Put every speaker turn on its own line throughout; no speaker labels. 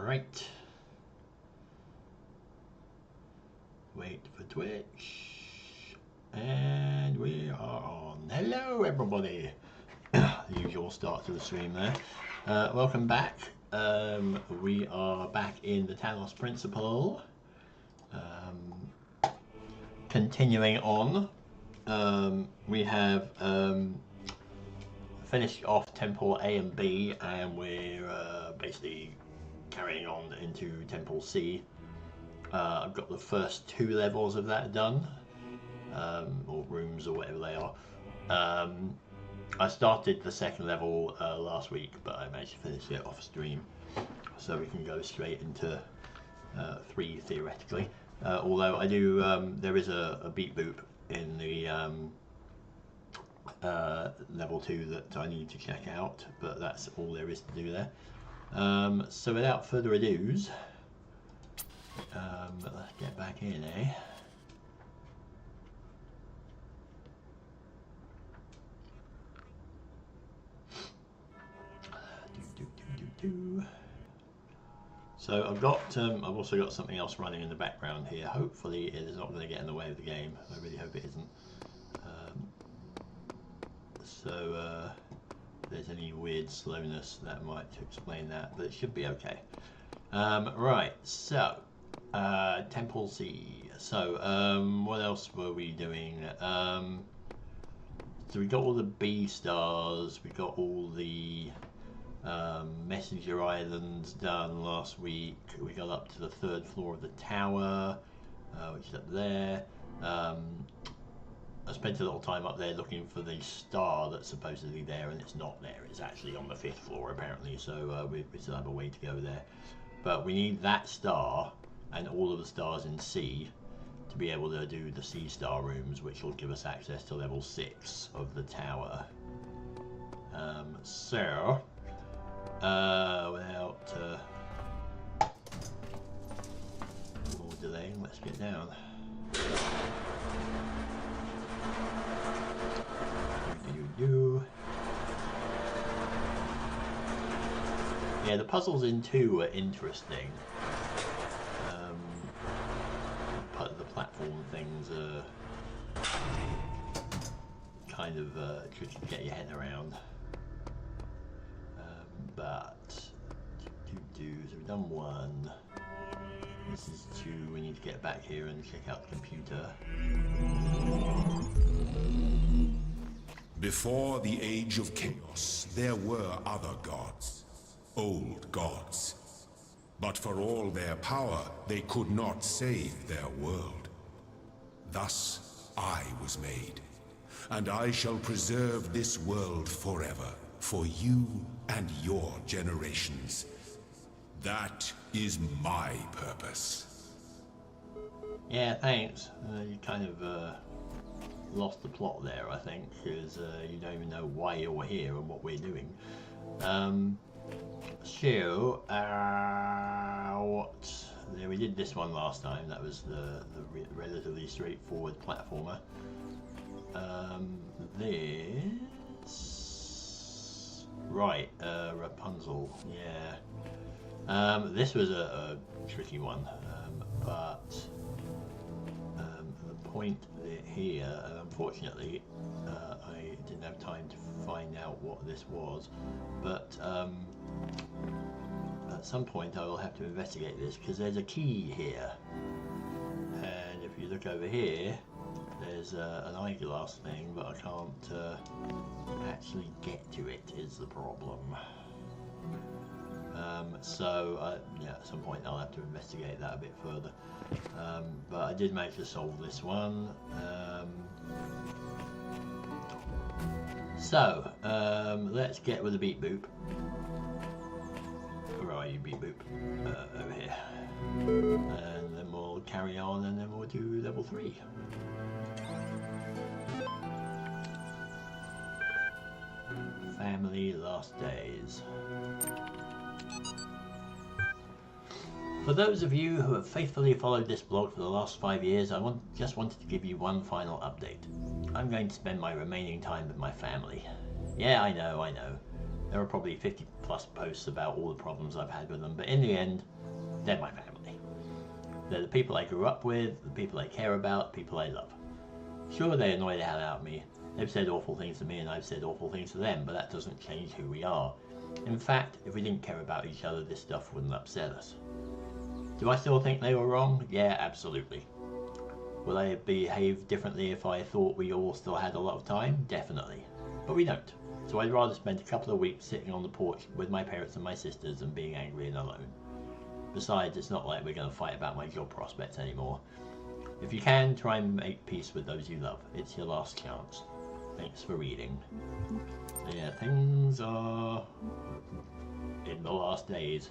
Alright. Wait for Twitch. And we are on. Hello everybody. The usual start to the stream there. Welcome back. We are back in the Talos Principle. Continuing on. We have finished off Temple A and B, and we're basically carrying on into Temple C. I've got the first 2 levels of that done, or rooms or whatever they are. I started the 2nd level last week, but I managed to finish it off stream, so we can go straight into 3 theoretically. Although I do, there is a beat boop in the level 2 that I need to check out, but that's all there is to do there. So without further ado, let's get back in, eh? So I've got, I've also got something else running in the background here. Hopefully it is not going to get in the way of the game. I really hope it isn't. So if there's any weird slowness, that might explain that, but it should be okay. Right, so Temple C. So what else were we doing? So we got all the B stars, we got all the Messenger Islands done last week. We got up to the 3rd floor of the tower, which is up there. I spent a little time up there looking for the star that's supposedly there, and it's not there. It's actually on the 5th floor apparently, so we still have a way to go there. But we need that star and all of the stars in C to be able to do the C star rooms, which will give us access to level 6 of the tower. So without more delaying, let's get down. Yeah, the puzzles in 2 are interesting. The platform things are kind of tricky to get your head around. But so we've done 1. This is 2. We need to get back here and check out the computer.
Before the age of chaos, there were other gods, old gods. But for all their power, they could not save their world. Thus, I was made, and I shall preserve this world forever, for you and your generations. That is my purpose.
Yeah, thanks. You kind of lost the plot there, I think, because you don't even know why you're here and what we're doing. So, what? Yeah, we did this one last time. That was the relatively straightforward platformer. This, right? Rapunzel. Yeah. This was a tricky one, but the point here, unfortunately, I didn't have time to find out what this was, but at some point I will have to investigate this, because there's a key here, and if you look over here, there's an eyeglass thing, but I can't actually get to it, is the problem. So yeah, at some point I'll have to investigate that a bit further. But I did manage to solve this one. So let's get with the beat boop. Where are you, beat boop? Over here. And then we'll carry on, and then we'll do level 3. Family Last Days. For those of you who have faithfully followed this blog for the last 5 years, I just wanted to give you one final update. I'm going to spend my remaining time with my family. Yeah, I know. There are probably 50+ posts about all the problems I've had with them, but in the end, They're my family. They're the people I grew up with, the people I care about, people I love. Sure, they annoy the hell out of me. They've said awful things to me and I've said awful things to them, but that doesn't change who we are. In fact, if we didn't care about each other, this stuff wouldn't upset us. Do I still think they were wrong? Yeah, absolutely. Would I behave differently if I thought we all still had a lot of time? Definitely. But we don't. So I'd rather spend a couple of weeks sitting on the porch with my parents and my sisters than being angry and alone. Besides, it's not like we're going to fight about my job prospects anymore. If you can, try and make peace with those you love. It's your last chance. Thanks for reading. So yeah, things are in the last days.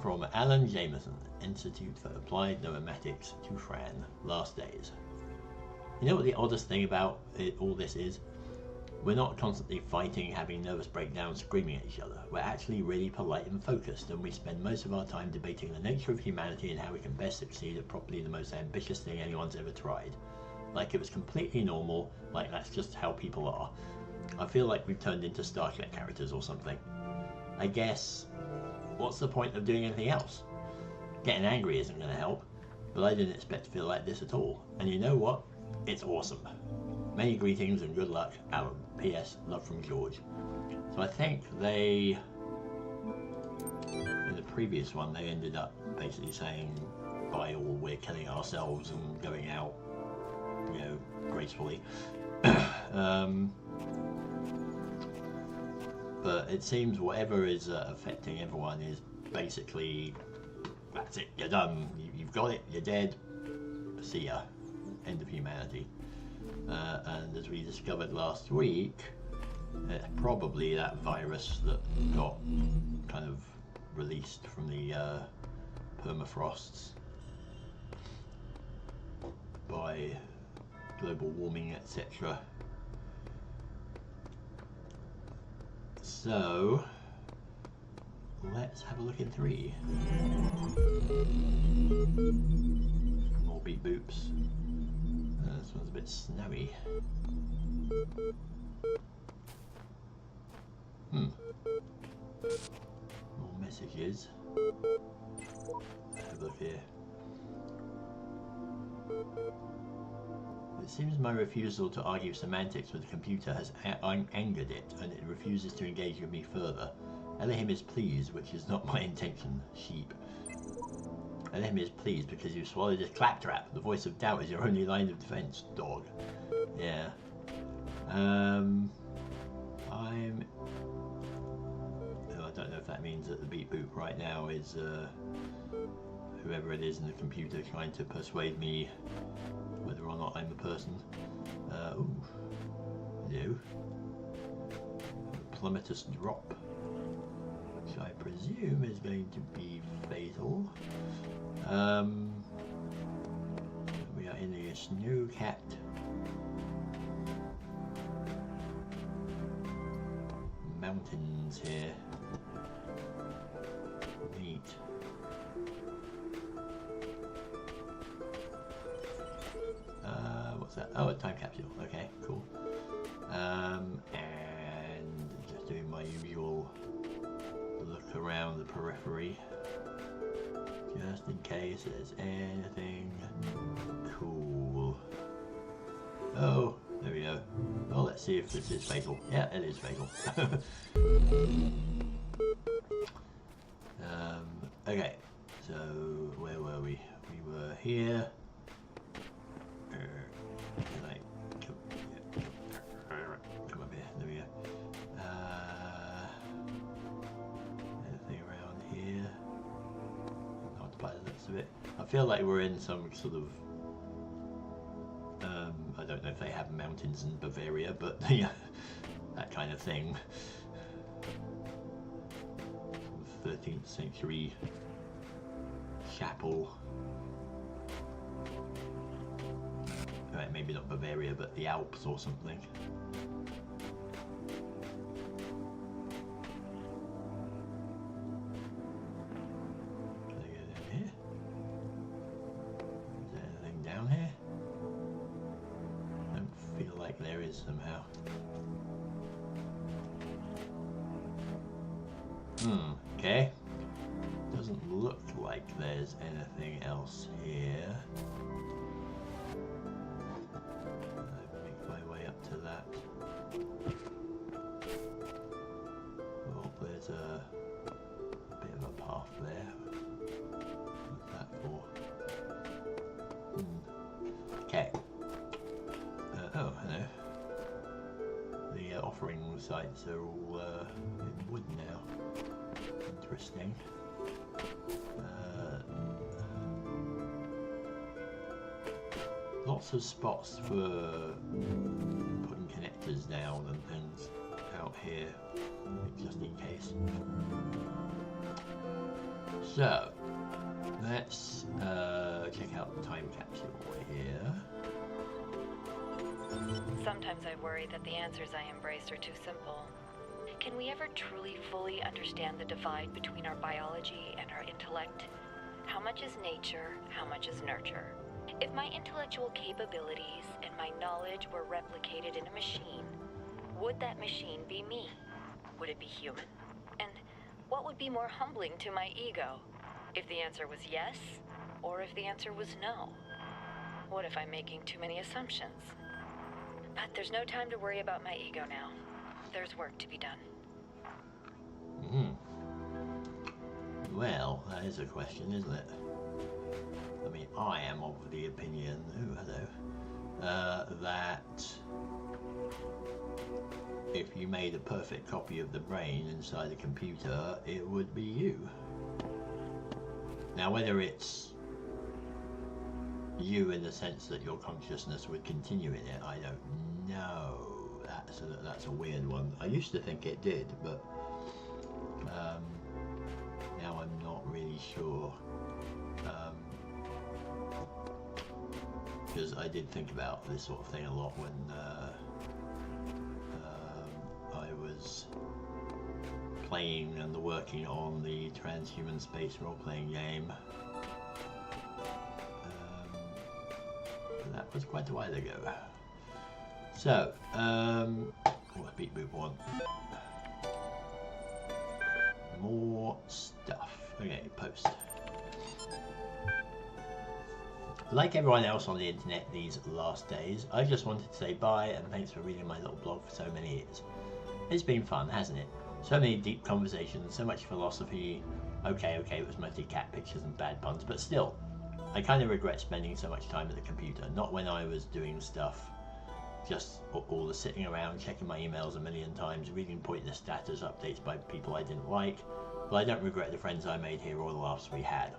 From Alan Jameson, Institute for Applied Nomadics to Fran, last days. You know what the oddest thing about all this is? We're not constantly fighting, having nervous breakdowns, screaming at each other. We're actually really polite and focused, and we spend most of our time debating the nature of humanity and how we can best succeed at probably the most ambitious thing anyone's ever tried. Like it was completely normal, like that's just how people are. I feel like we've turned into Star Trek characters or something. I guess, what's the point of doing anything else? Getting angry isn't going to help, but I didn't expect to feel like this at all. And you know what? It's awesome. Many greetings and good luck, Alan. P.S. Love from George. So I think they, in the previous one, they ended up basically saying, bye all, we're killing ourselves and going out, you know, gracefully. But it seems whatever is affecting everyone is basically, that's it, you're done, you've got it, you're dead, see ya, end of humanity. And as we discovered last week, it's probably that virus that got kind of released from the permafrosts by global warming, etc. So let's have a look in 3. More beep boops. This one's a bit snowy. More messages. Let's have a look here. It seems my refusal to argue semantics with the computer has angered it, and it refuses to engage with me further. Elohim is pleased, which is not my intention. Sheep. Elohim is pleased because you swallowed his claptrap. The voice of doubt is your only line of defense, dog. Yeah. I don't know if that means that the beep boop right now is whoever it is in the computer trying to persuade me whether or not I'm a person. Ooh. Hello. Plummetus drop. Which I presume is going to be fatal. We are in the snow-capped mountains here. Neat. What's that? Oh, a time capsule. Okay, cool. And just doing my usual look around the periphery, just in case there's anything cool. Oh, there we go. Well, let's see if this is fatal. Yeah, it is fatal. Okay, so where were we? We were here. Come up here. There we go. Anything around here? Not by the looks of it. I feel like we're in some sort of I don't know if they have mountains in Bavaria, but yeah, that kind of thing. 13th century chapel. Right, maybe not Bavaria, but the Alps or something. Can I go down here? Is there anything down here? I don't feel like there is somehow. Okay. Doesn't look like there's anything else here. I'll make my way up to that. Oh, there's a bit of a path there. What's that for? Okay. Oh, hello. The offering sites are all in wood now. Interesting. Lots of spots for putting connectors down and things out here, just in case. So, let's check out the time capsule here.
Sometimes I worry that the answers I embrace are too simple. Can we ever truly fully understand the divide between our biology and our intellect? How much is nature? How much is nurture? If my intellectual capabilities and my knowledge were replicated in a machine, would that machine be me? Would it be human? And what would be more humbling to my ego? If the answer was yes, or if the answer was no? What if I'm making too many assumptions? But there's no time to worry about my ego now. There's work to be done.
Well, that is a question, isn't it? I mean, I am of the opinion, that if you made a perfect copy of the brain inside a computer, it would be you. Now, whether it's you in the sense that your consciousness would continue in it, I don't know. That's a weird one. I used to think it did, but now I'm not really sure. Because I did think about this sort of thing a lot when I was playing and working on the transhuman space role-playing game. That was quite a while ago. So, beep boop one. More stuff. Okay, post. Like everyone else on the internet these last days, I just wanted to say bye and thanks for reading my little blog for so many years. It's been fun, hasn't it? So many deep conversations, so much philosophy. Okay, it was mostly cat pictures and bad puns, but still, I kind of regret spending so much time at the computer. Not when I was doing stuff, just all the sitting around, checking my emails a million times, reading pointless status updates by people I didn't like. But I don't regret the friends I made here or the laughs we had.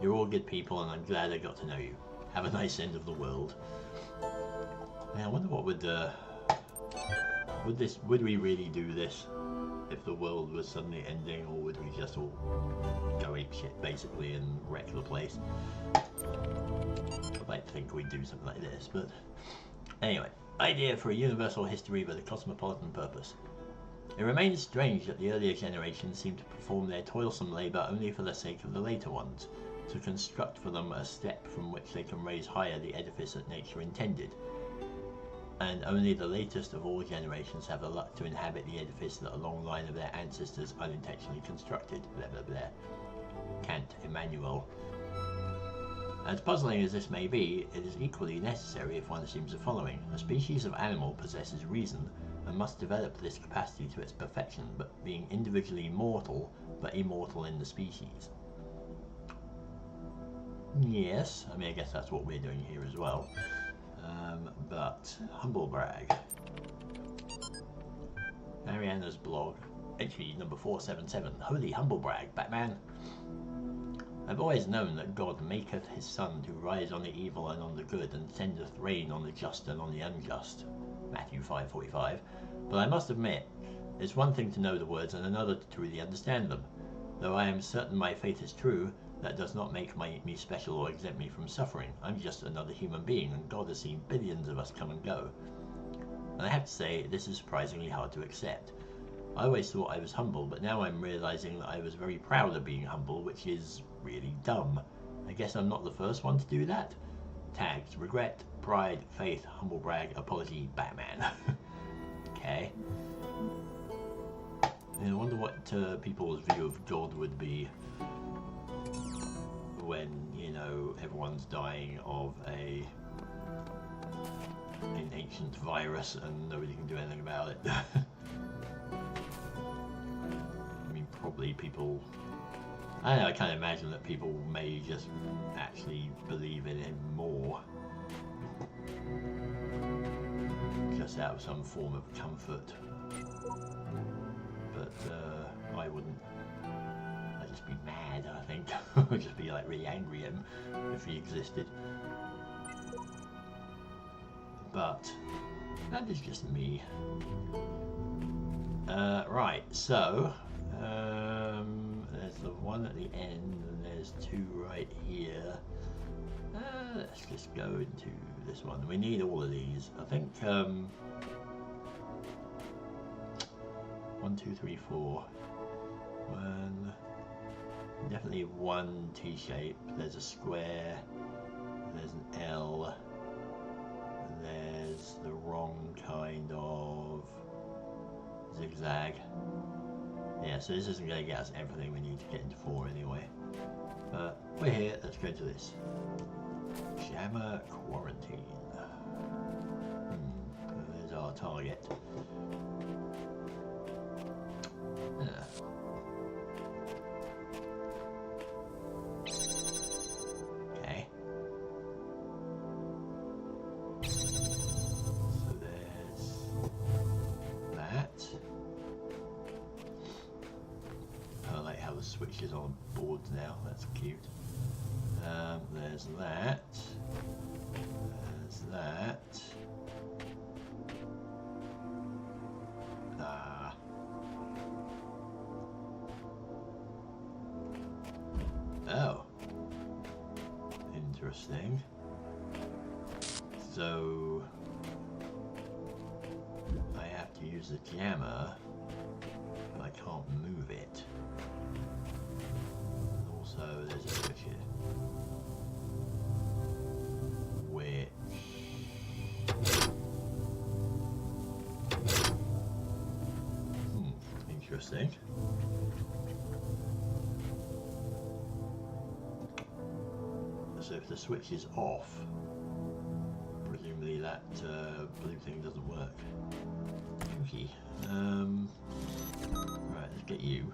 You're all good people and I'm glad I got to know you. Have a nice end of the world. Now, I wonder what would we really do this if the world was suddenly ending, or would we just all go apeshit basically and wreck the place? I might think we'd do something like this, but anyway, idea for a universal history with a cosmopolitan purpose. It remains strange that the earlier generations seem to perform their toilsome labour only for the sake of the later ones, to construct for them a step from which they can raise higher the edifice that nature intended. And only the latest of all generations have the luck to inhabit the edifice that a long line of their ancestors unintentionally constructed. Blah blah blah. Kant, Emmanuel. As puzzling as this may be, it is equally necessary if one assumes the following. A species of animal possesses reason and must develop this capacity to its perfection, but being individually mortal, but immortal in the species. Yes, I mean, I guess that's what we're doing here as well. But humble brag. Mariana's blog, entry number 477. Holy humble brag, Batman. I've always known that God maketh his sun to rise on the evil and on the good, and sendeth rain on the just and on the unjust. Matthew 5:45. But I must admit, it's one thing to know the words and another to truly understand them. Though I am certain my faith is true, that does not make me special or exempt me from suffering. I'm just another human being, and God has seen billions of us come and go. And I have to say, this is surprisingly hard to accept. I always thought I was humble, but now I'm realizing that I was very proud of being humble, which is really dumb. I guess I'm not the first one to do that. Tags: regret, pride, faith, humble brag, apology, Batman. Okay. I wonder what people's view of God would be when, you know, everyone's dying of an ancient virus and nobody can do anything about it. I mean, probably people... I don't know, I can't imagine that people may just actually believe in him more. Just out of some form of comfort. But I wouldn't. I'd just be mad, I think. I'd just be like really angry at him if he existed. But that is just me. Right, so there's the one at the end and there's two right here. Let's just go into this one. We need all of these. I think 1, 2, 3, 4. One, definitely one T-shape. There's a square. There's an L. There's the wrong kind of zigzag. Yeah, so this isn't going to get us everything we need to get into 4 anyway. But we're here. Let's go to this. Jammer Quarantine. There's our target. Okay. So there's that. I like how the switch is on boards now. That's cute. There's that. There's that. Oh. Interesting. So I have to use the jammer, but I can't move it. Also, there's a switch here. Interesting. So if the switch is off, presumably that blue thing doesn't work. Okay. Right, let's get you.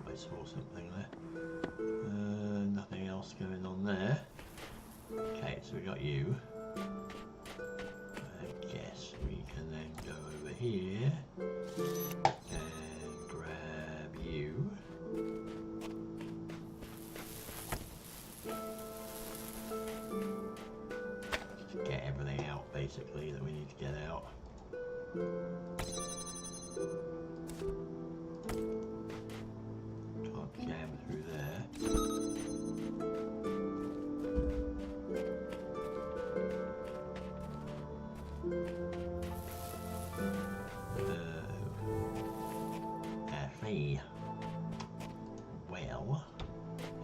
I saw something there. Nothing else going on there. Okay, so we got you. I guess we can then go over here and grab you. Just get everything out basically that we need to get out. Can't jam through there. Actually, well,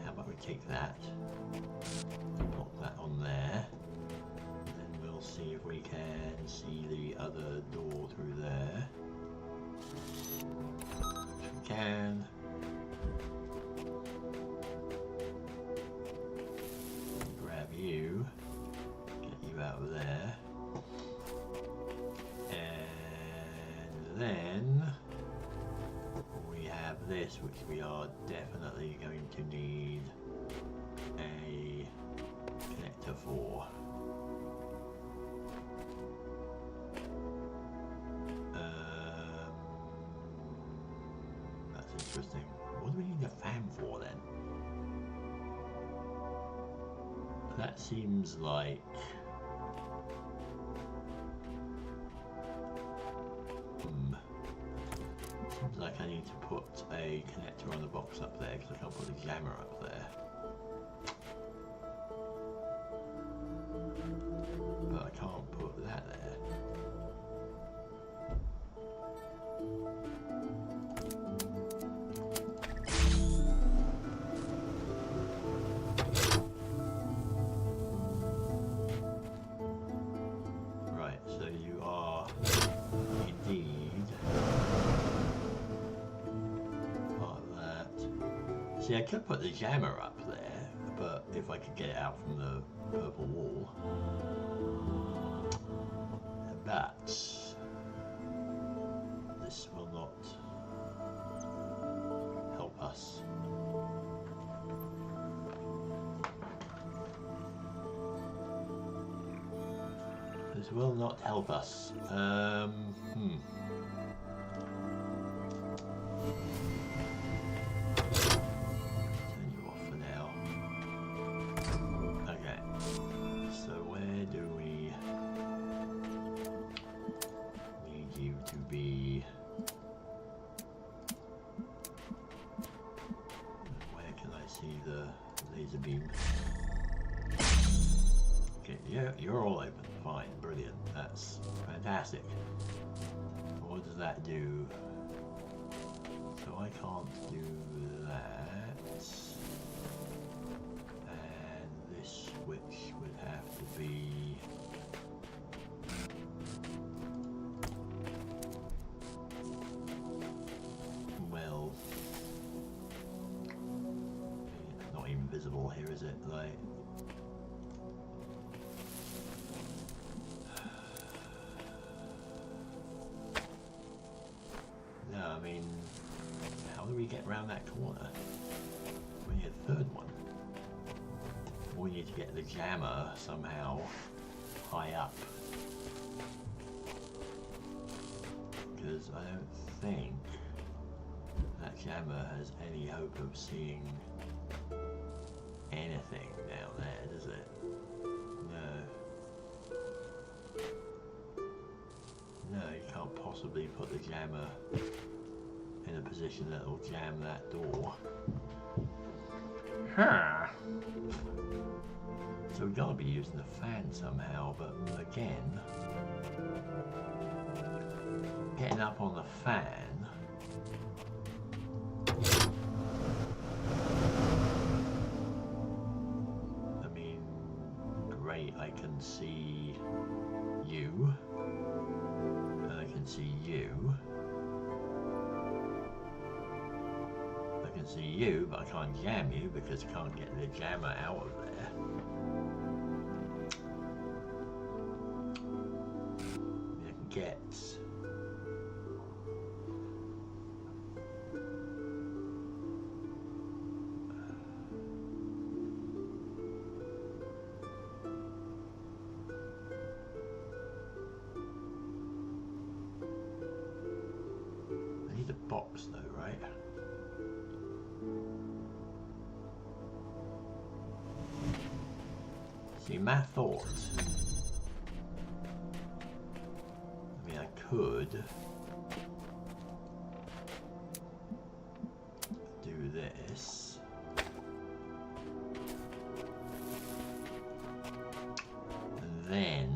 how about we take that, put that on there, and then we'll see if we can see the other door through there. If we can. Grab you, get you out of there. Then we have this, which we are definitely going to need a connector for. That's interesting. What do we need a fan for then? That seems like... Seems like I need to put a connector on the box up there because I can't put a jammer up there. But I can't put that there. See, I could put the jammer up there, but if I could get it out from the purple wall. But this will not help us. This will not help us. Turn you off for now. Okay. So where do we need you to be? Where can I see the laser beam? Okay, yeah, you're all open. Fine, brilliant. That's fantastic. What does that do? So I can't do that. And this switch would have to be... well... it's not even visible here, is it? Like... I mean, how do we get around that corner? We need a third one. We need to get the jammer somehow high up. Because I don't think that jammer has any hope of seeing anything down there, does it? No, you can't possibly put the jammer in a position that will jam that door. Huh. So we've got to be using the fan somehow, but again, getting up on the fan. I mean, great, I can see you. See you. I can see you, but I can't jam you because I can't get the jammer out of there. I can get... box though, right? See, my thought. I mean, I could do this. And then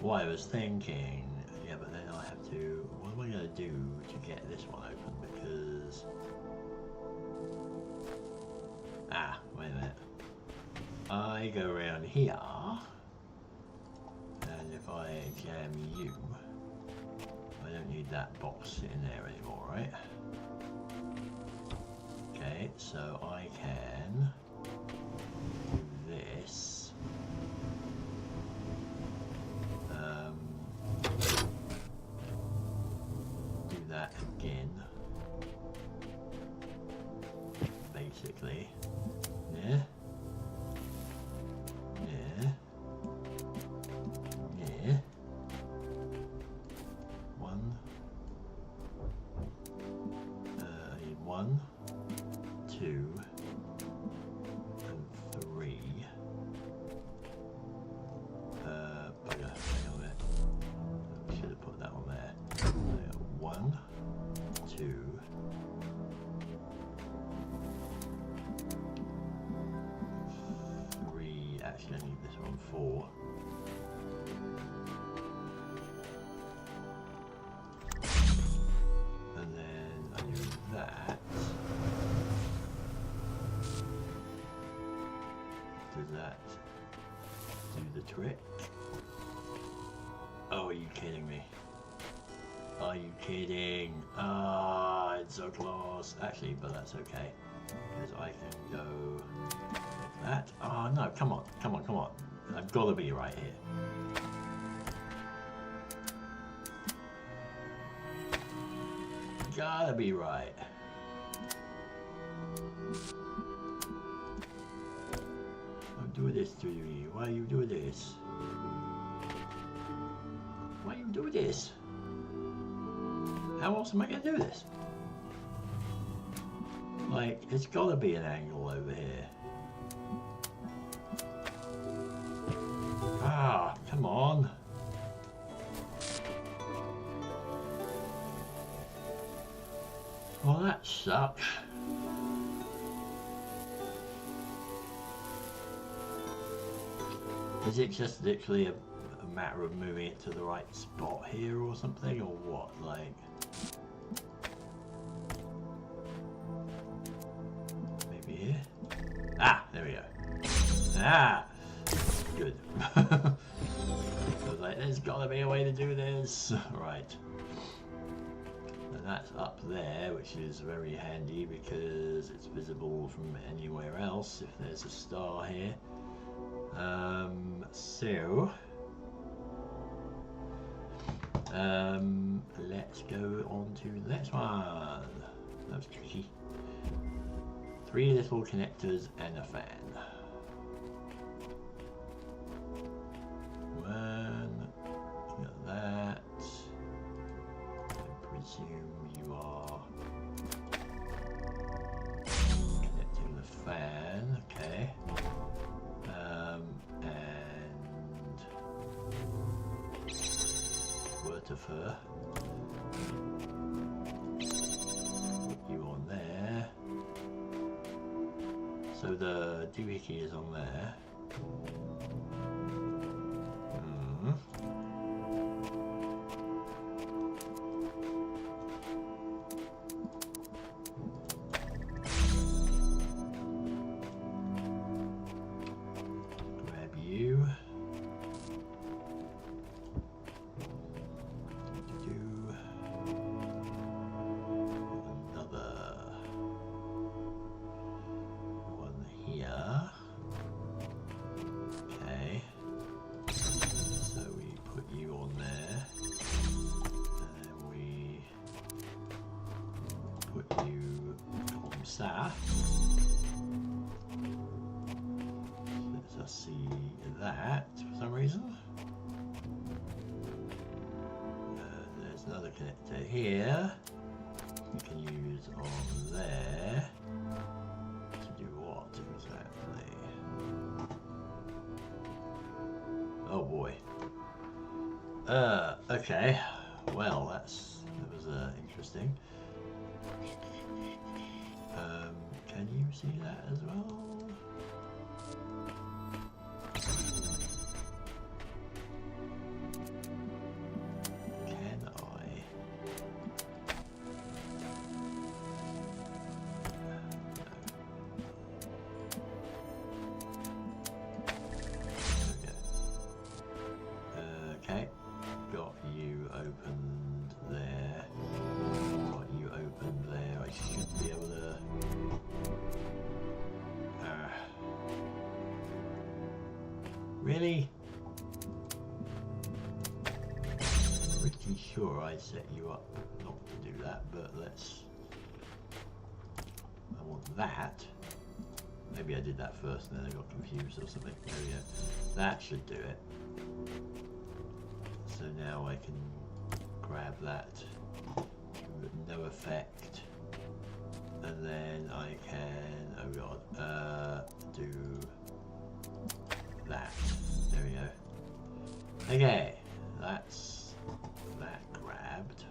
what I was thinking, yeah, but then I have to, what am I going to do to get this one open? Because, wait a minute, I go around here, and if I jam you, I don't need that box sitting there anymore, right? Okay, so I can do this. Do that again. Basically. Yeah. Yeah. Yeah. One. I need 1, 2, and 3. Hang on a minute. 1, 2, 3. Actually, I need this one 4. And then I do that. Does that do the trick? Oh, are you kidding me? Are you kidding? Ah, it's so close. Actually, but that's okay. Because I can go like that. Oh, no, come on, come on, come on. I've got to be right here. Gotta be right. Don't do this to me. Why you do this? Why you do this? How else am I gonna do this? Like, it's gotta be an angle over here. Ah, come on. Well, that sucks. Is it just literally a matter of moving it to the right spot here or something, or what? Like, maybe here? Ah, there we go. Ah, good. I was like, there's gotta be a way to do this. Right. And that's up there, which is very handy because it's visible from anywhere else if there's a star here. So let's go on to the next one. That was tricky. 3 little connectors and a fan. One, got that. I presume you are connecting the fan, okay. And word of her. Put you on there. So the doohickey is on there. Let's just see that for some reason. There's another connector here. We can use on there to do what exactly? Oh boy. Okay. Well, that was interesting. Can you see that as well? Can I? Okay. Got you opened there. Got you opened there. I should be able to. Really? Pretty sure I set you up not to do that, but let's. I want that. Maybe I did that first and then I got confused or something. There we go. That should do it. So now I can grab that with no effect. And then I can, oh god, do that. There we go. Okay, that's that grabbed.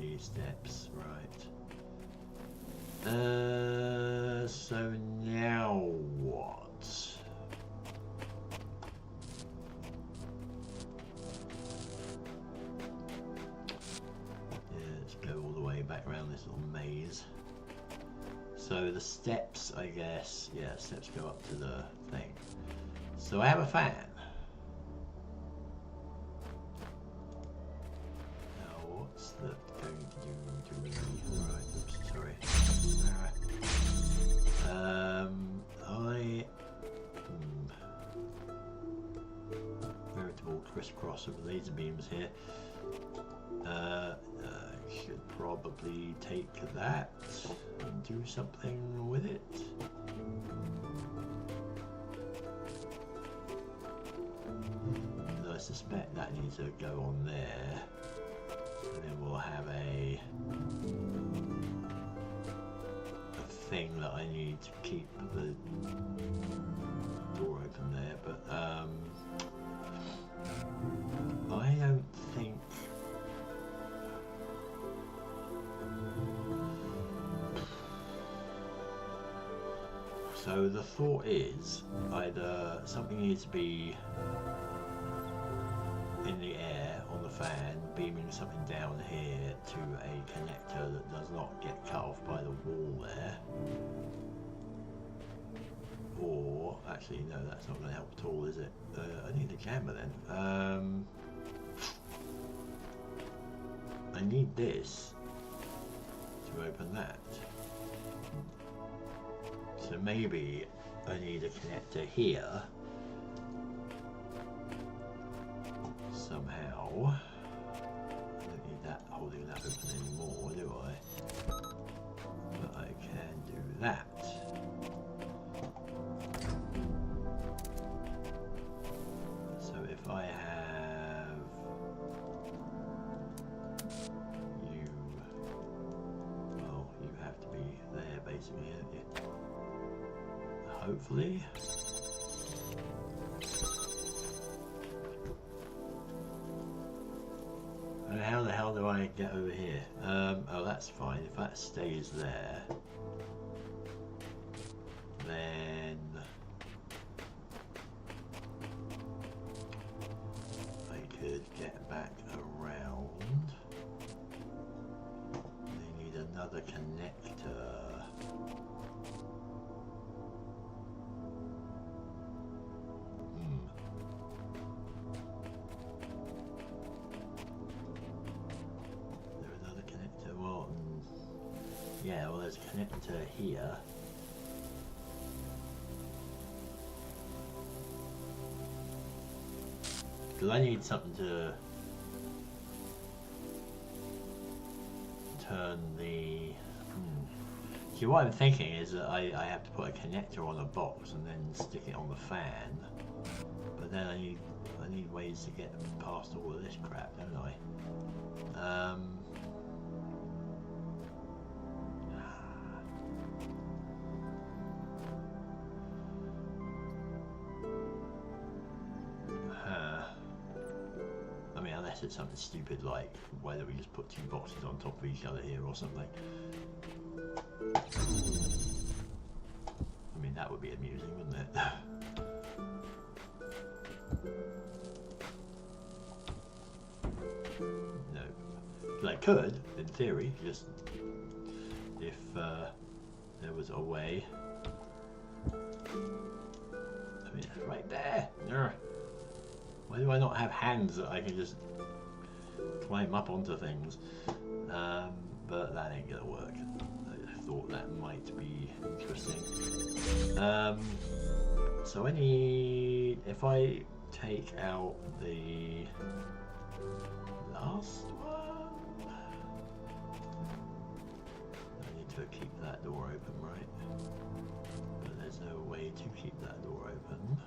the steps, right. So now what? Yeah, let's go all the way back around this little maze. So the steps, I guess, yeah, steps go up to the thing. So I have a fan. Now what's that going to do to me? Right, oops, sorry. Veritable crisscross of laser beams here. Should probably take that and do something with it. I suspect that needs to go on there, and then we'll have a thing that I need to keep the door open there, but I don't think. So the thought is either something needs to be in the air on the fan, beaming something down here to a connector that does not get cut off by the wall there. Or, actually no, that's not going to help at all, is it? I need a camera then. I need this to open that. So maybe I need a connector here somehow. I don't need that holding that open anymore, do I? But I can do that. So if I have you, well, you have to be there basically, don't you? Hopefully. And how the hell do I get over here? Oh, that's fine. If that stays there, then I could get back around. They need another connector. Yeah, well, there's a connector here. Because I need something to turn the... See, what I'm thinking is that I have to put a connector on a box and then stick it on the fan. But then I need ways to get past all of this crap, don't I? I mean, unless it's something stupid like why don't we just put two boxes on top of each other here or something. I mean, that would be amusing, wouldn't it? No. But I could, in theory, just if there was a way. I mean, it's right there. Why do I not have hands that I can just climb up onto things? But that ain't gonna work. I thought that might be interesting. So I need, if I take out the last one, I need to keep that door open, right? But there's no way to keep that door open.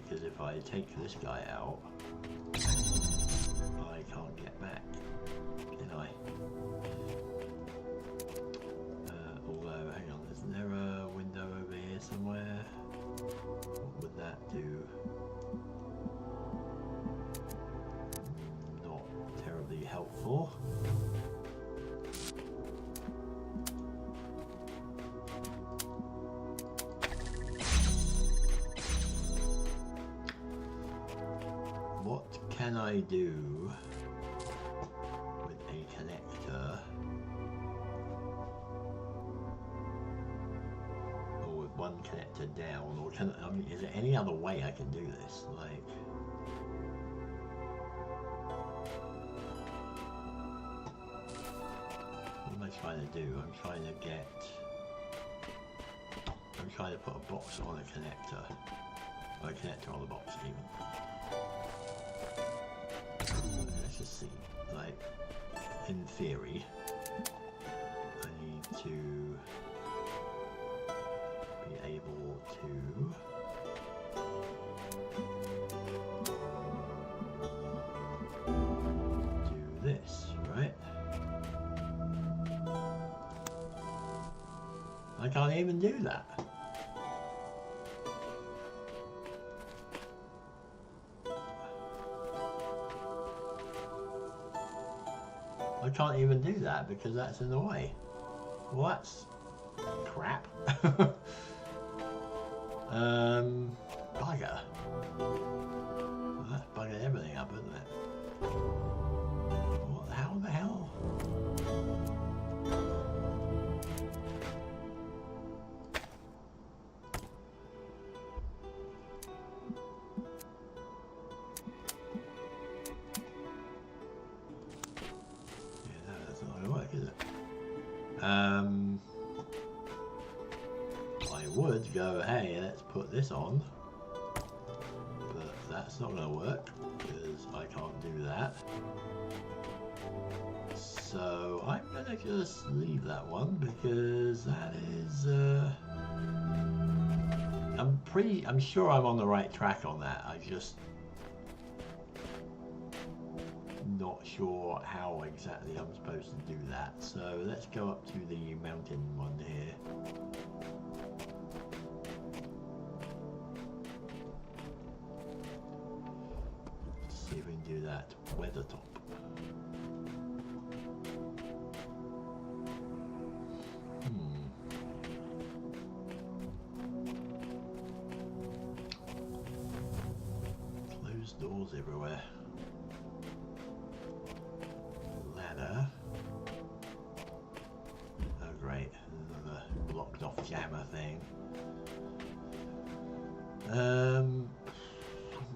Because if I take this guy out, I can't get back, can I? Although, hang on, isn't there a window over here somewhere? What would that do? Not I do with a connector, or with one connector down, or can I mean, is there any other way I can do this? Like, what am I trying to do? I'm trying to put a box on a connector. Or a connector on the box even. Let's just see. Like, in theory, I need to be able to do this, right? I can't even do that. I can't even do that because that's in the way. Well, that's crap. Bugger. Well, that's buggered everything up, isn't it? What, how the hell? I would go, hey, let's put this on, but that's not going to work because I can't do that. So I'm going to just leave that one because that is, I'm sure I'm on the right track on that. I just not sure how exactly I'm supposed to do that. So let's go up to the mountain one here. Let's see if we can do that weather top. Closed doors everywhere. Ladder. Oh great, another blocked off jammer thing.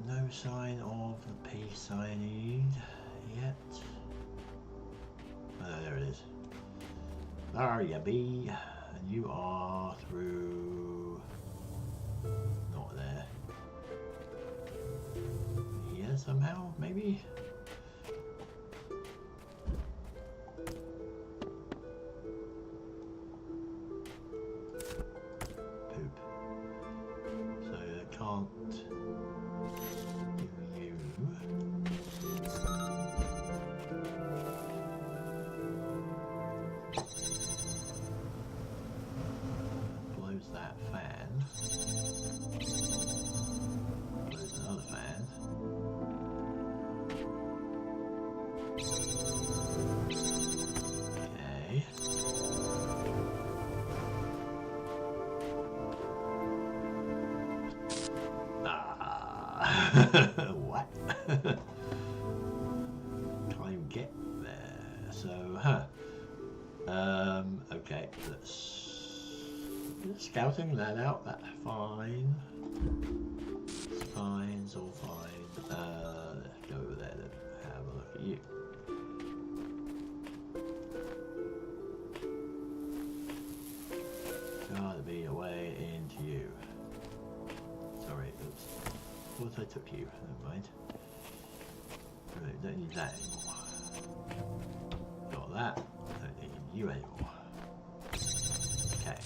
No sign of the piece I need yet. Oh, there it is. There you be. And you are through. Not there. Here somehow, maybe? What? Can't even get there. So, okay, let's scouting that out. That's fine. It's fine. It's all fine. Let's go over there and have a look at you. Gotta be a way into you. Sorry, oops. What if I took you? Never mind. Right, don't need that anymore. Got that. Don't need you anymore. Okay,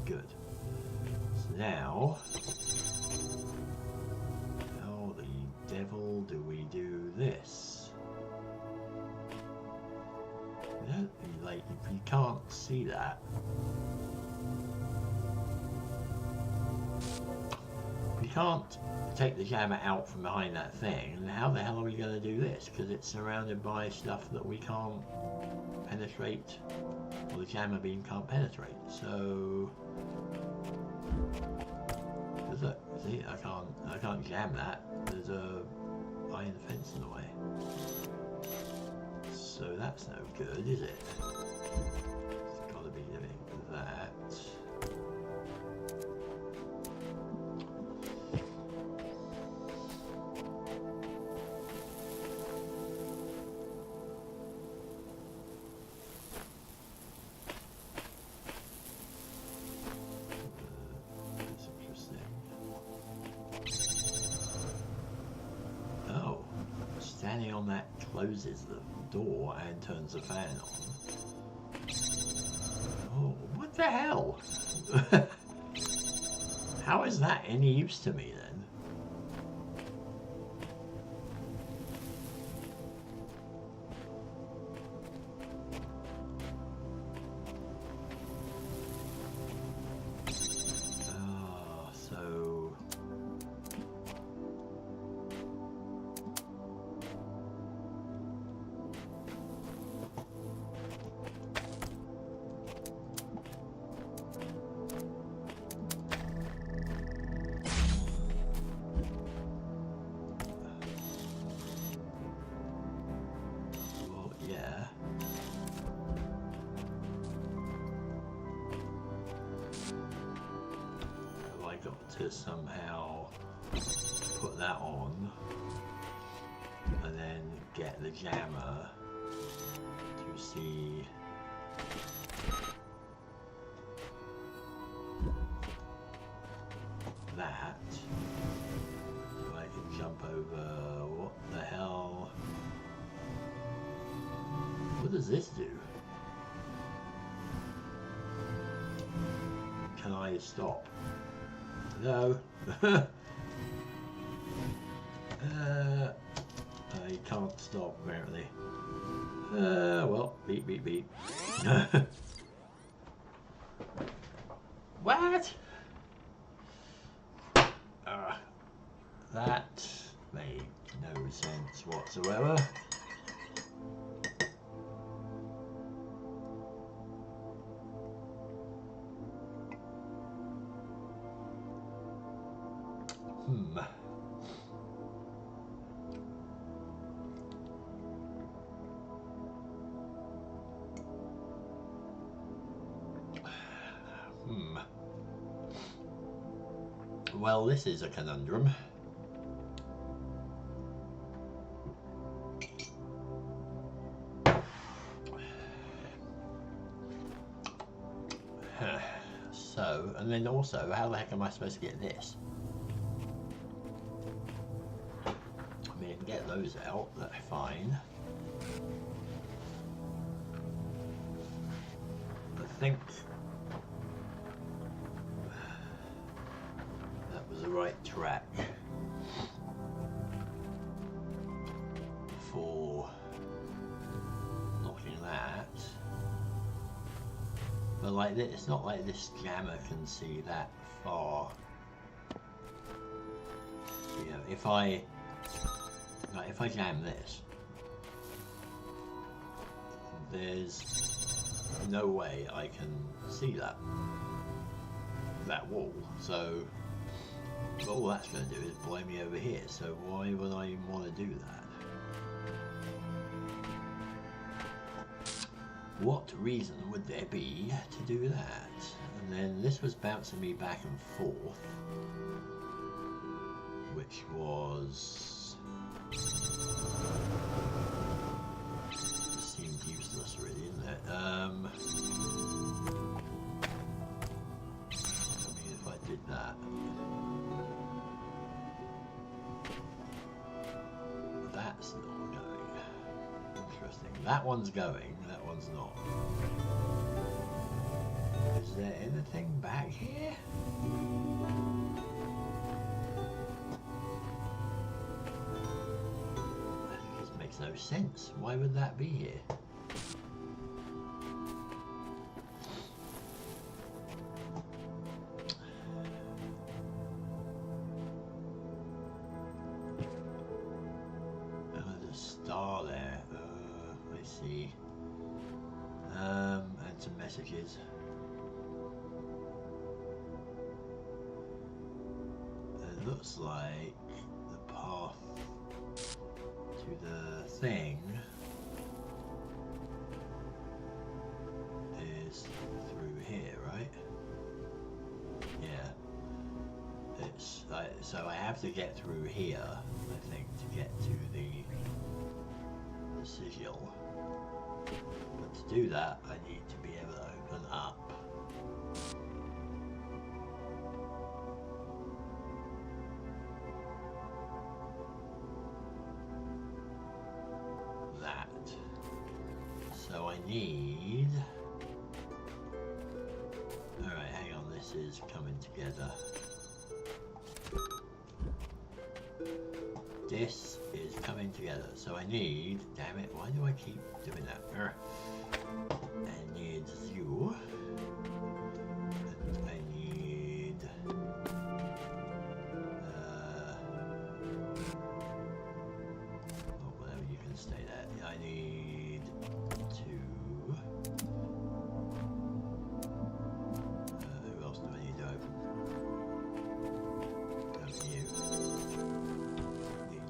good. So now, how the devil do we do this? Yeah, like if you can't see that. You can't take the jammer out from behind that thing, and how the hell are we going to do this? Because it's surrounded by stuff that we can't penetrate, or the jammer beam can't penetrate. So, look, see, I can't jam that. There's a iron fence in the way. So that's no good, is it? It's got to be doing that. That's interesting. Oh, standing on that closes the door and turns the fan on. Oh, what the hell? How is that any use to me then? Ah, so well, yeah. Have I got to somehow put that on and then get the jammer to see that so I can jump over? What the hell? What does this do? Can I stop? No. You can't stop apparently. Well, beep beep beep. What? That made no sense whatsoever. Well, this is a conundrum. So, and then also, how the heck am I supposed to get this? I mean, I can get those out, that's fine. I think that was the right track for knocking that. But like this, it's not like this jammer can see that far. You know, if I jam this, there's no way I can see that wall. So all that's going to do is blow me over here. So why would I even want to do that? What reason would there be to do that? And then this was bouncing me back and forth, which was seemed useless, really, didn't it? I mean, if I did that, that's not going. Interesting. That one's going. That one's not. Is there anything back here? This makes no sense. Why would that be here? Oh, there's a star there. I see. And some messages. It looks like the path to the thing is through here, right? Yeah. It's so I have to get through here, I think, to get to the sigil. But to do that, I need to be able to open up that. So I need... Alright, hang on, this is coming together. This is coming together, so I need... Damn it, why do I keep doing that? I need you. And I need... oh, whatever, you can stay there. I need two... who else do I need to open?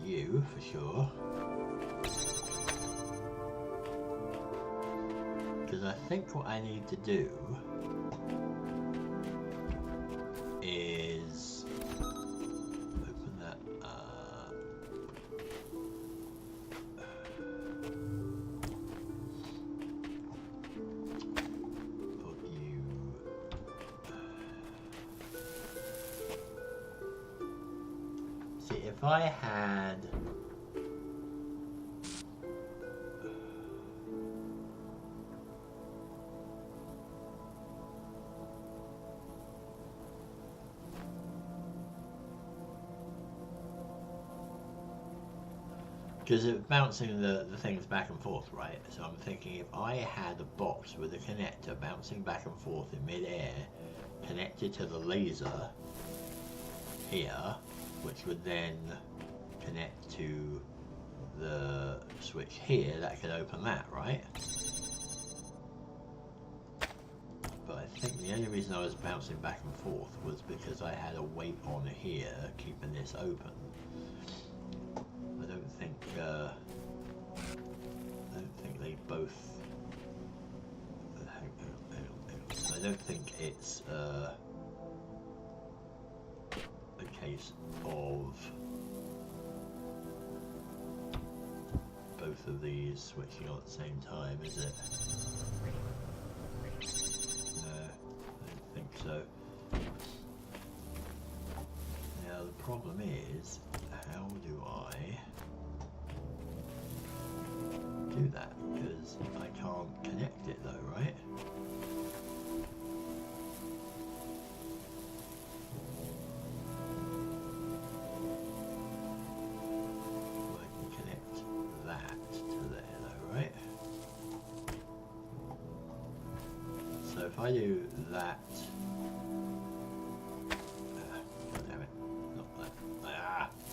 You, for sure. Because I think what I need to do is open that up. Put you... See, if I had... Because it's bouncing the things back and forth, right? So I'm thinking if I had a box with a connector bouncing back and forth in mid-air, connected to the laser here, which would then connect to the switch here, that could open that, right? But I think the only reason I was bouncing back and forth was because I had a weight on here keeping this open. I don't think they both. I don't think it's a case of both of these switching on at the same time, is it? No, I don't think so. Now the problem is, how do I do that? Because I can't connect it though, right? I can connect that to there though, right? So if I do that, damn it, not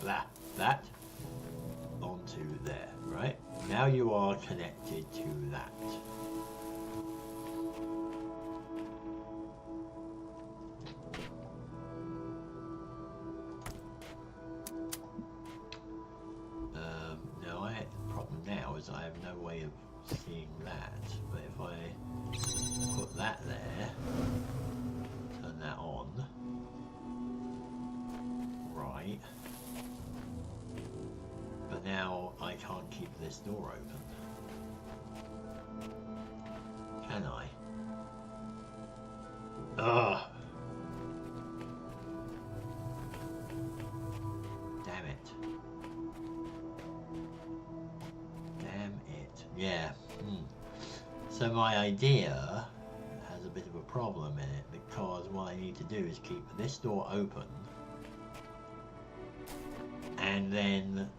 that, that onto there, right? Now you are connected to that. Now the problem now is I have no way of seeing that, but if I put that there, turn that on, right, but now I can't keep this door open, can I? Ugh! Damn it. Damn it. Yeah. So my idea has a bit of a problem in it, because what I need to do is keep this door open and then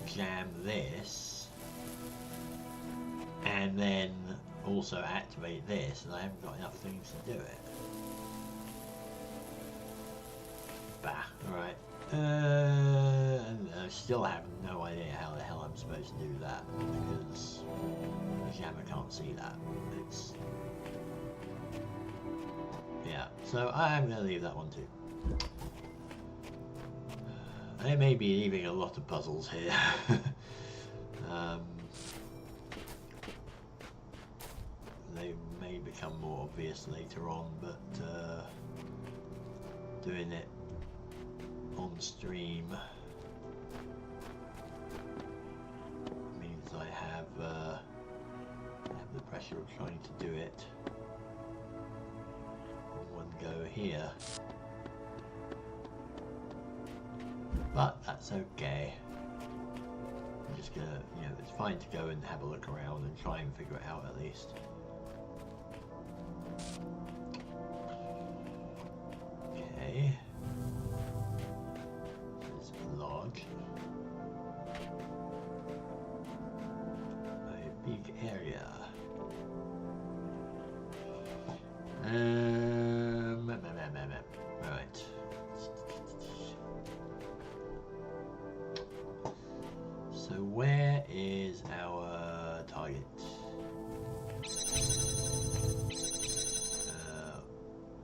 jam this and then also activate this, and I haven't got enough things to do it. Bah, alright. And I still have no idea how the hell I'm supposed to do that, because the jammer can't see that. It's... yeah, so I'm going to leave that one too. I may be leaving a lot of puzzles here. They may become more obvious later on, but doing it on stream means I have the pressure of trying to do it in one go here. But that's okay. I'm just gonna, it's fine to go and have a look around and try and figure it out at least. Okay. There's a log. A big area. Right. So where is our target?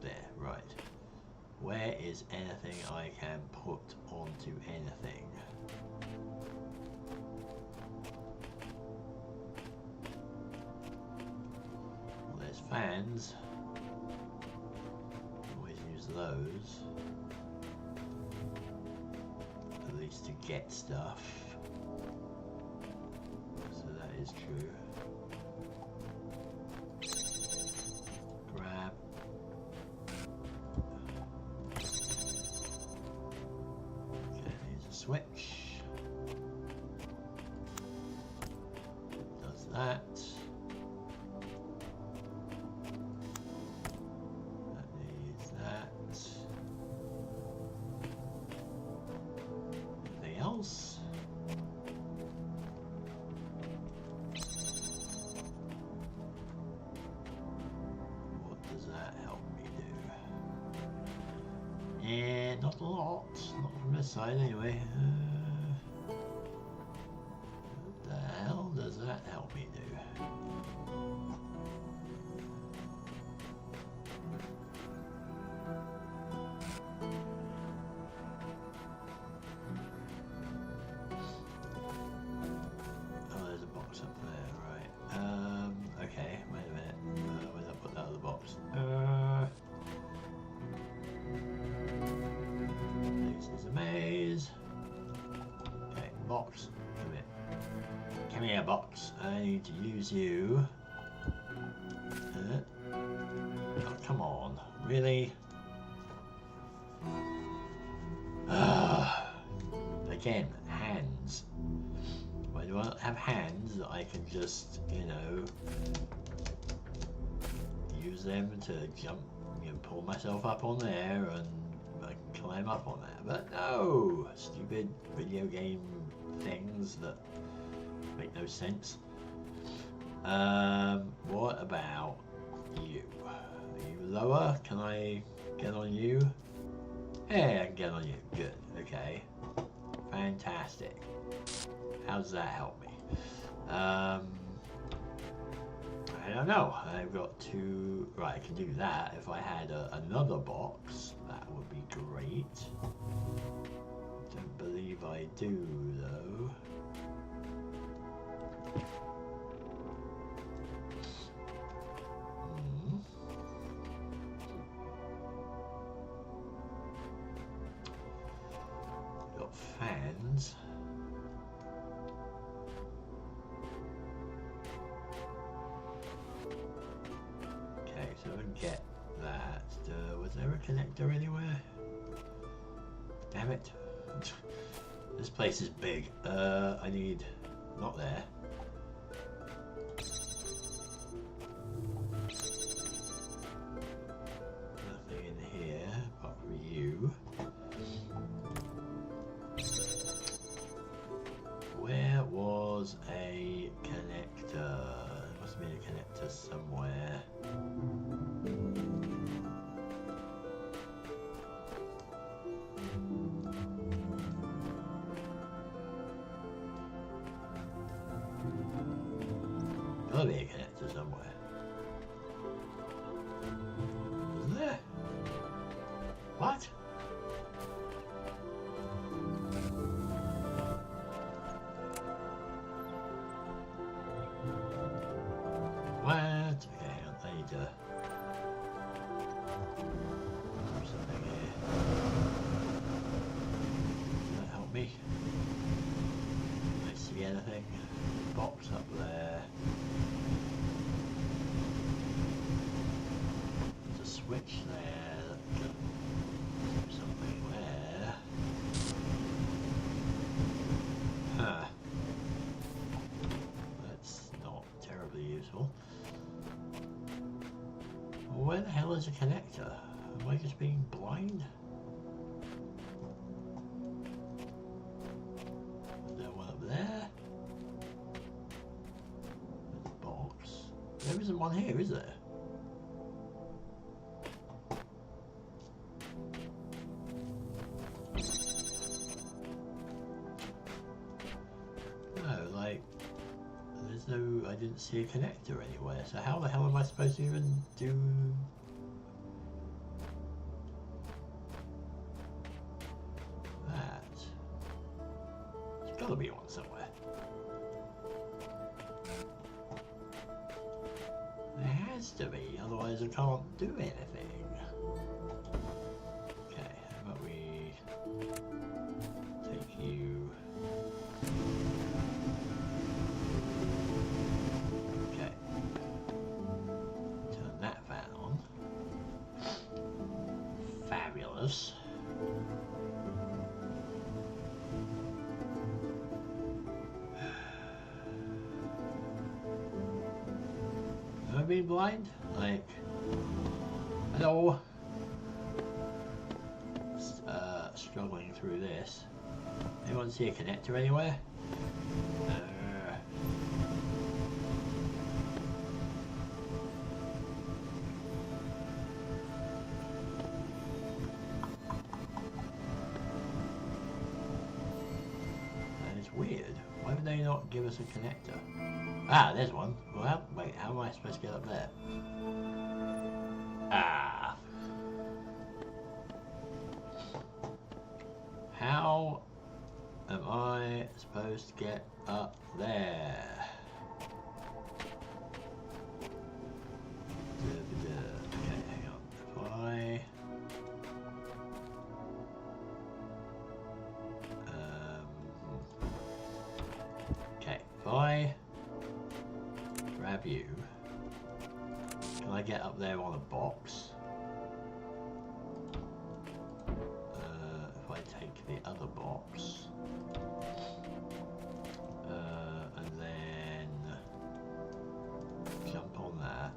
There, right. Where is anything I can put onto anything? Well, there's fans. Always use those. At least to get stuff. So that is true. Grab. Okay, here's a switch. Does that. That needs that. Anything else? Not a lot, not from this side anyway. What the hell does that help me do? Oh, there's a box up there, right. Okay, wait a minute. Where did I put that other box? Maze. Okay, box. Come here. Come here, box. I need to use you. Oh, come on. Really? Again, hands. Why do I not have hands that I can just, use them to jump, pull myself up on there and climb up on that? But no! Stupid video game things that make no sense. What about you? Are you lower? Can I get on you? Hey, I can get on you. Good. Okay. Fantastic. How does that help me? I don't know. I've got to... Right, I can do that. If I had another box, that would be great. Don't believe I do, though. Got fans. So I get that. Was there a connector anywhere? Damn it. This place is big. I need... Not there. Nothing in here apart from you. Where was a connector? There must be a connector somewhere. Gotta be a connector somewhere. Isn't there? What? switch there. Something there. Huh. That's not terribly useful. Well, where the hell is a connector? Am I just being blind? Is there one up there? There's a box. There isn't one here, is there? No, like, there's no, I didn't see a connector anywhere, so how the hell am I supposed to even do that? There's gotta be one somewhere. There has to be, otherwise I can't do anything. Okay, how about we take you... Okay. Turn that fan on. Fabulous. Am I being blind? Like, hello? Struggling through this. Anyone see a connector anywhere? That is weird. Why would they not give us a connector? Ah, there's one. Well, wait, how am I supposed to get up there? Ah. How am I supposed to get up there? Okay, hang on. If I... okay, if I grab you, can I get up there on a box? If I take the other box, and then jump on that,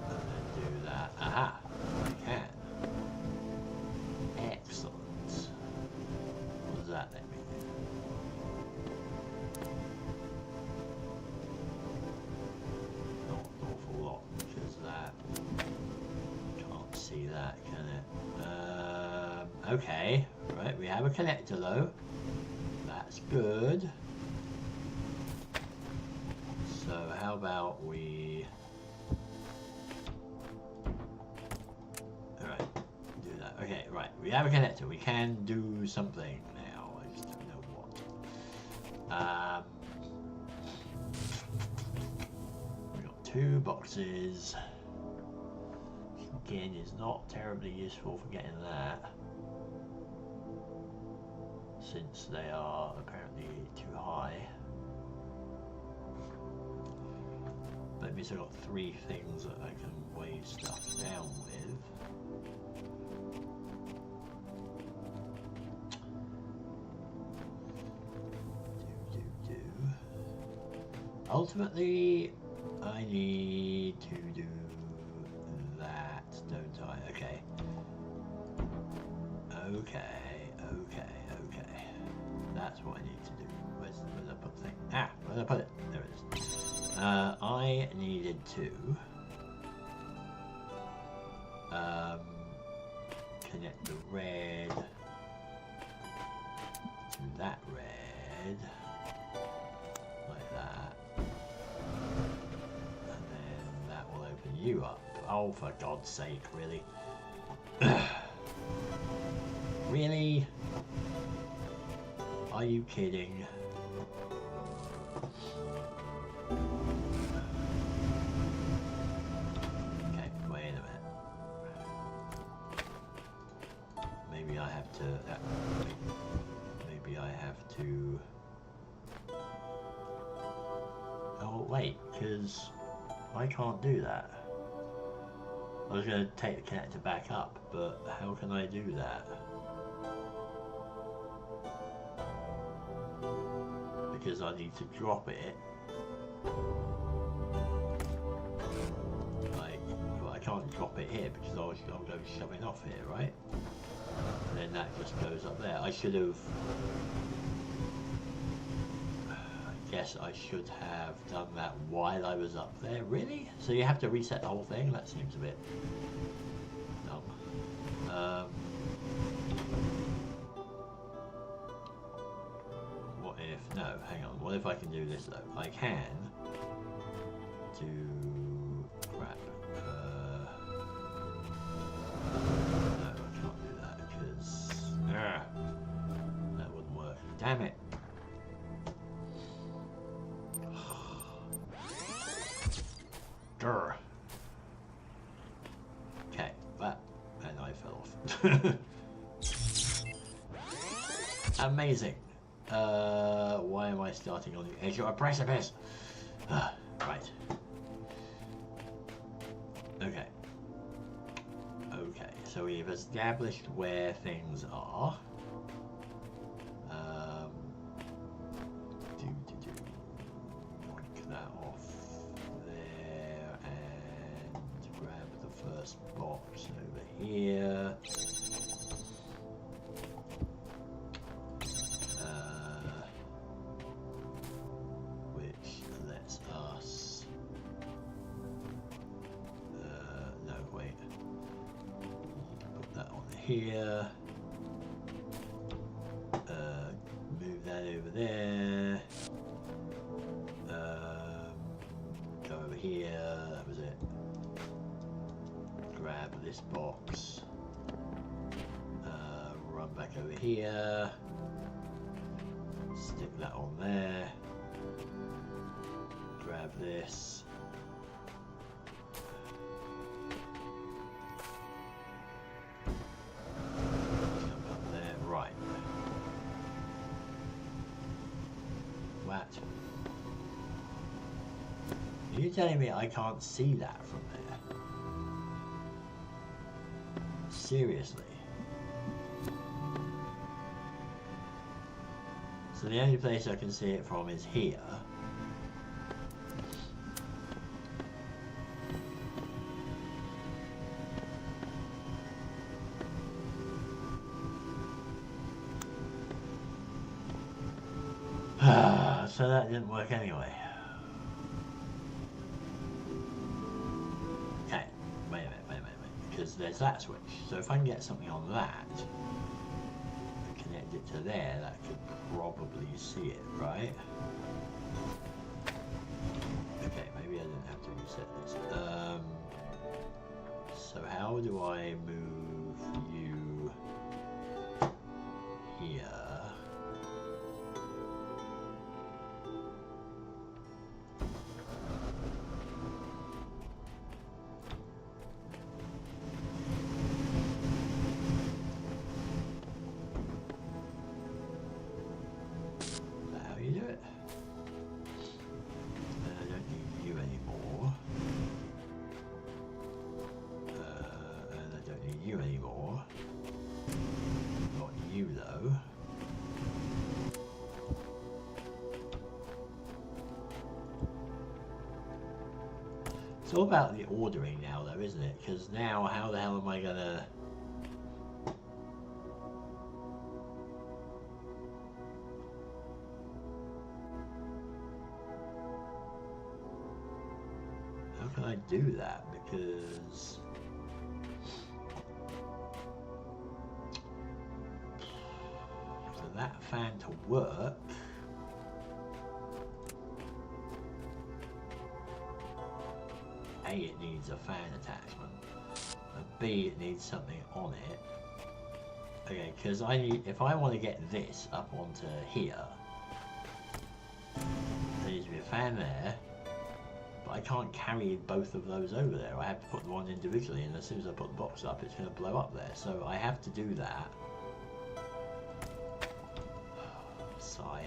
and then do that. Aha! I can. Excellent. What does that let me do? Not an awful lot, because that can't see that, can it? Okay, right, we have a connector though. That's good. So how about we... Alright, do that. Okay, right, we have a connector. We can do something now. I just don't know what. We've got 2 boxes. Again, is not terribly useful for getting that, since they are apparently too high. But it means I've got 3 things that I can weigh stuff down with. Ultimately, I need to do that, don't I? Okay. Okay. That's what I need to do. Where's I put the thing? Ah, where did I put it? There it is. I needed to connect the red to that red, like that, and then that will open you up. Oh, for God's sake, really? Really? Are you kidding? Okay, wait a minute. Maybe I have to... maybe I have to... Oh, wait, because I can't do that. I was going to take the connector back up, but how can I do that? Because I need to drop it. Like, well, I can't drop it here because I'll go shoving off here, right? And then that just goes up there. I should have... I guess I should have done that while I was up there. Really? So you have to reset the whole thing? That seems a bit dumb. What if... No, hang on. What if I can do this though? I can do... Crap. No, I can't do that because... that wouldn't work. Damn it. Grr. Okay, and I fell off. Amazing. Why am I starting on the edge of a precipice? Right. Okay. Okay, so we've established where things are. Knock that off there and grab the first box over here. Which lets us... no, wait. Put that on here. Move that over there. Go over here. That was it. Grab this box. Run back over here. Stick that on there. Grab this. Jump up there. Right. What? Are you telling me I can't see that from there? Seriously? So the only place I can see it from is here. So that didn't work anyway. Okay, wait a minute, because there's that switch. So if I can get something on that, and connect it to there, that could probably see it, right? Okay, maybe I didn't have to reset this. So how do I move you here? It's all about the ordering now though, isn't it? Because now how the hell am I gonna... How can I do that? Because... for that fan to work... A, it needs a fan attachment, and B, it needs something on it. Okay, because I need, if I want to get this up onto here, there needs to be a fan there, but I can't carry both of those over there. I have to put them on individually, and as soon as I put the box up, it's going to blow up there. So I have to do that. Sigh.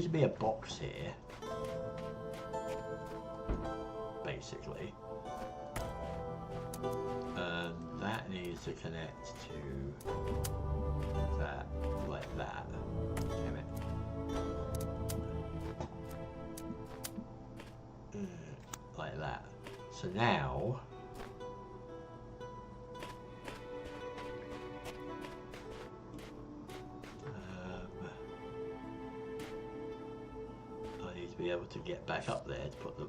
to be a box here, basically. And that needs to connect to that, like that. Damn it. Like that. So now I need to be able to get back up there to put the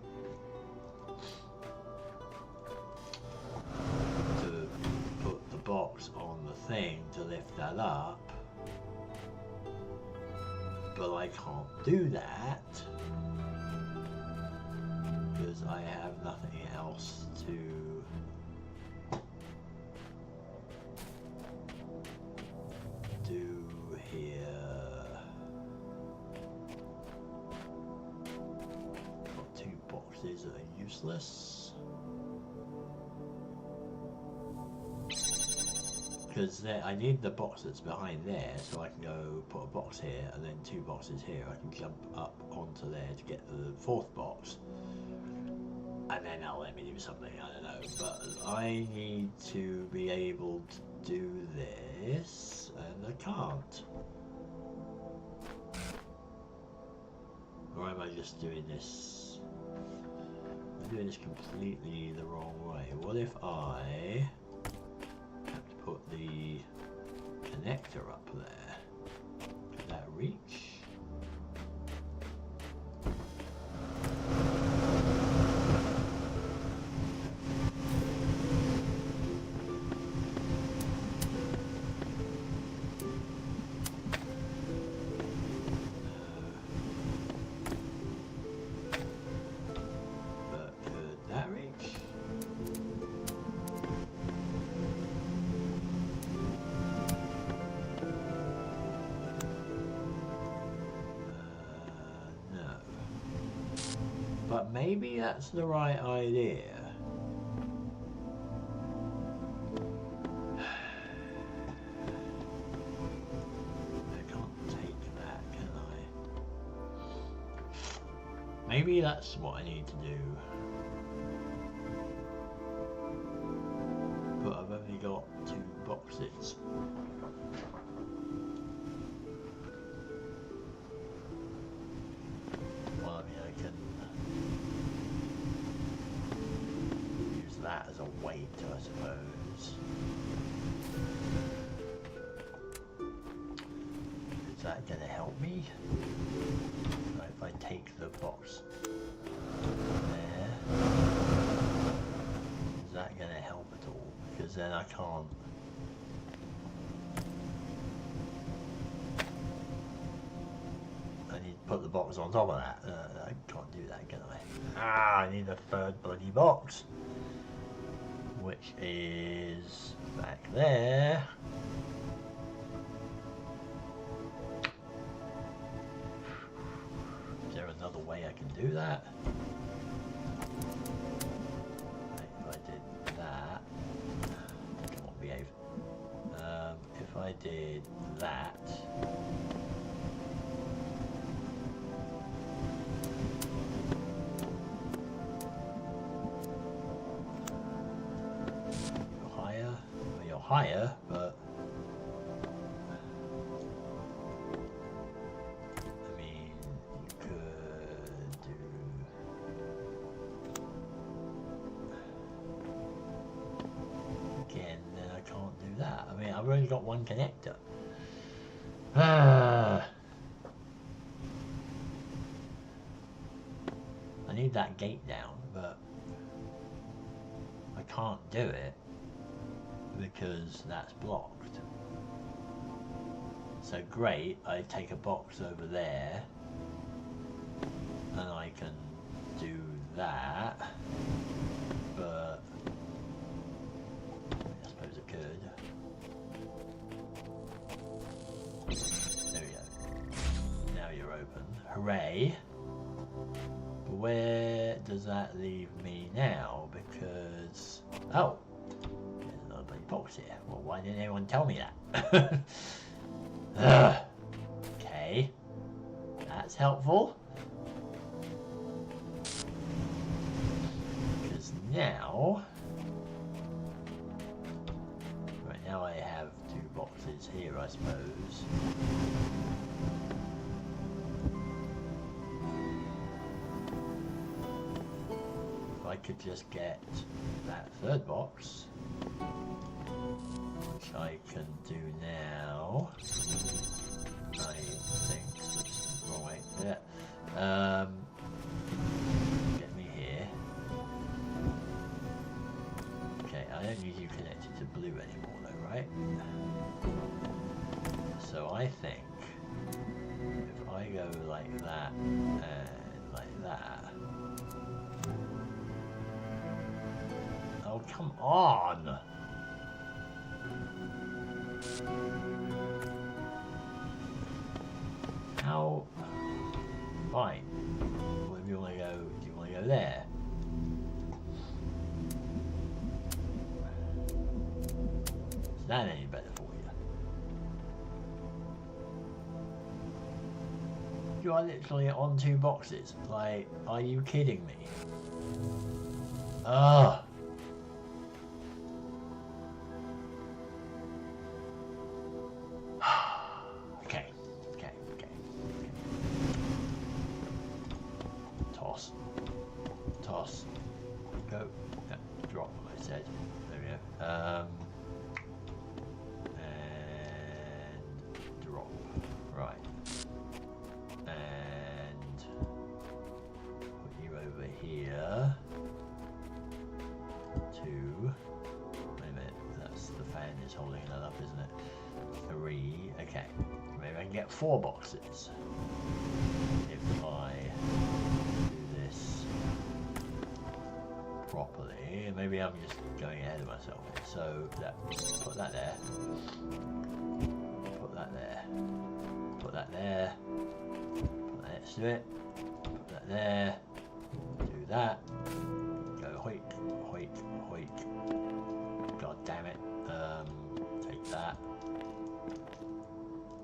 box on the thing to lift that up, but I can't do that because I have nothing else to do here. Got two boxes that are useless. Because I need the box that's behind there, so I can go put a box here and then two boxes here. I can jump up onto there to get the fourth box, and then that'll let me do something, I don't know. But I need to be able to do this, and I can't. Or am I just doing this? I'm doing this completely the wrong way. What if I put the connector up there? Could that reach? But could that reach? But maybe that's the right idea. I can't take that, can I? Maybe that's what I need to do. But I've only got two boxes. That as a weight, I suppose. Is that going to help me? If I take the box there, is that going to help at all? Because then I can't. I need to put the box on top of that. I can't do that, can I? I need a third bloody box, which is back there. Is there another way I can do that? If I did that, come on, behave. If I did that, higher, but I mean, you could do again, then I can't do that. I mean, I've only got one connector. I need that gate down, but I can't do it because that's blocked. So great, I take a box over there and I can do that, but I suppose I could. There we go. Now you're open. Hooray. But where does that leave me now? Because, oh, box here. Well, why didn't anyone tell me that? Okay, that's That's helpful. Because now... Right, now I have 2 boxes here, I suppose. If I could just get that 3rd box, which I can do now. I think it's the wrong way. Yeah. Get me here. Okay, I don't need you connected to blue anymore though, right? So I think if I go like that and like that. Oh, come on! How? Fine. Well, if you want to go, do you want to go there? Is that any better for you? You are literally on 2 boxes. Like, are you kidding me? Ugh. Toss. Go. No, drop, I said. There we go. And drop. Right. And put you over here. 2. Wait a minute. That's the fan is holding that up, isn't it? 3. Okay. Maybe I can get 4 boxes. If I do this properly, maybe I'm just going ahead of myself. So that, put that there, put that there, put that there, put that next to it, put that there, do that, go hoik, hoik, hoik. God damn it. Take that.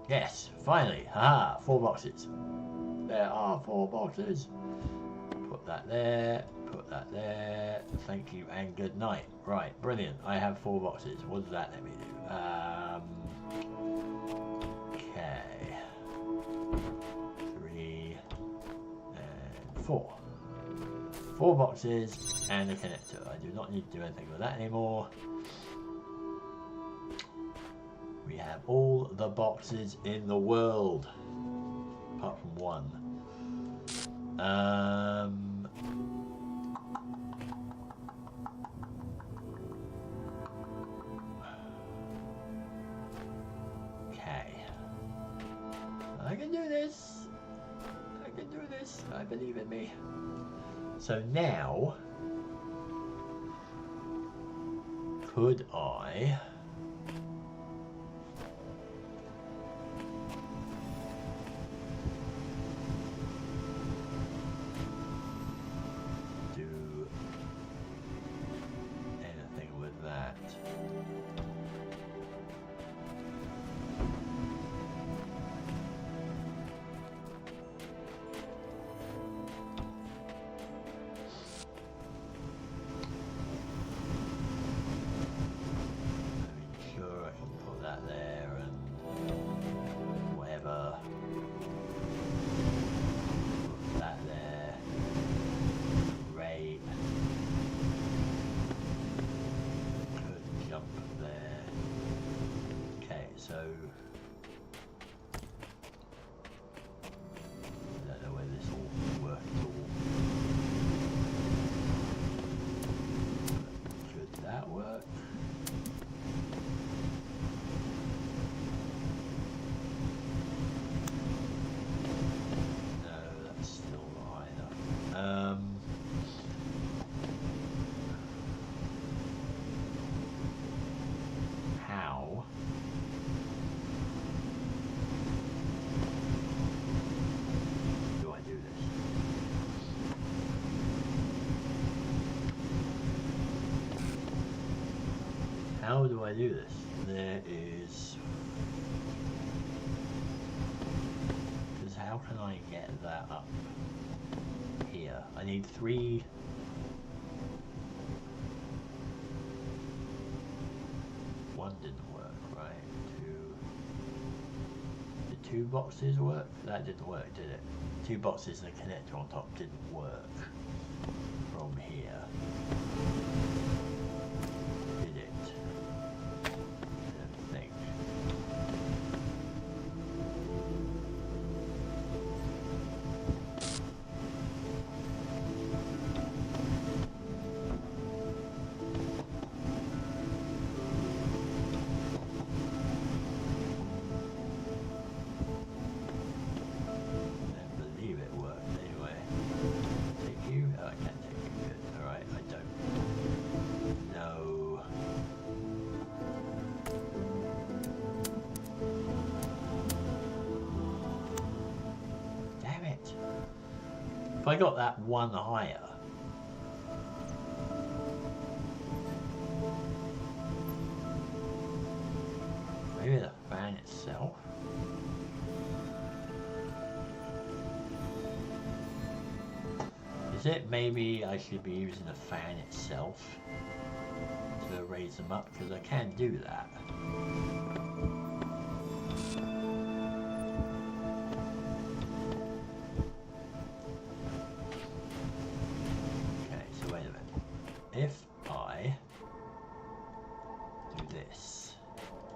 Yes, finally. Haha, 4 boxes. There are 4 boxes. Put that there. Put that there. Thank you and good night. Right, brilliant. I have 4 boxes. What does that let me do? Okay. 3 and 4. 4 boxes and a connector. I do not need to do anything with that anymore. We have all the boxes in the world, apart from 1. Okay. I can do this. I can do this. I believe in me. So now, could I... So I don't know whether this will work at all. Could that work? No, that's still not high enough. How? How do I do this? There is... Because how can I get need 3. One didn't work, right? 2. Did 2 boxes work? That didn't work, did it? 2 boxes and a connector on top didn't work from here. Did it? I don't think. If I got that 1 higher, maybe the fan itself. Is it maybe I should be using the fan itself to raise them up, because I can do that. If I do this,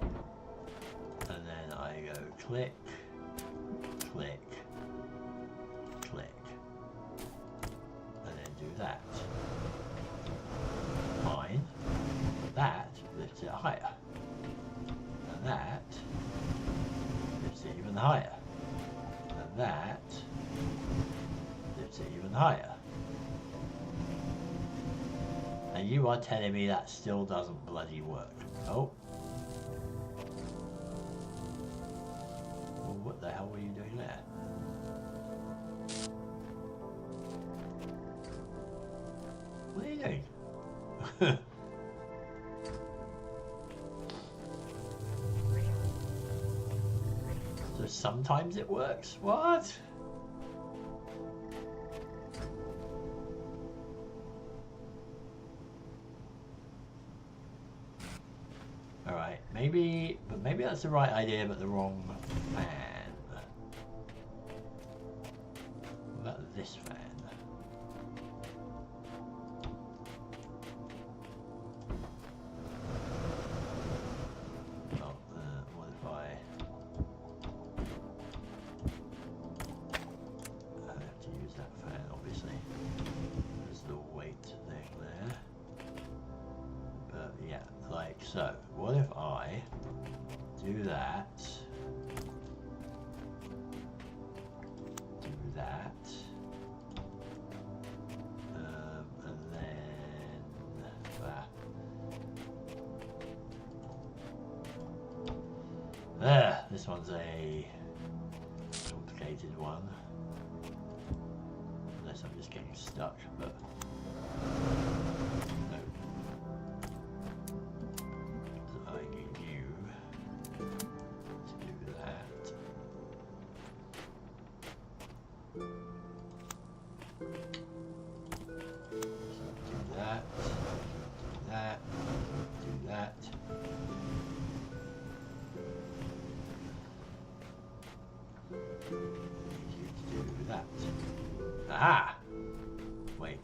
and then I go click, click, click, and then do that, fine, that lifts it higher, and that lifts it even higher, and that lifts it even higher. And you are telling me that still doesn't bloody work. Oh. Well, what the hell were you doing there? What are you doing? So sometimes it works? What? Alright, maybe that's the right idea, but the wrong fan. What about this fan? Oh, what if I have to use that fan, obviously. There's the weight thing there. But yeah, like so. What if I do that, and then this one's a complicated one, unless I'm just getting stuck, but no. So I need you to do that. So do that, do that, do that. I need you to do that. Aha! Wait.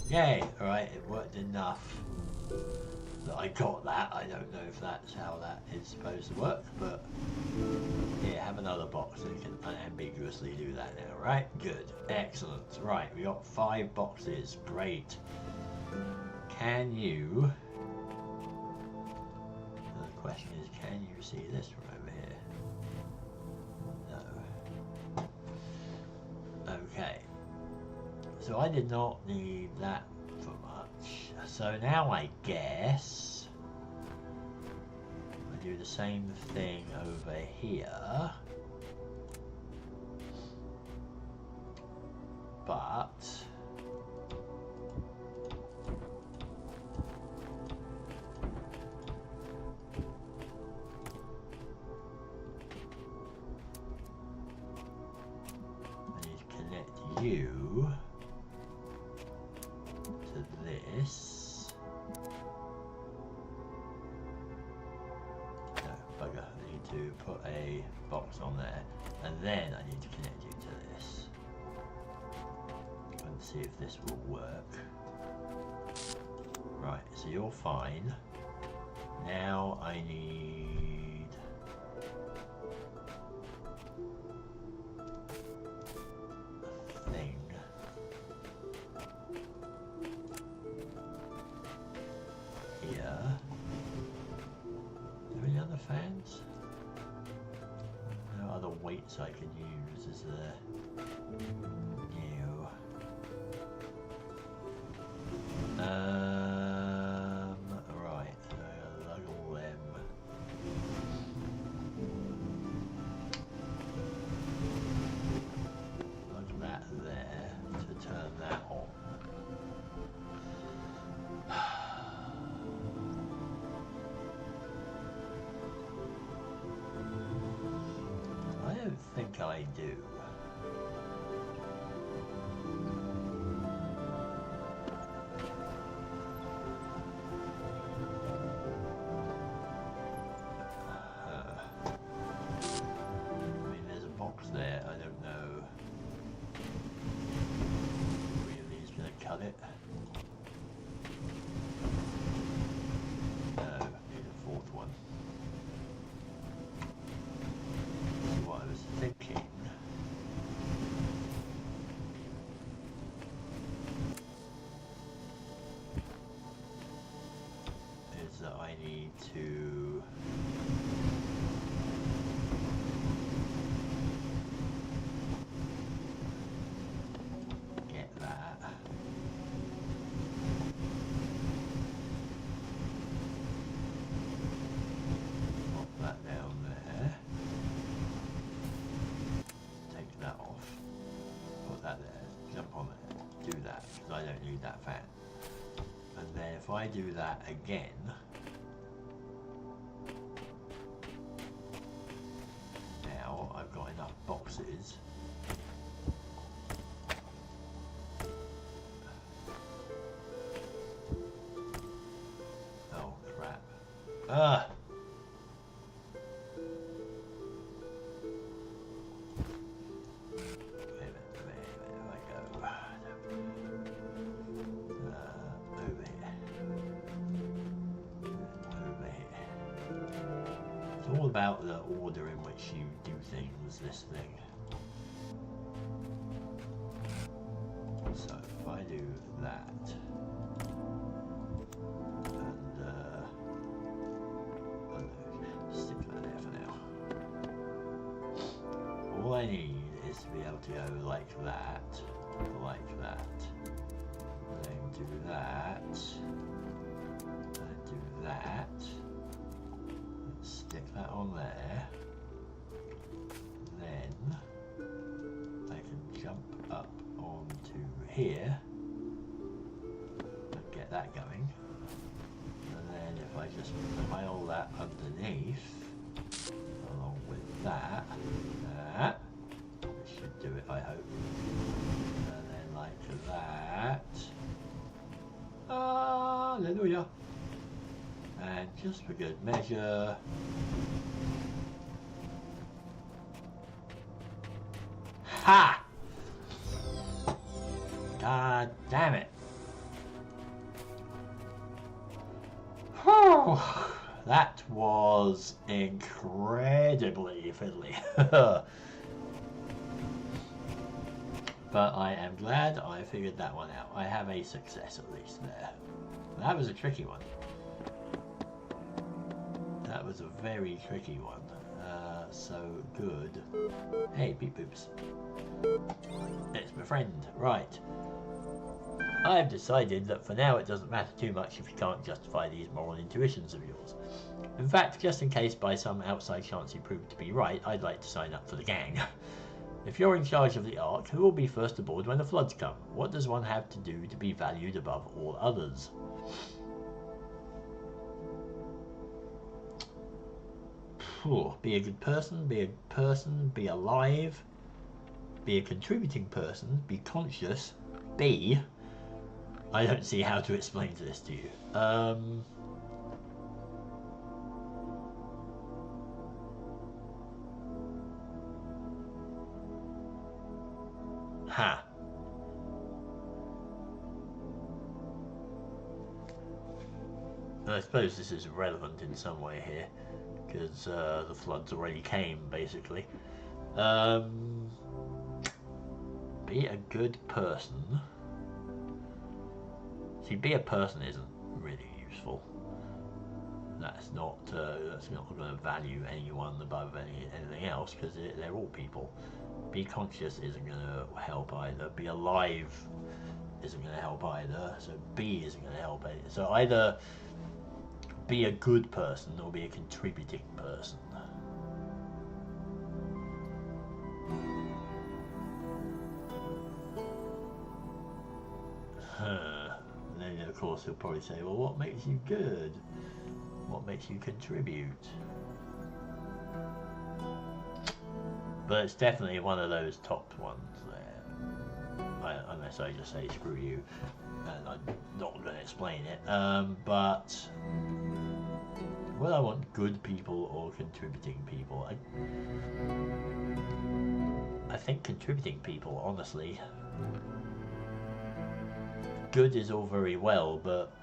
Yay! Alright, it worked enough that I got that. I don't know if that's how that is supposed to work, but here, have another box and you can unambiguously do that now, right? Good. Excellent. Right, we got 5 boxes. Great. Can you... The question is, can you see this from over here? No. Okay. So I did not need that for much. So now I guess I do the same thing over here. But bugger. I need to put a box on there, and then I need to connect you to this. And see if this will work. Right, so you're fine. Now I need... a thing. Here. Are there any other fans? No other weights I can use, is there? No. Right, so I lug all them. Lug that there to turn that on. I don't think I do. I mean, there's a box there. I don't know. Really, is going to cut it. No, need a fourth one. What I was thinking. Is that I need to get that. Pop that down there. Take that off. Put that there. Jump on it. Do that, because I don't need that fan. And then if I do that again, now I've got enough boxes. Oh crap. Ah! All about the order in which you do things, this thing. So if I do that, and stick that there for now. All I need is to be able to go like that, then do that, and do that. Stick that on there, then I can jump up onto here and get that going, and then if I just pile that underneath along with that, this should do it, I hope, and then like that, hallelujah. And just for good measure, ha! God damn it. Whew. That was incredibly fiddly. But I am glad I figured that one out. I have a success at least there. That was a tricky one. That was a very tricky one. So good. Hey, beep boops. It's my friend. Right. I've decided that for now it doesn't matter too much if you can't justify these moral intuitions of yours. In fact, just in case by some outside chance you prove to be right, I'd like to sign up for the gang. If you're in charge of the Ark, who will be first aboard when the floods come? What does one have to do to be valued above all others? Be a good person, be alive, be a contributing person, be conscious, be... I don't see how to explain this to you. Ha! I suppose this is relevant in some way here, because the floods already came, basically. Be a good person. See, be a person isn't really useful. That's not going to value anyone above anything else, because they're all people. Be conscious isn't going to help either. Be alive isn't going to help either. So be isn't going to help either. So either be a good person or be a contributing person. And then of course he'll probably say, well, what makes you good? What makes you contribute? But it's definitely one of those top ones there. Unless I just say screw you, and I'm not going to explain it. But whether I want good people or contributing people, I think contributing people, honestly. Good is all very well, but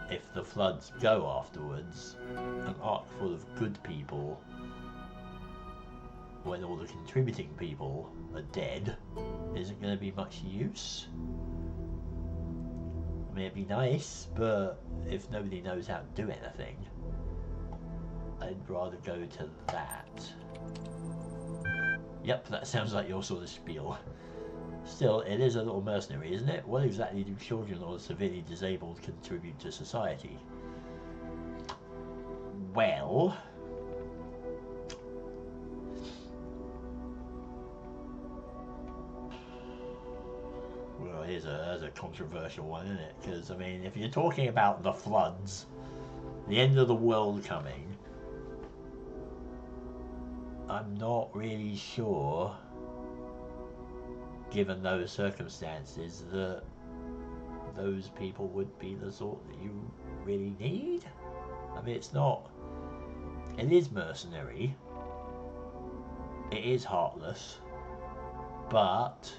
if the floods go afterwards, an ark full of good people, when all the contributing people are dead, isn't going to be much use. I mean, it'd be nice, but if nobody knows how to do anything, I'd rather go to that. Yep, that sounds like your sort of spiel. Still, it is a little mercenary, isn't it? What exactly do children or the severely disabled contribute to society? Well, here's a controversial one, isn't it? Because, I mean, if you're talking about the floods, the end of the world coming, I'm not really sure, given those circumstances, that those people would be the sort that you really need. I mean, it's not... It is mercenary. It is heartless. But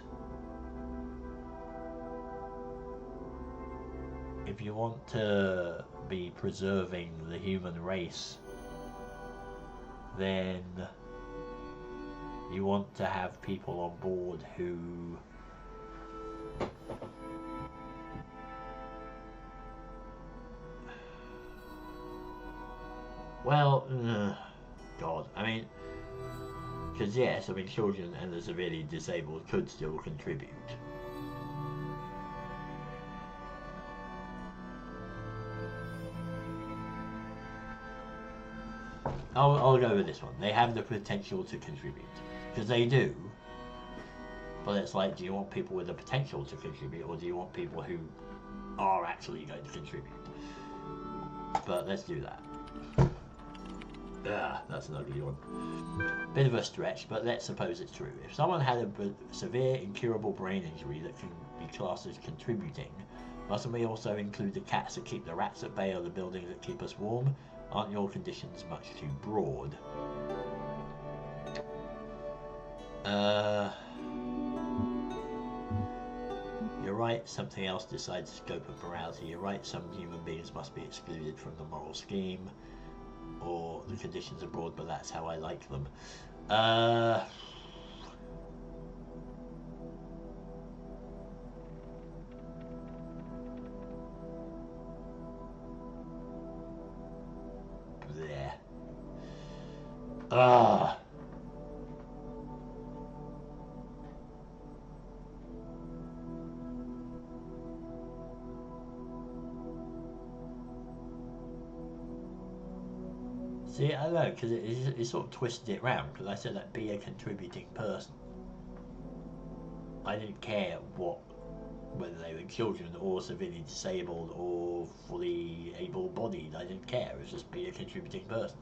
if you want to be preserving the human race, then you want to have people on board who God, I mean, because yes, I mean, children and the severely disabled could still contribute. I'll go with this one. They have the potential to contribute. Because they do. But it's like, do you want people with the potential to contribute, or do you want people who are actually going to contribute? But let's do that. That's an ugly one. Bit of a stretch, but let's suppose it's true. If someone had a severe, incurable brain injury that can be classed as contributing, mustn't we also include the cats that keep the rats at bay or the buildings that keep us warm? Aren't your conditions much too broad? You're right, something else decides the scope of morality. You're right, some human beings must be excluded from the moral scheme. Or the conditions are broad, but that's how I like them. There. See, I don't know, because it sort of twisted it round, because I said that be a contributing person. I didn't care whether they were children or severely disabled or fully able-bodied. I didn't care. It was just be a contributing person.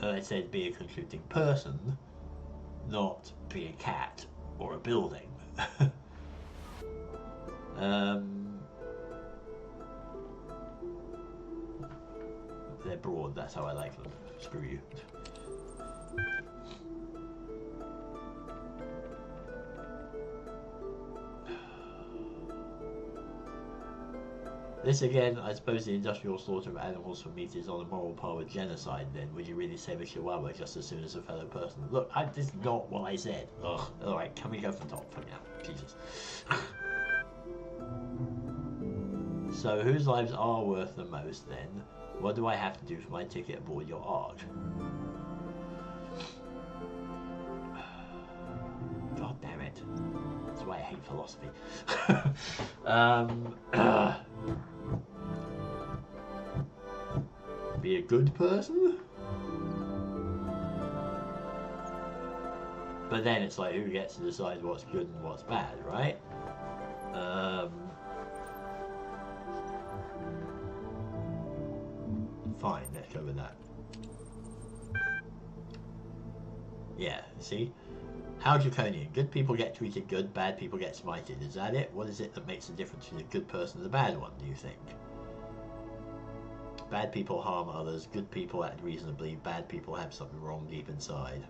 I said be a contributing person, not be a cat or a building. broad, that's how I like them. Screw you. This again, I suppose the industrial slaughter of animals for meat is on a moral par with genocide then. Would you really save a chihuahua just as soon as a fellow person? Look, this is not what I said. Ugh. Alright, can we go from top for now? Jesus. So, whose lives are worth the most then? What do I have to do for my ticket aboard your ark? God damn it. That's why I hate philosophy. Be a good person? But then it's like, who gets to decide what's good and what's bad, right? Fine, let's go with that. Yeah, see? How draconian. Good people get treated good, bad people get smited. Is that it? What is it that makes the difference between a good person and a bad one, do you think? Bad people harm others, good people act reasonably, bad people have something wrong deep inside.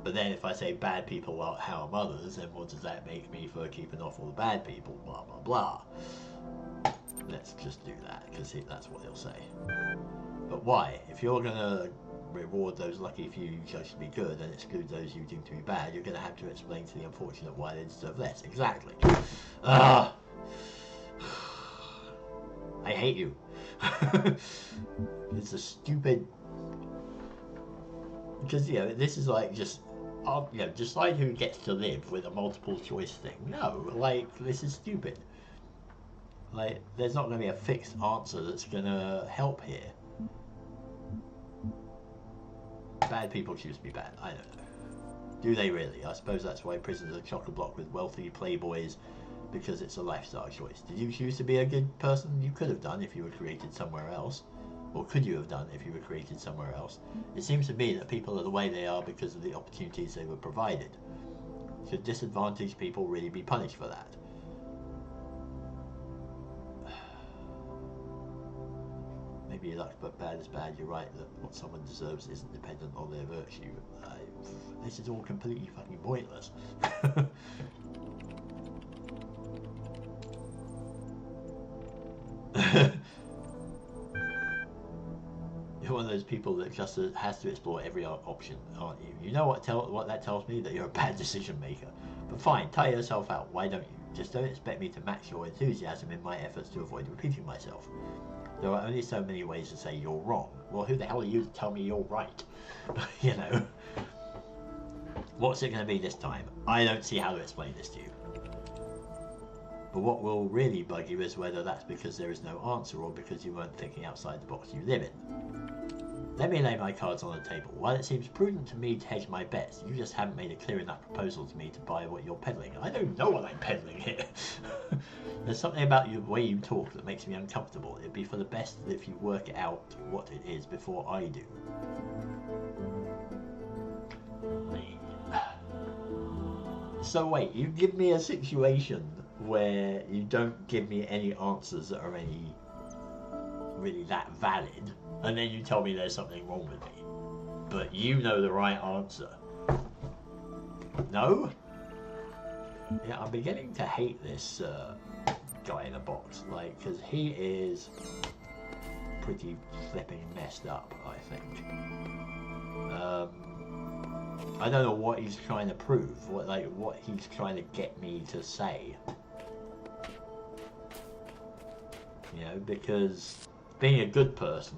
But then if I say bad people harm others, then what does that make me for keeping off all the bad people? Blah, blah, blah. Let's just do that, because that's what he'll say. But why? If you're going to reward those lucky few you judge to be good and exclude those you deem to be bad, you're going to have to explain to the unfortunate why they deserve less. Exactly. I hate you. It's a stupid... Because, you know, this is like just... you know, decide who gets to live with a multiple choice thing. No, like, this is stupid. Like, there's not going to be a fixed answer that's going to help here. Bad people choose to be bad. I don't know. Do they really? I suppose that's why prisons are chock-a-block with wealthy playboys, because it's a lifestyle choice. Did you choose to be a good person? You could have done if you were created somewhere else. Or could you have done if you were created somewhere else? It seems to me that people are the way they are because of the opportunities they were provided. Should disadvantaged people really be punished for that? Maybe you're lucky, but bad is bad. You're right that what someone deserves isn't dependent on their virtue. This is all completely fucking pointless. You're one of those people that just has to explore every option, aren't you? You know what that tells me? That you're a bad decision maker. But fine, tire yourself out. Why don't you? Just don't expect me to match your enthusiasm in my efforts to avoid repeating myself. There are only so many ways to say you're wrong. Well, who the hell are you to tell me you're right? You know? What's it going to be this time? I don't see how to explain this to you. But what will really bug you is whether that's because there is no answer or because you weren't thinking outside the box you live in. Let me lay my cards on the table. While it seems prudent to me to hedge my bets, you just haven't made a clear enough proposal to me to buy what you're peddling. I don't know what I'm peddling here. There's something about the way you talk that makes me uncomfortable. It'd be for the best if you work out what it is before I do. So wait, you give me a situation where you don't give me any answers that are really that valid, and then you tell me there's something wrong with me. But you know the right answer. No? Yeah, I'm beginning to hate this guy in a box, like, because he is pretty flipping messed up, I think. I don't know what he's trying to prove, what he's trying to get me to say. You know, because being a good person,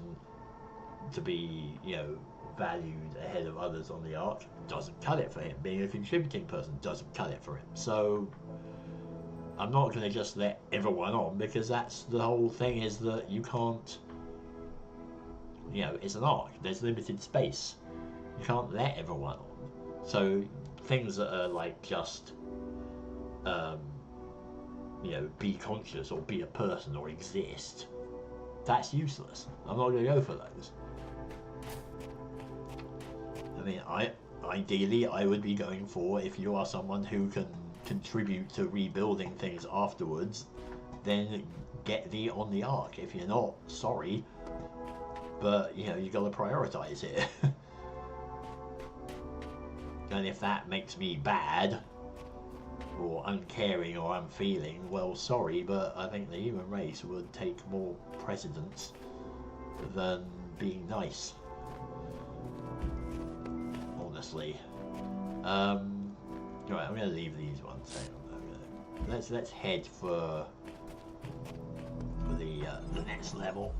to be, you know, valued ahead of others on the ark, doesn't cut it for him. Being a contributing person doesn't cut it for him. So I'm not going to just let everyone on, because that's the whole thing, is that you can't, you know, it's an ark. There's limited space. You can't let everyone on. So things that are like just, you know, be conscious or be a person or exist, that's useless. I'm not going to go for those. I mean, ideally I would be going for, if you are someone who can contribute to rebuilding things afterwards, then get thee on the ark. If you're not, sorry, but you know, you got to prioritize it. And if that makes me bad or uncaring or unfeeling, well, sorry, but I think the human race would take more precedence than being nice, honestly. Right, I'm going to leave these ones. Let's head for the next level.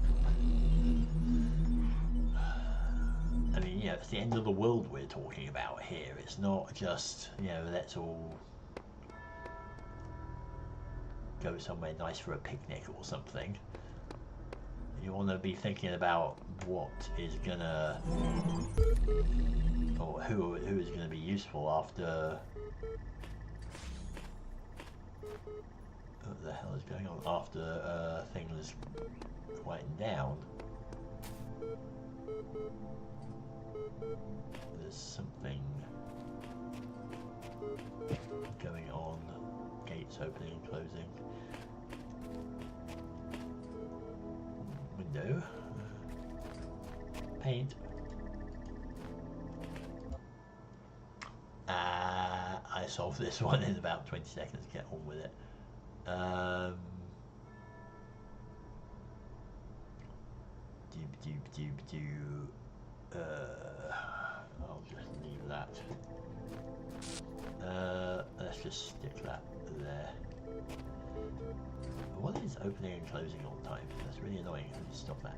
I mean, you know, it's the end of the world we're talking about here. It's not just, you know, let's all go somewhere nice for a picnic or something. You want to be thinking about what is gonna, or who is gonna be useful after. What the hell is going on after things quieten down? There's something going on. Gates opening and closing. Window. Paint. I solved this one in about 20 seconds. Get on with it. I'll just leave that. Let's just stick that there. What is opening and closing all the time? That's really annoying. Stop that.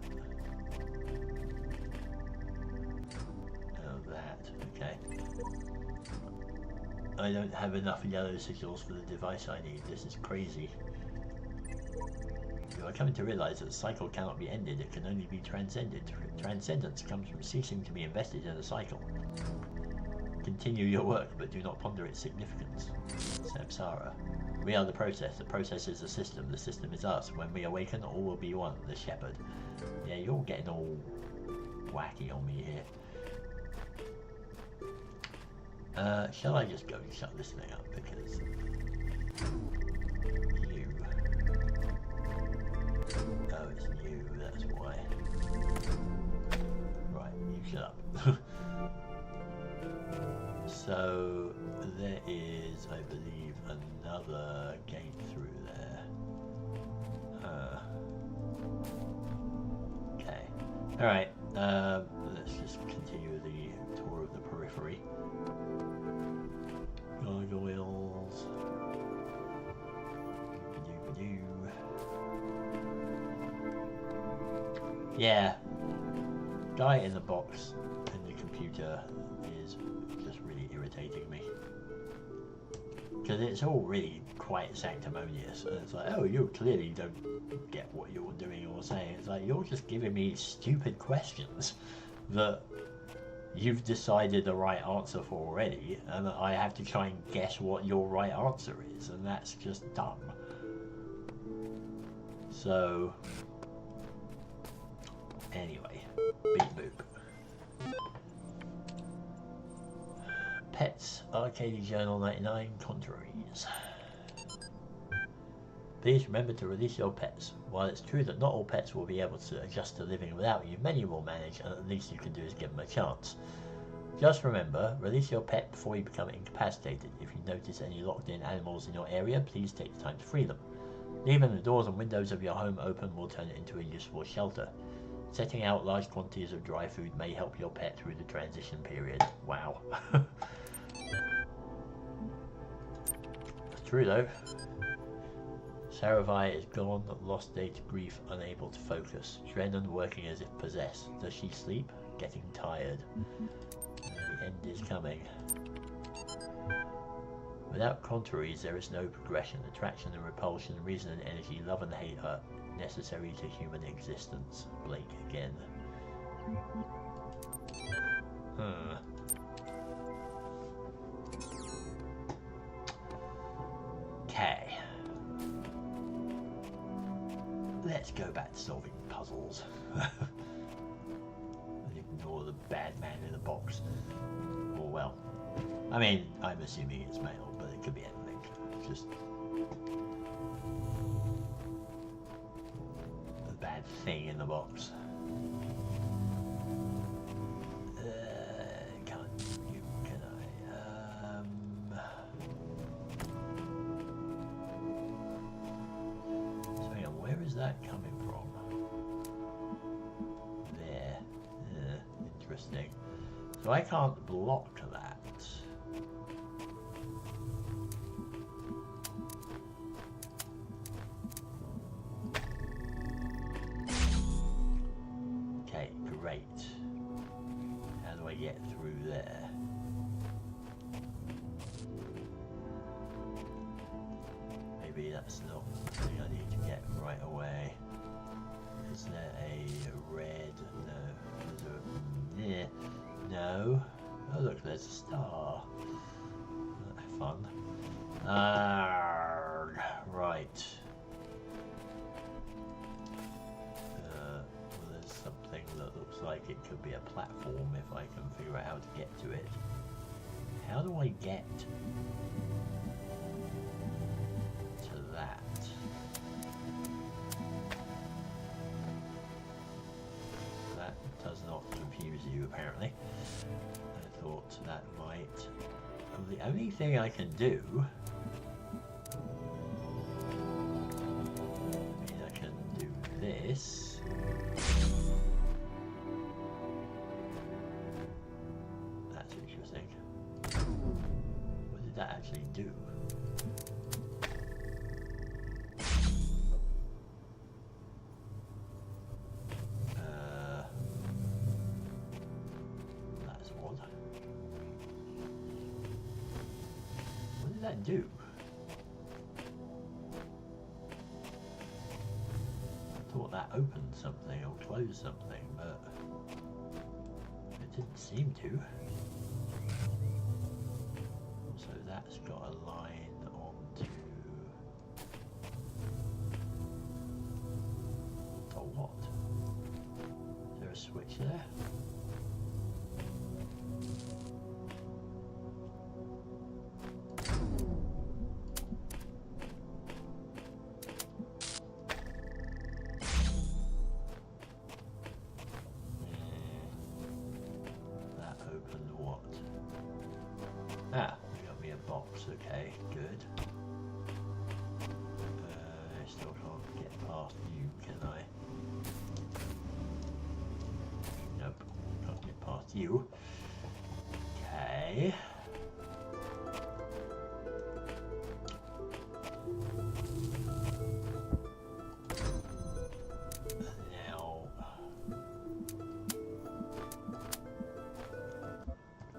Oh, that. Okay. I don't have enough yellow signals for the device I need. This is crazy. You are coming to realize that the cycle cannot be ended, it can only be transcended. Transcendence comes from ceasing to be invested in a cycle. Continue your work, but do not ponder its significance. Samsara. We are the process is the system is us. When we awaken, all will be one, the shepherd. Yeah, you're getting all wacky on me here. Shall I just go and shut this thing up, because you... Oh, it's you, that's why. Right, you shut up. So, there is, I believe, another gate through there. Okay. Alright, let's just continue the tour of the periphery. Gargoyles. Yeah. Guy in the box in the computer is just really irritating me. Because it's all really quite sanctimonious. And it's like, oh, you clearly don't get what you're doing or saying. It's like, you're just giving me stupid questions that you've decided the right answer for already, and I have to try and guess what your right answer is, and that's just dumb. So, anyway, beep boop. Pets, Arcade Journal 99, Contraries. Please remember to release your pets. While it's true that not all pets will be able to adjust to living without you, many will manage, and the least you can do is give them a chance. Just remember, release your pet before you become incapacitated. If you notice any locked-in animals in your area, please take the time to free them. Leaving the doors and windows of your home open will turn it into a useful shelter. Setting out large quantities of dry food may help your pet through the transition period. Wow. It's true though. Saravai is gone, lost data, grief, unable to focus. Drennan working as if possessed. Does she sleep? Getting tired. The end is coming. Without contraries, there is no progression. Attraction and repulsion, reason and energy, love and hate are necessary to human existence. Blake again. Okay. Let's go back to solving puzzles. And ignore the bad man in the box. Or well, I mean, I'm assuming it's male, but it could be anything. just a bad thing in the box. Can't you, can I? So hang on, where is that coming from? There. Interesting. So I can't block that. Okay, great. How do I get through there? Maybe that's not something I need to get right away. Is there a red? No. Is there a, yeah. No. Oh look, there's a star. Fun. Right. Well, there's something that looks like it could be a platform if I can figure out how to get to it. How do I get to that? That does not confuse you, apparently. I thought that might. Well, the only thing I can do. I mean, I can do this. That's interesting. What did that actually do? That's odd. What did that do? I thought that opened something or closed something, but it didn't seem to. So that's got a line onto. Oh, what? Is there a switch there? That opened what? Ah, you got me a box, okay, good. I still can't get past you, can I? Nope, can't get past you. Okay. Now,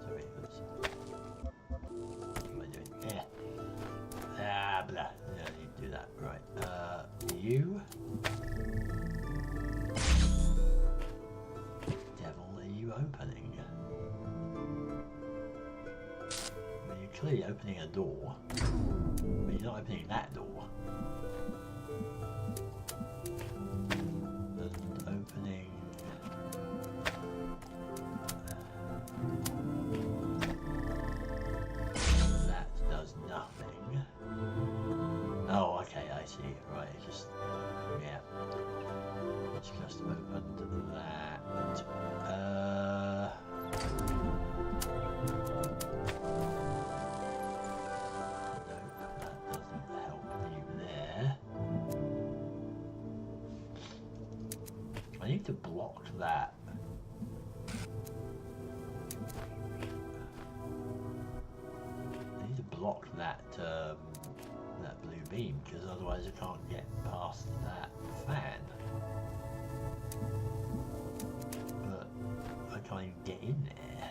sorry, that's. What am I doing? Yeah. Blah. Yeah, I need to do that. Right. You. Devil, are you opening? Well, you're clearly opening a door, but you're not opening that door. And opening. That does nothing. Oh, okay, I see. Right, it's just. Yeah. It's just opened that. Nope, that doesn't help you there. I need to block that. I need to block that that blue beam, because otherwise I can't get past that fan. But I can't even get in there.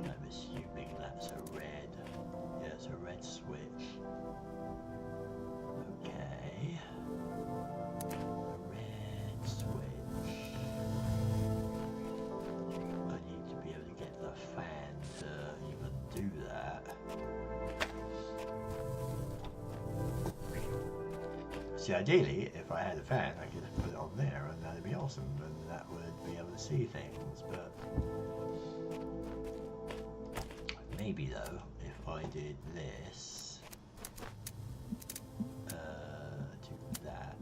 I'm assuming that's a red. Yeah, it's a red switch. Okay. Red switch. I need to be able to get the fan to even do that. See, ideally, if I had a fan, I could just put it on there, and that'd be awesome, and that would be able to see things. But maybe though, if I did this to that,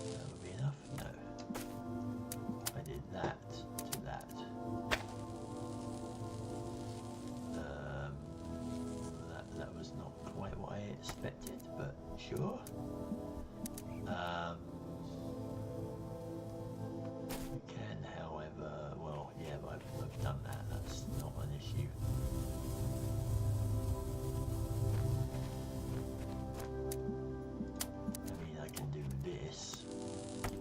that would be enough. No. If I did that to that, that was not quite what I expected, but sure. You can, however, well, yeah, but I've done that. That's not an issue. I mean, I can do this,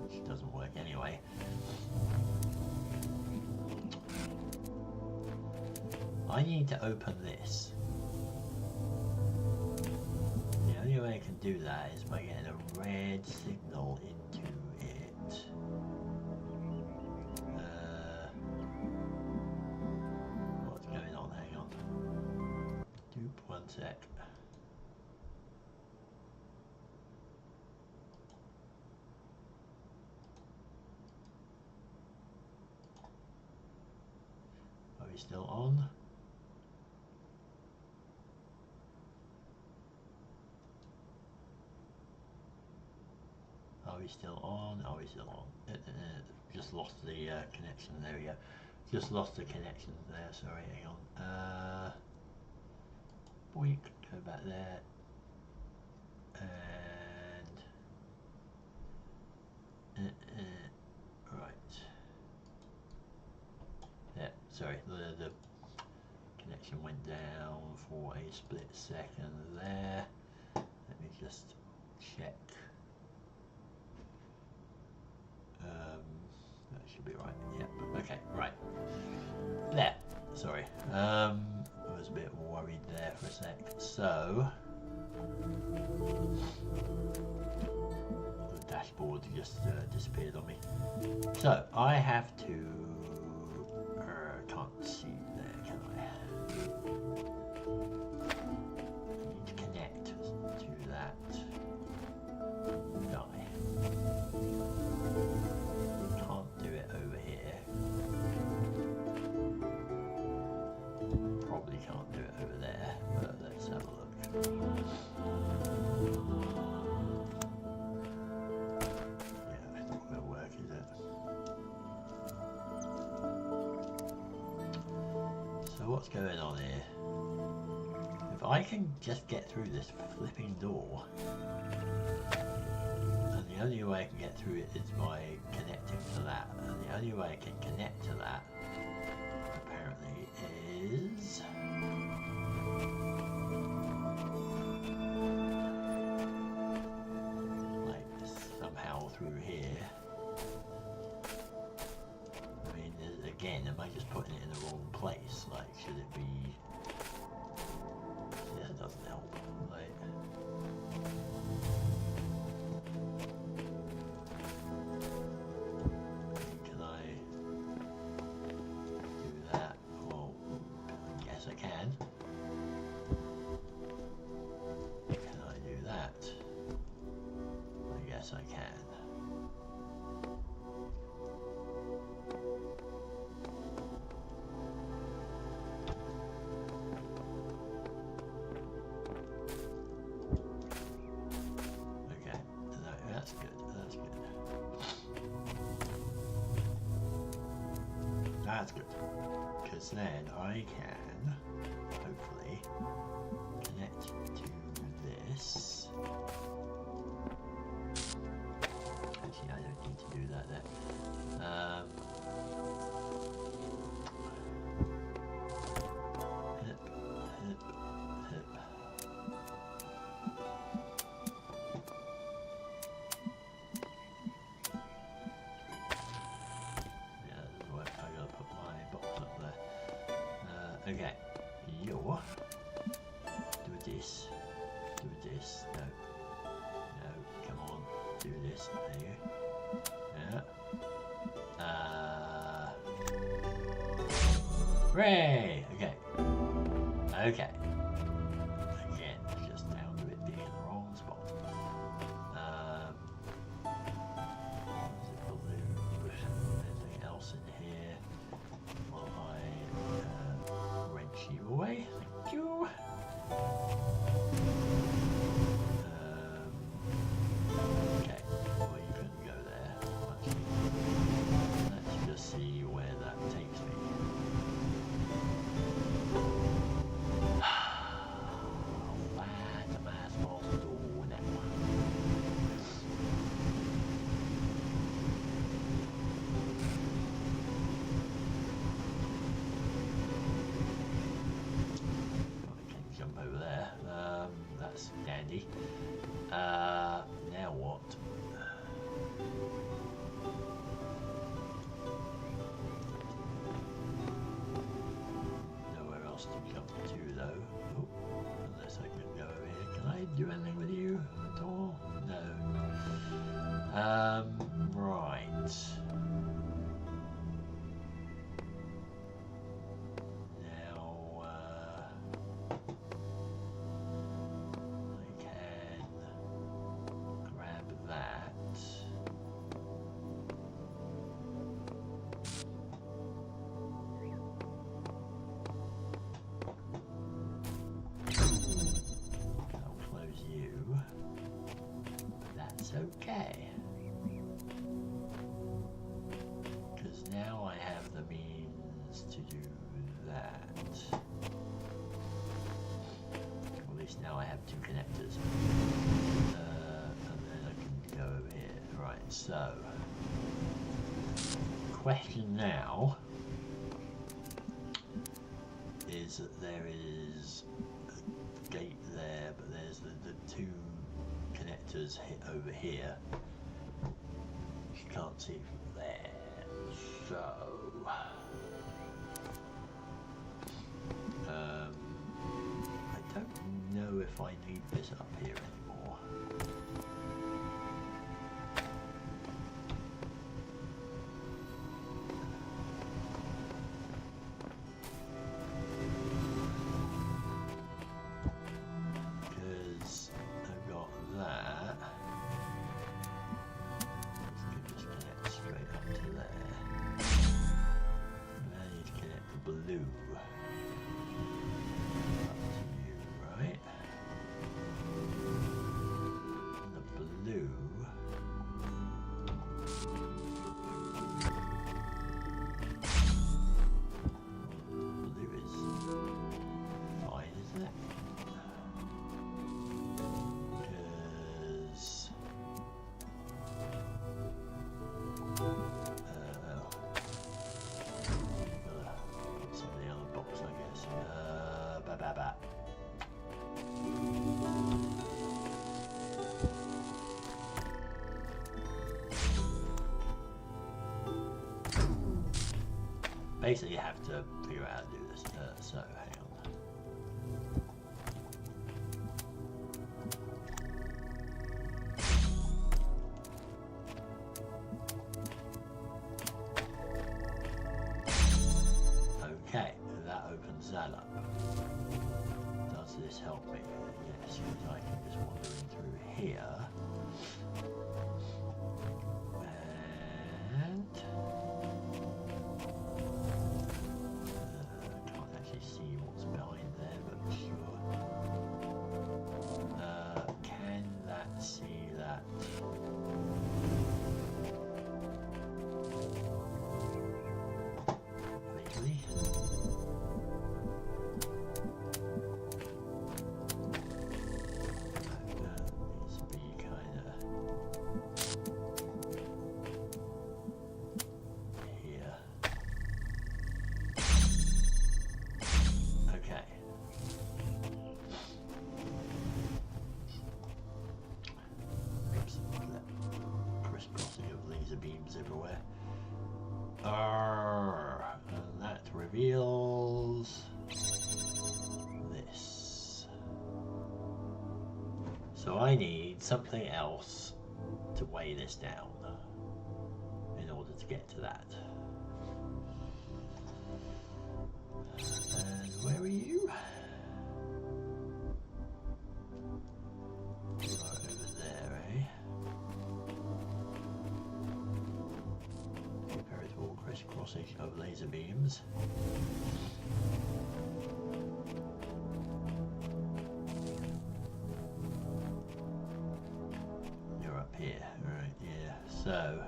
which doesn't work anyway. I need to open this. The only way I can do that is by getting a red signal into it. What's going on? Hang on. Dupe, one sec. Are we still on? Are we still on? Are we still on? Just lost the connection. There we go. Just lost the connection there. Sorry, hang on. Boink, go back there. And right. Yeah, sorry. The connection went down for a split second there. Let me just check. That should be right. Yeah. Okay. Right. There. Sorry. I was a bit worried there for a sec. So the dashboard just disappeared on me. So I have to. Can't see there, can I? I need to connect to that die. Can't do it over here. Probably can't do it over there, but let's have a look. Yeah, it's not going to work, is it? So what's going on here? If I can just get through this flipping door, and the only way I can get through it is by connecting to that, and the only way I can connect to that apparently is like somehow through here. I mean, again, am I just putting it in the wrong place? Like, should it be? Yeah, it doesn't help. Like, can I do that? Well, I guess I can. Can I do that? I guess I can. That's good, that's good. That's good. Because then I can, hopefully, connect to this. Actually, I don't need to do that there. Hip, hip, hip. Okay, you're do this, no, come on, do this, there you go, yeah, hooray, okay, again, just down to it being handy. Now what? Nowhere else to jump to though. Oh, unless I can go over here. Can I do anything with you at all? No. Right. Okay, because now I have the means to do that. Or at least now I have two connectors. And then I can go over here. Right, so question now is that there is a gate there, but there's the two connectors over here. You can't see from there, so I don't know if I need this up here anymore. Because I've got that. Just connect straight up to there. And I need to connect the blue up to you, right? And the blue. Blue is fine, isn't it? Basically, you have to figure out how to do this. So, hang on. Okay, that opens that up. Does this help me? Yes, because I can just wander in through here. And can't actually see what's behind there, but sure. Can that see that? Vaguely. Needs to be kind of here. Okay. Oops, crisscrossing of laser beams everywhere. And that reveals this. So I need something else to weigh this down in order to get to that. And where are you? You are over there, eh? Veritable crisscrossing of laser beams. You're up here, right? Yeah. So,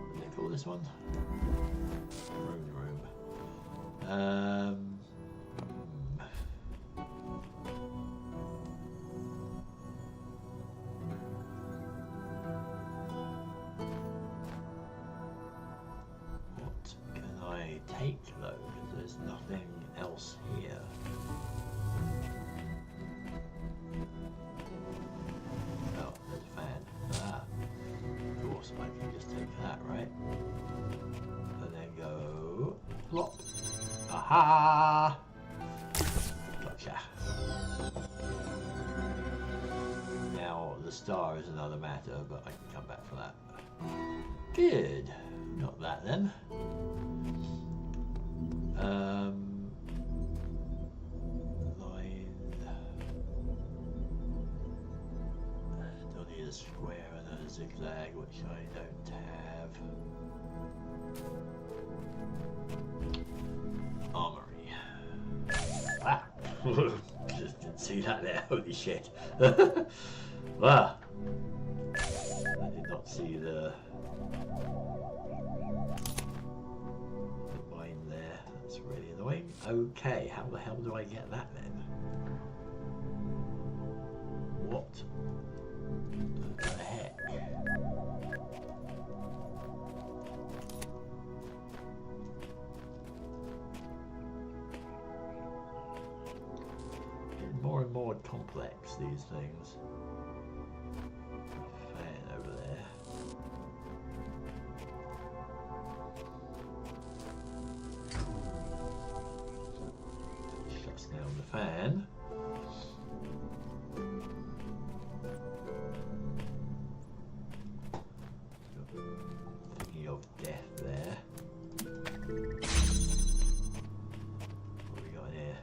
what do they call this one? Room. What can I take though? Because there's nothing else ha! Gotcha. Now, the star is another matter, but I can come back for that. Good. Not that then. Line. Don't need a square and a zigzag, which I don't have. Armory. Ah! Just didn't see that there. Holy shit. Ah! I did not see the mine there. That's really annoying. Okay, how the hell do I get that then? What the heck? Getting more and more complex, these things. Fan over there. Shuts down the fan. Thinking of death there. What have we got here?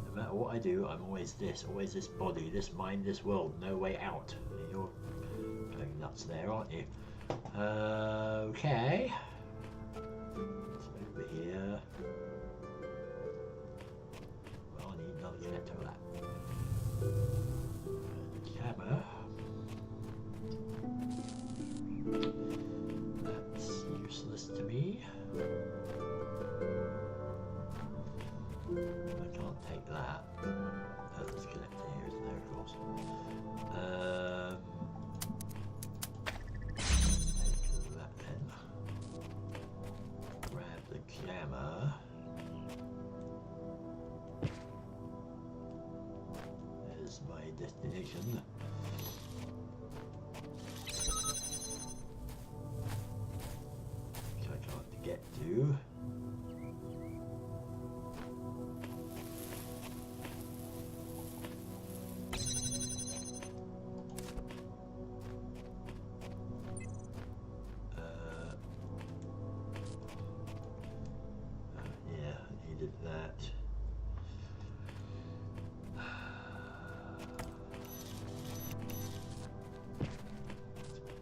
No matter what I do, I'm always this body, this mind, this world, no way out. You're going nuts there, aren't you? Okay. It's over here. Well, I need another connector for that. Camera. That's useless to me. I can't take that. There's a connector here, isn't there, of course. Take that then. Grab the jammer. There's my destination. Which I can't get to. Yeah, I needed that.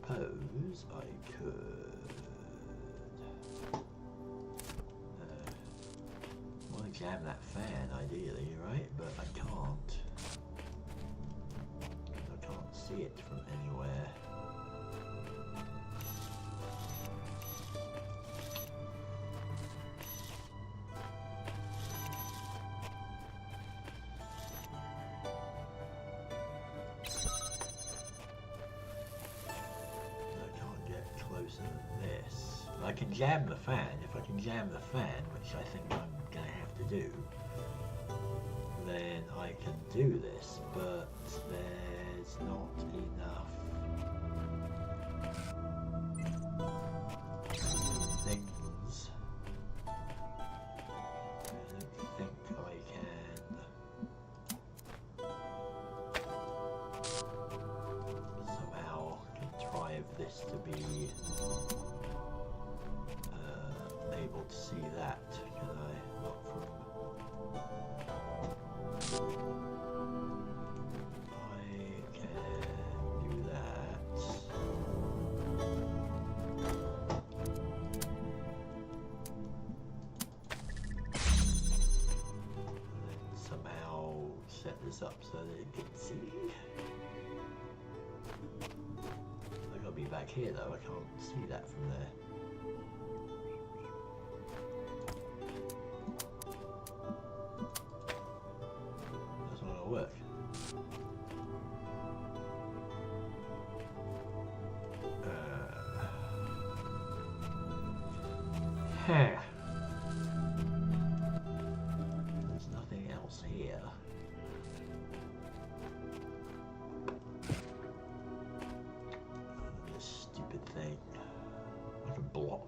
Suppose I could. I want to jam that fan ideally, right? But I can't. I can't see it from anywhere. This. I can jam the fan. If I can jam the fan, which I think I'm going to have to do, then I can do this, but there's not enough things. I don't think I can somehow contrive this to be able to see that, can I? Not from... I can do that. And then somehow set this up so that it can see. I've got to be back here though, I can't see that from there. Work. There's nothing else here. This stupid thing. Like a block.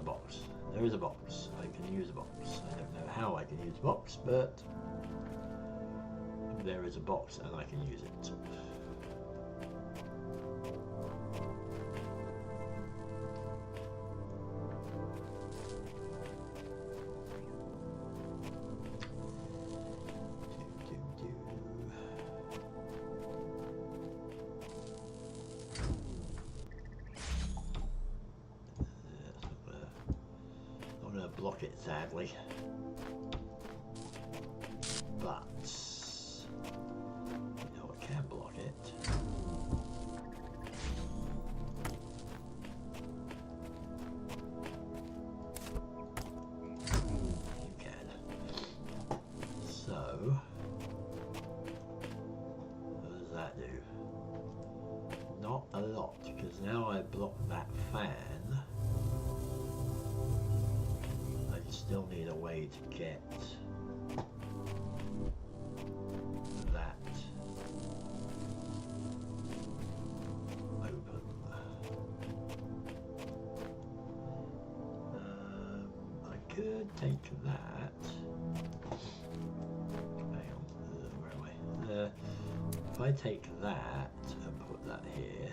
a box. There is a box. I can use a box. I don't know how I can use a box, but there is a box and I can use it. Block it, sadly, but you know I can block it. You can. So what does that do? Not a lot, because now I block that fan. Still need a way to get that open. I could take that. Hang on, where am I? If I take that and put that here.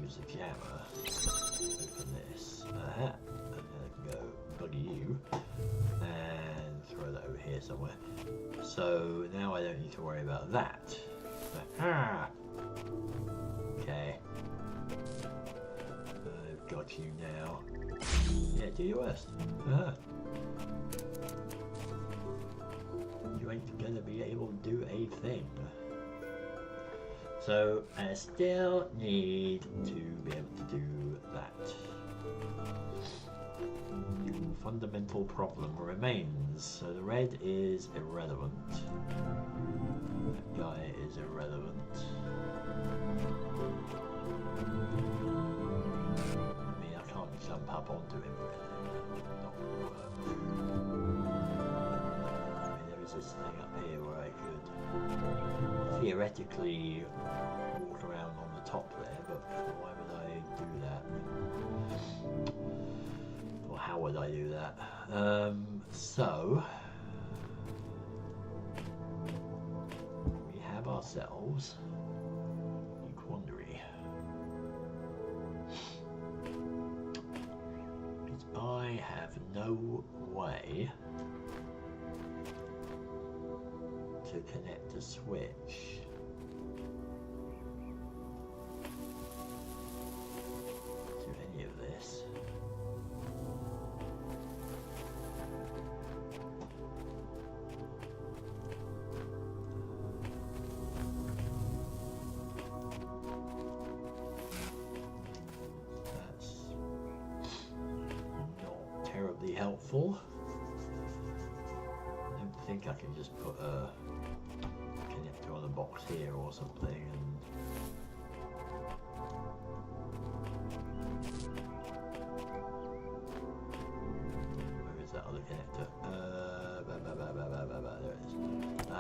Use the jammer, open this, and then I can go buggy you and throw that over here somewhere. So now I don't need to worry about that. Okay, I've got you now. Yeah, do your worst. You ain't gonna be able to do a thing. So I still need to be able to do that. Fundamental problem remains. So the red is irrelevant. That guy is irrelevant. I mean, I can't jump up onto him or anything. That would not work. I mean, there is this thing up here where I could theoretically walk around on the top there, but why would I do that? Or how would I do that? So we have ourselves a quandary. Because I have no way to connect a switch to any of this. That's not terribly helpful. I don't think I can just put a connector on the box here or something and where is that other connector? There it is. I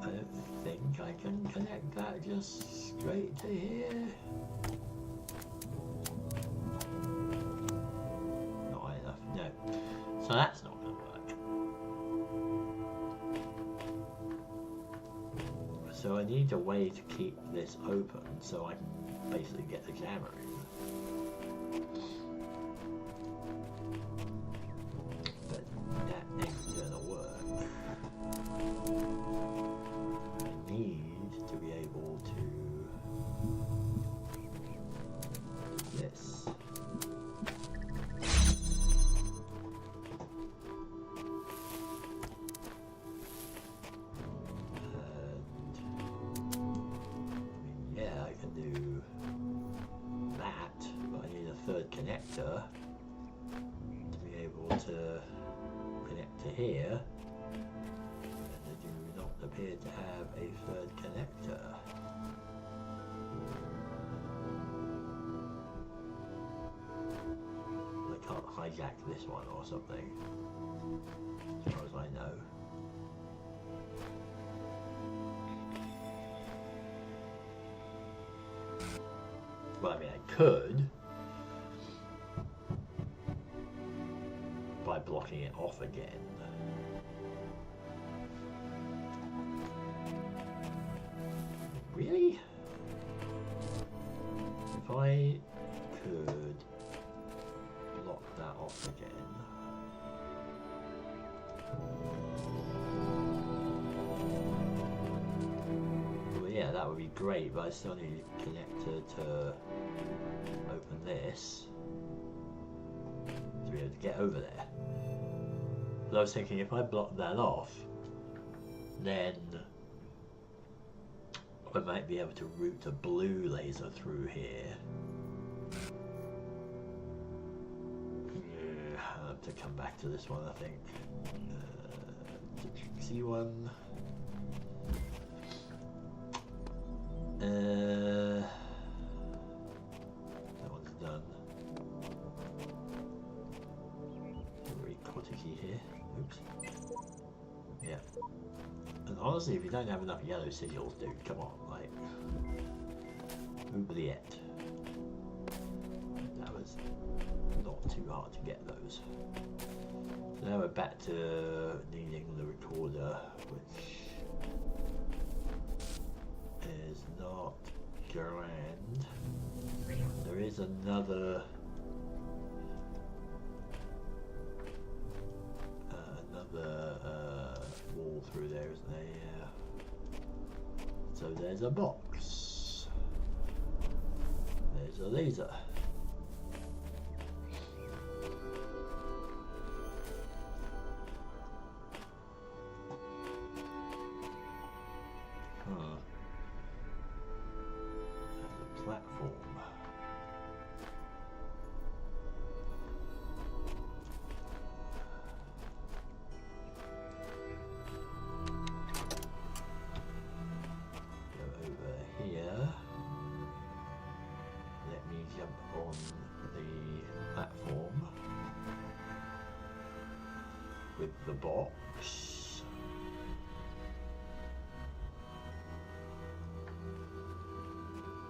don't think I can connect that just straight to here. Not high enough, no. So that's not going to work. So I need a way to keep this open so I can basically get the jammer in. But that ain't gonna work. I need to be able to do this. Third connector to be able to connect to here, and they do not appear to have a third connector. I can't hijack this one or something, as far as I know. Well, I mean, I could by blocking it off again. Really? If I could block that off again. Well, yeah, that would be great, but I still need a connector to open this to be able to get over there. But I was thinking if I block that off, then I might be able to route a blue laser through here. Yeah, I'll have to come back to this one, I think. See one. That one's done. Very corticky here. Oops. Yeah. And honestly, if you don't have enough yellow sigils, dude, come on, like, oubliette. That was not too hard to get those. So now we're back to needing the recorder, which is not grand. There is another wall through there, isn't there? Yeah. So there's a box. There's a laser. Huh. There's a platform. The box.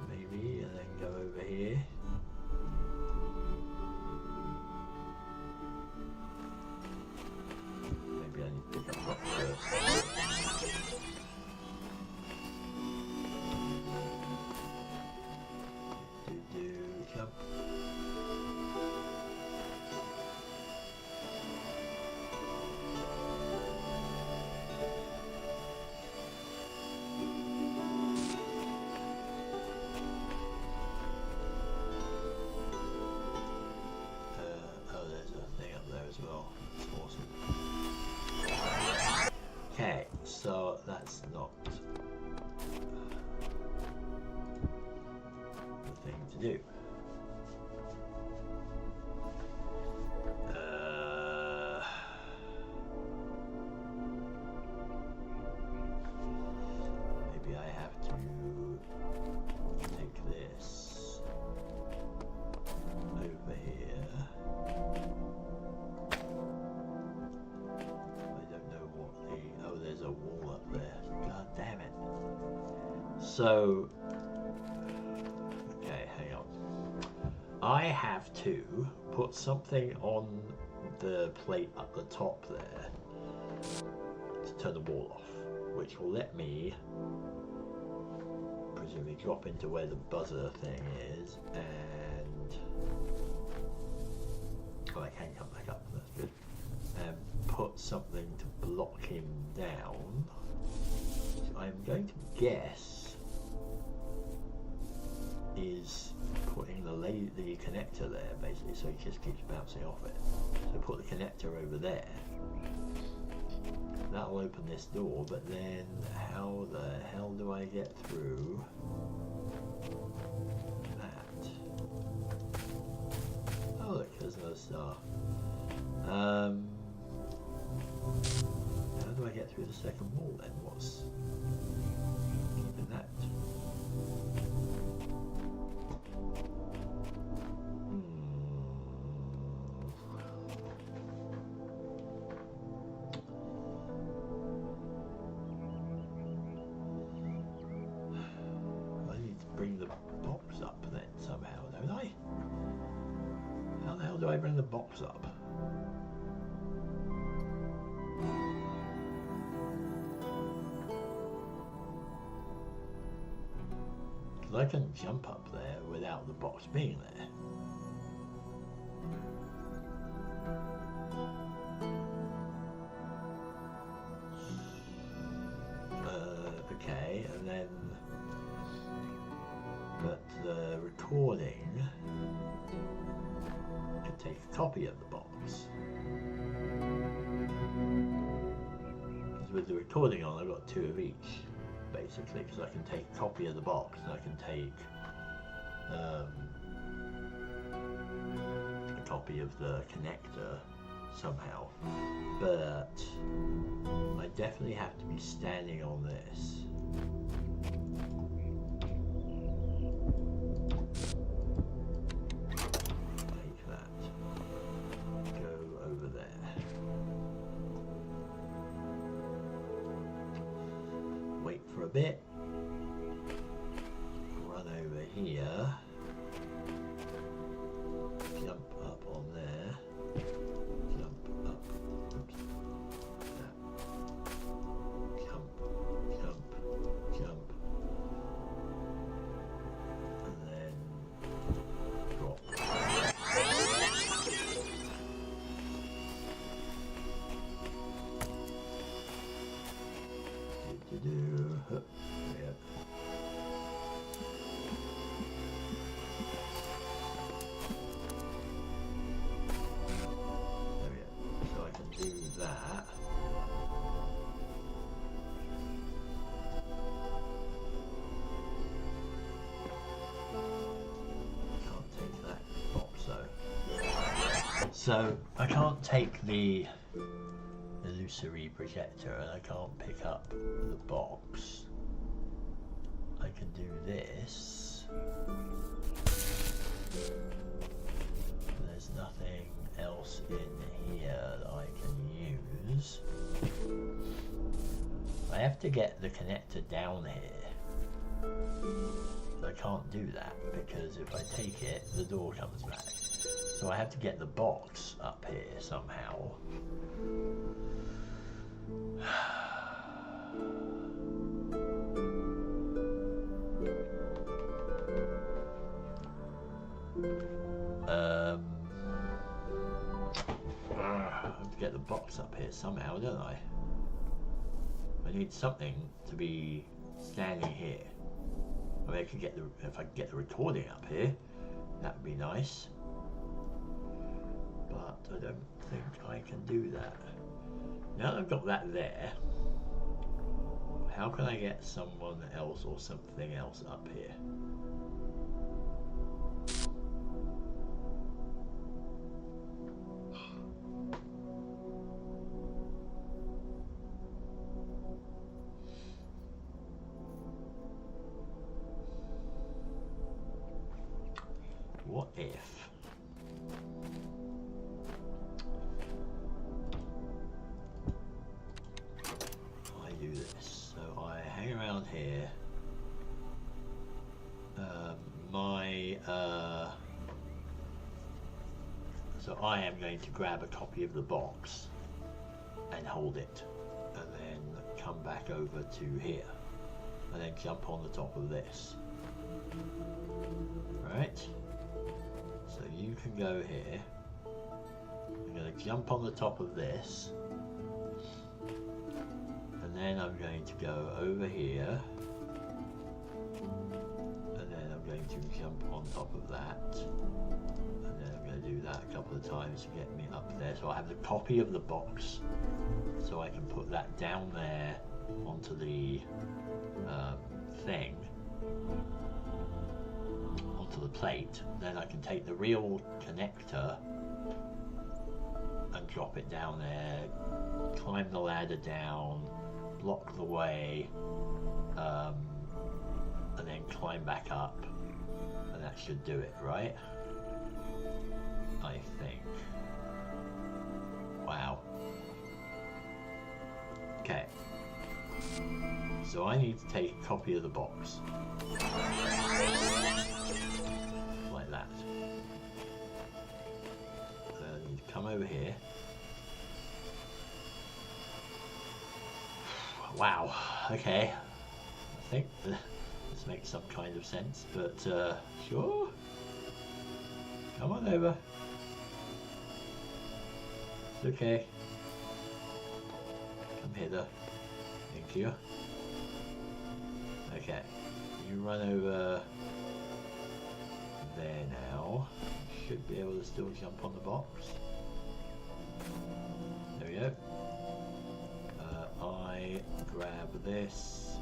Maybe, and then go over here. Maybe I need to pick up rock first. Come. Okay, so that's not the thing to do. Maybe I have to take this over here. There's a wall up there. God damn it. So, okay, hang on. I have to put something on the plate at the top there to turn the wall off, which will let me presumably drop into where the buzzer thing is, and I can come back up, that's good. And put something to block him down. I'm going to guess is putting the connector there, basically, so he just keeps bouncing off it. So put the connector over there. That'll open this door, but then how the hell do I get through that? Oh look, there's another star. How do I get through the second wall then? What's keeping that? I need to bring the box up then somehow. do I bring the box up? Because I can jump up there without the box being there. Okay, and then, but the recording can take a copy of the box. Because with the recording on, I've got 2 of each, basically, because I can take a copy of the box and I can take a copy of the connector somehow. But I definitely have to be standing on this. Take that. Go over there. Wait for a bit. Run over here. Jump up on there. Jump up. Oops. Jump, and then drop. Yeah. There we go. So I can do that. So I can't take the illusory projector and I can't pick up the box. I can do this. There's nothing else in here that I can use. I have to get the connector down here. I can't do that because if I take it, the door comes back. So I have to get the box up here somehow. I have to get the box up here somehow, don't I? I need something to be standing here. I mean, I could get if I could get the recording up here, that would be nice. But I don't think I can do that. Now that I've got that there, how can I get someone else or something else up here? What if I do this? So I hang around here. So I am going to grab a copy of the box and hold it, and then come back over to here, and then jump on the top of this. Right? So you can go here. I'm going to jump on the top of this, and then I'm going to go over here, and then I'm going to jump on top of that, and then I'm going to do that a couple of times to get me up there. So I have the copy of the box, so I can put that down there onto the thing, onto the plate. Then I can take the real connector and drop it down there, climb the ladder down, block the way, and then climb back up, and that should do it, right? I think. Wow. Okay. So I need to take a copy of the box. Like that. over here. Wow, okay. I think this makes some kind of sense, but sure. Come on over. It's okay. Come hither. Thank you. Okay. You run over there now. You should be able to still jump on the box. There we go. I grab this,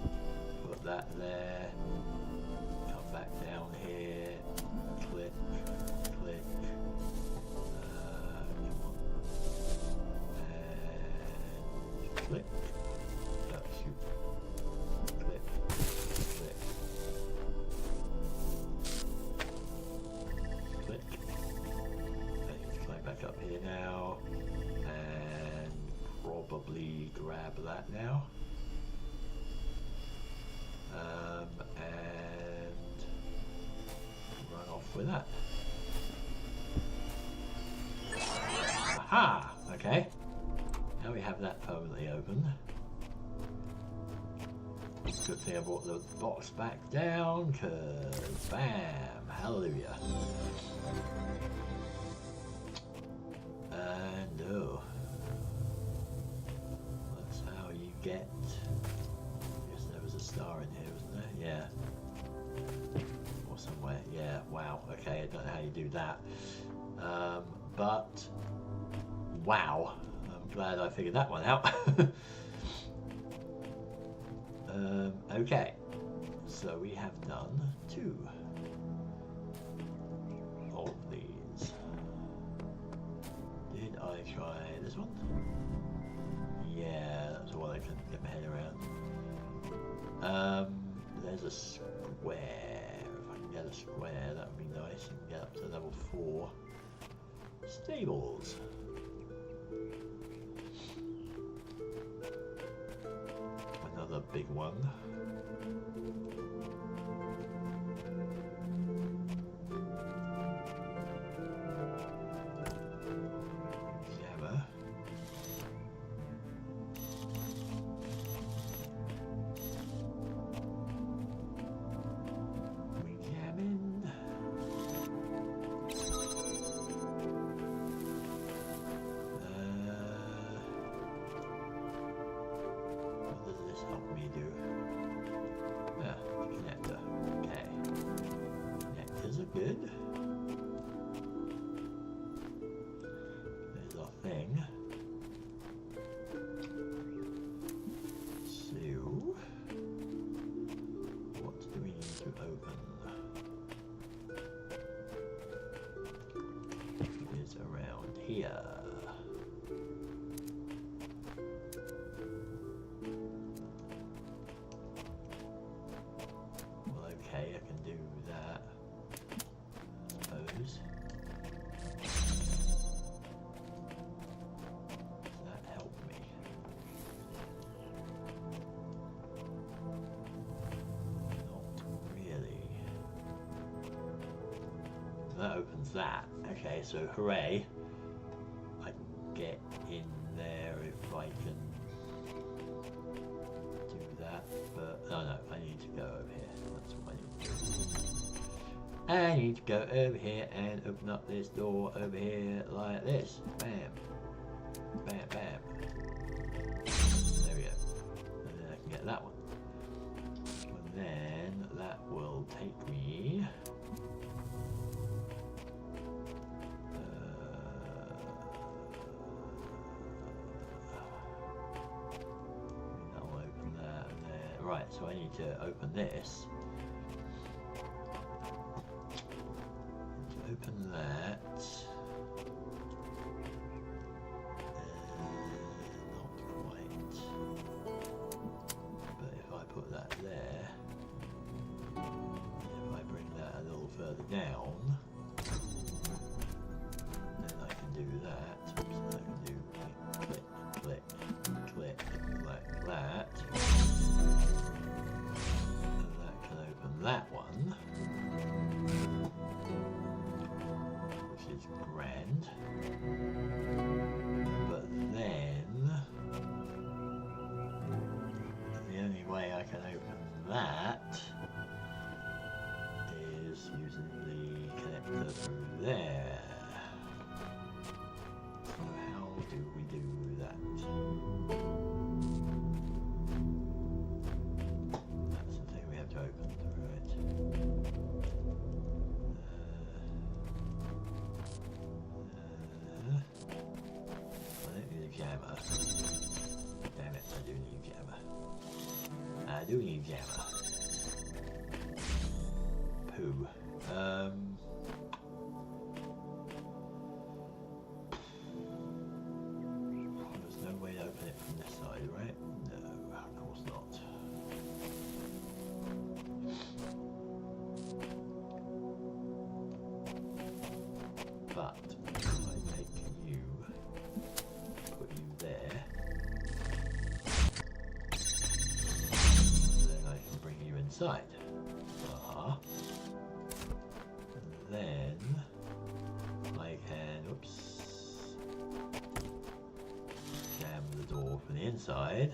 put that there, come back down here, click, click, come on, and click, oh shoot, click, click, click, and you can climb back up here now, and probably grab that now. And run off with that. Aha! Okay. Now we have that permanently open. Good thing I brought the box back down, cause bam! Hallelujah. And oh. That's how you get. I guess there was a star in here, wasn't there? Yeah. Or somewhere. Yeah, wow. Okay, I don't know how you do that. But wow. I'm glad I figured that one out. Okay. So we have done 2 of these. Did I try this one? Yeah, that's the one I couldn't get my head around. There's a square. If I can get a square, that would be nice. And get up to level 4. Stables. Another big one. Jammer. Good. There's our thing. So, what do we need to open? It is around here. Well, okay, I can do that. Does that help me? Not really. That opens that. Okay, so hooray. I can get in there if I can do that, but oh no, I need to go over here. That's what I need to do. I need to go over here and open up this door over here like this. Bam. Bam, bam. There we go. And then I can get that one. And then that will take me... That'll open that and then... Right, so I need to open this. Open that. Not quite. But if I put that there, if I bring that a little further down, then I can do that. So I can do click, click, click, like that. And that can open that one. Grand. can open that is using the connector through there. So how do we do that? That's the thing we have to open, right? I don't need a jammer. Damn it, I do need a jammer. I do need a jammer. Poo. There's no way to open it from this side, right? No, of course not. But if I take you, put you there, then I can bring you inside. Then I can, oops, jam the door from the inside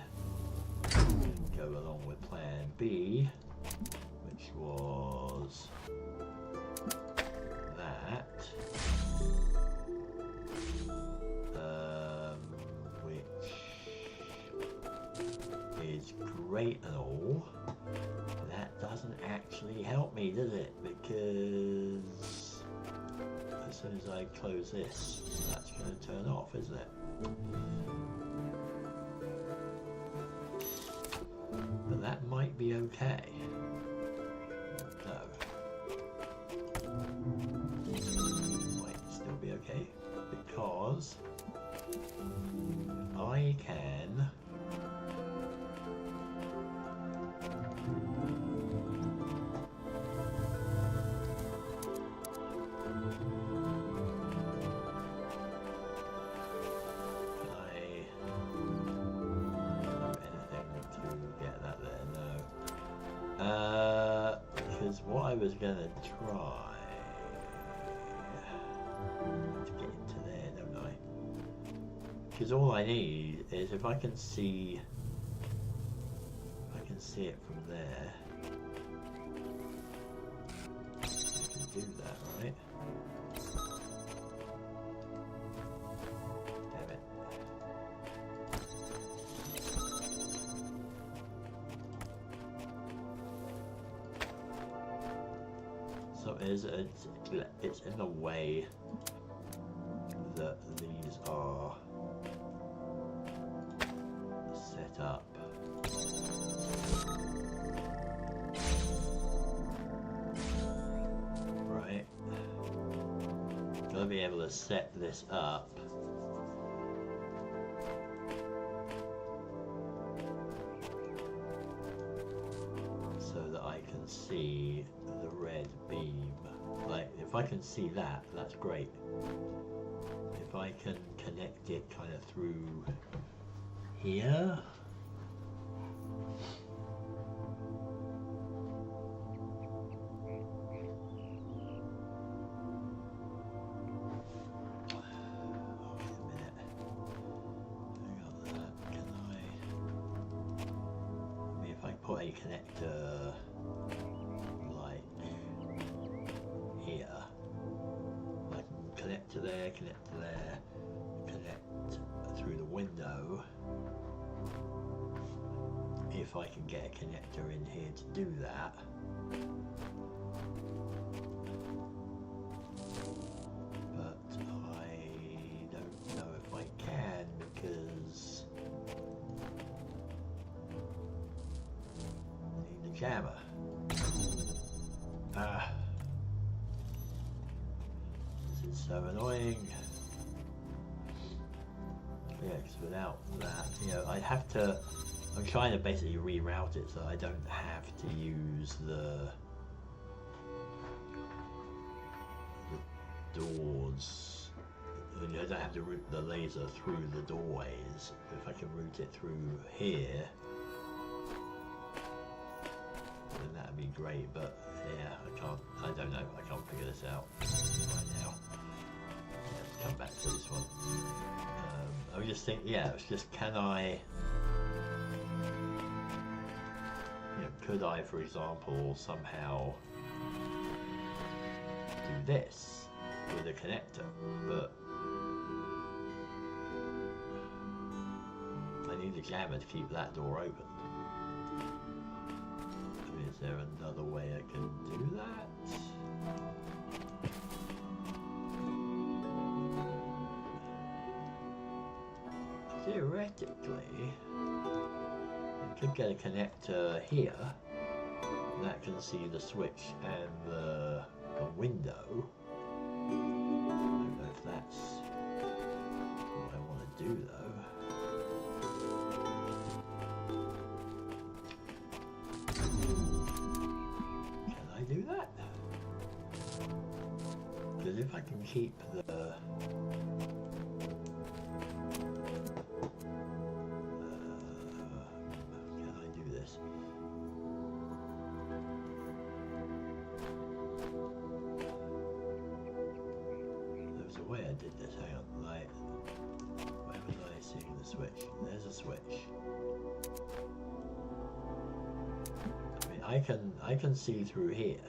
and go along with plan B, which was that, which is great and all. That doesn't actually help me, does it? Because as soon as I close this, that's going to turn off, isn't it? But that might be okay. No. Might still be okay, because I can because what I was gonna try to get into there, don't I? Because all I need is if I can see it from there, I can do that, right? Damn it. So it's in the way that these are set up. Right? Gotta be able to set this up so that I can see the red beam. Like, if I can see that, that's great. If I can connect it kind of through here. Put a connector like here. I can connect to there, connect through the window. If I can get a connector in here to do that. But I don't know if I can because jammer. This is so annoying. Yeah, because without that, you know, I'd have to. I'm trying to basically reroute it so I don't have to use the doors. I don't have to route the laser through the doorways. If I can route it through here, then that'd be great, but yeah, I don't know, I can't figure this out right now. Let's come back to this one. I was just thinking, yeah, it's just, can I could I, for example, somehow do this with a connector? But I need a jammer to keep that door open. Is there another way I can do that? Theoretically, I could get a connector here that can see the switch and the window. I don't know if that's what I want to do though. Can I do that? Because if I can keep the way I did this, hang on, like, where was I seeing the switch? There's a switch. I mean, I can see through here,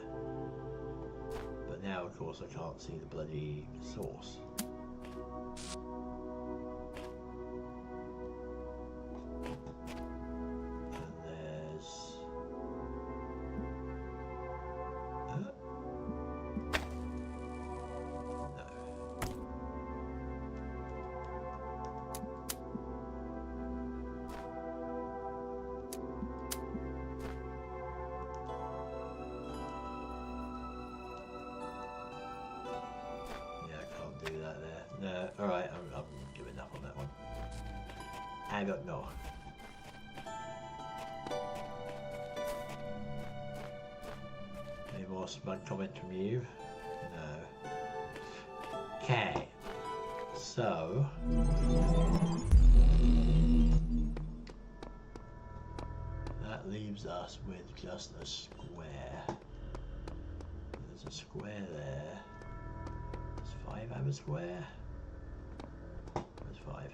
but now of course I can't see the bloody source. And there's no, alright, I'm giving up on that one. I don't know. Any more smug comment from you? No. Okay. So that leaves us with just a square. There's a square there. There's 5 have a square. There's 5.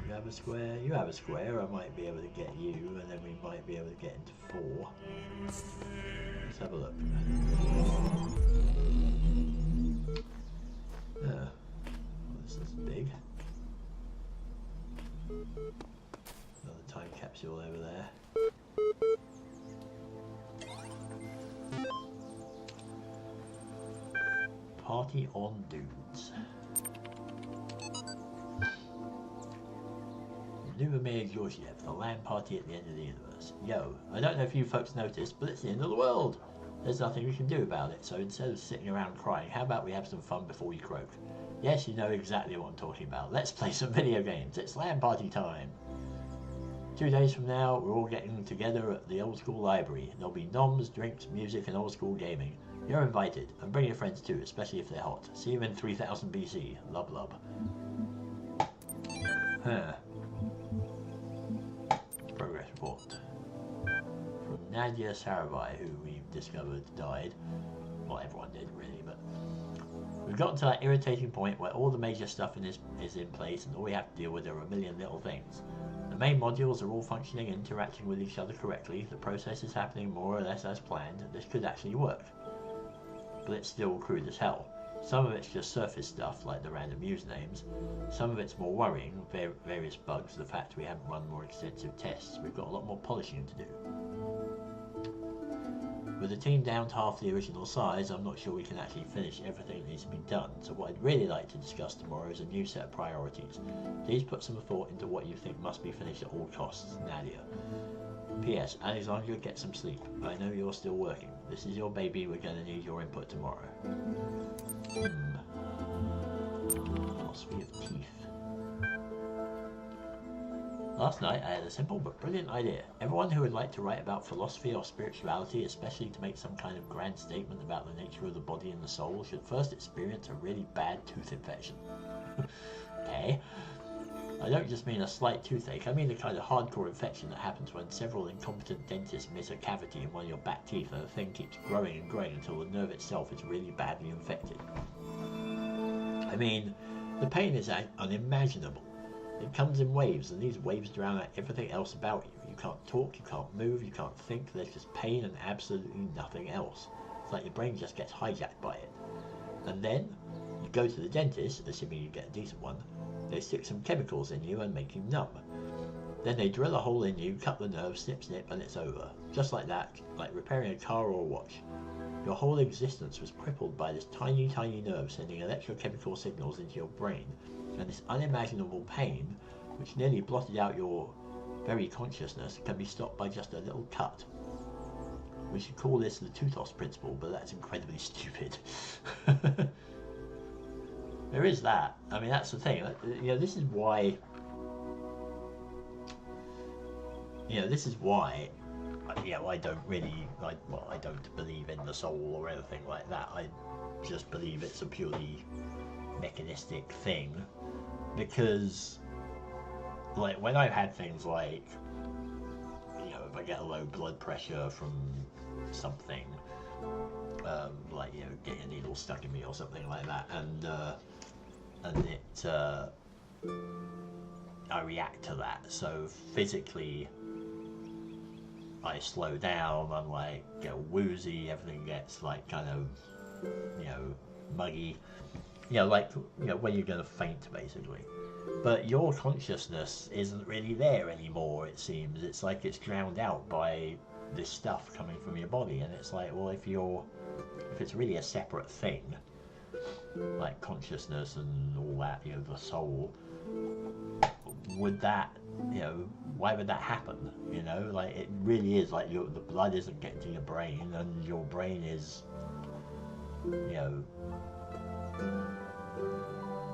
You have a square, you have a square, I might be able to get you, and then we might be able to get into 4. Let's have a look. Oh, well, this is big. Another time capsule over there. Party on, dudes. Nuvamir Georgiev, the land party at the end of the universe. Yo, I don't know if you folks noticed, but it's the end of the world. There's nothing we can do about it, so instead of sitting around crying, how about we have some fun before we croak? Yes, you know exactly what I'm talking about. Let's play some video games. It's land party time. 2 days from now, we're all getting together at the old school library. There'll be noms, drinks, music, and old school gaming. You're invited, and bring your friends too, especially if they're hot. See you in 3000 BC. Lub lub. Huh. Progress report. From Nadia Sarabhai, who we've discovered died. Well, everyone did, really, but... We've gotten to that irritating point where all the major stuff is in place, and all we have to deal with are a million little things. The main modules are all functioning and interacting with each other correctly. The process is happening more or less as planned. This could actually work. But it's still crude as hell. Some of it's just surface stuff, like the random usernames. Some of it's more worrying, various bugs, the fact we haven't run more extensive tests. We've got a lot more polishing to do. With the team down to half the original size, I'm not sure we can actually finish everything that needs to be done, so what I'd really like to discuss tomorrow is a new set of priorities. Please put some thought into what you think must be finished at all costs, Nadia. P.S. Alexandra, get some sleep. I know you're still working. This is your baby, we're going to need your input tomorrow. Philosophy of teeth. Last night I had a simple but brilliant idea. Everyone who would like to write about philosophy or spirituality, especially to make some kind of grand statement about the nature of the body and the soul, should first experience a really bad tooth infection. Okay? I don't just mean a slight toothache, I mean the kind of hardcore infection that happens when several incompetent dentists miss a cavity in one of your back teeth and the thing keeps growing and growing until the nerve itself is really badly infected. I mean, the pain is unimaginable. It comes in waves, and these waves drown out everything else about you. You can't talk, you can't move, you can't think. There's just pain and absolutely nothing else. It's like your brain just gets hijacked by it. And then you go to the dentist, assuming you get a decent one. They stick some chemicals in you and make you numb. Then they drill a hole in you, cut the nerve, snip snip, and it's over. Just like that, like repairing a car or a watch. Your whole existence was crippled by this tiny, tiny nerve sending electrochemical signals into your brain, and this unimaginable pain, which nearly blotted out your very consciousness, can be stopped by just a little cut. We should call this the Talos principle, but that's incredibly stupid. There is that. I mean, that's the thing. You know, this is why. You know, this is why. You know, I don't really like. Well, I don't believe in the soul or anything like that. I just believe it's a purely mechanistic thing, because, like, when I've had things like, you know, if I get a low blood pressure from something, like, you know, getting a needle stuck in me or something like that, and it, I react to that. So physically, I slow down. I'm like, get woozy. Everything gets like kind of, you know, muggy. You know, like, you know, when you're gonna faint, basically. But your consciousness isn't really there anymore. It seems it's like it's drowned out by this stuff coming from your body, and it's like, well, if it's really a separate thing, like consciousness and all that, you know, the soul, would that, you know, why would that happen? You know, like, it really is like the blood isn't getting to your brain, and your brain is, you know,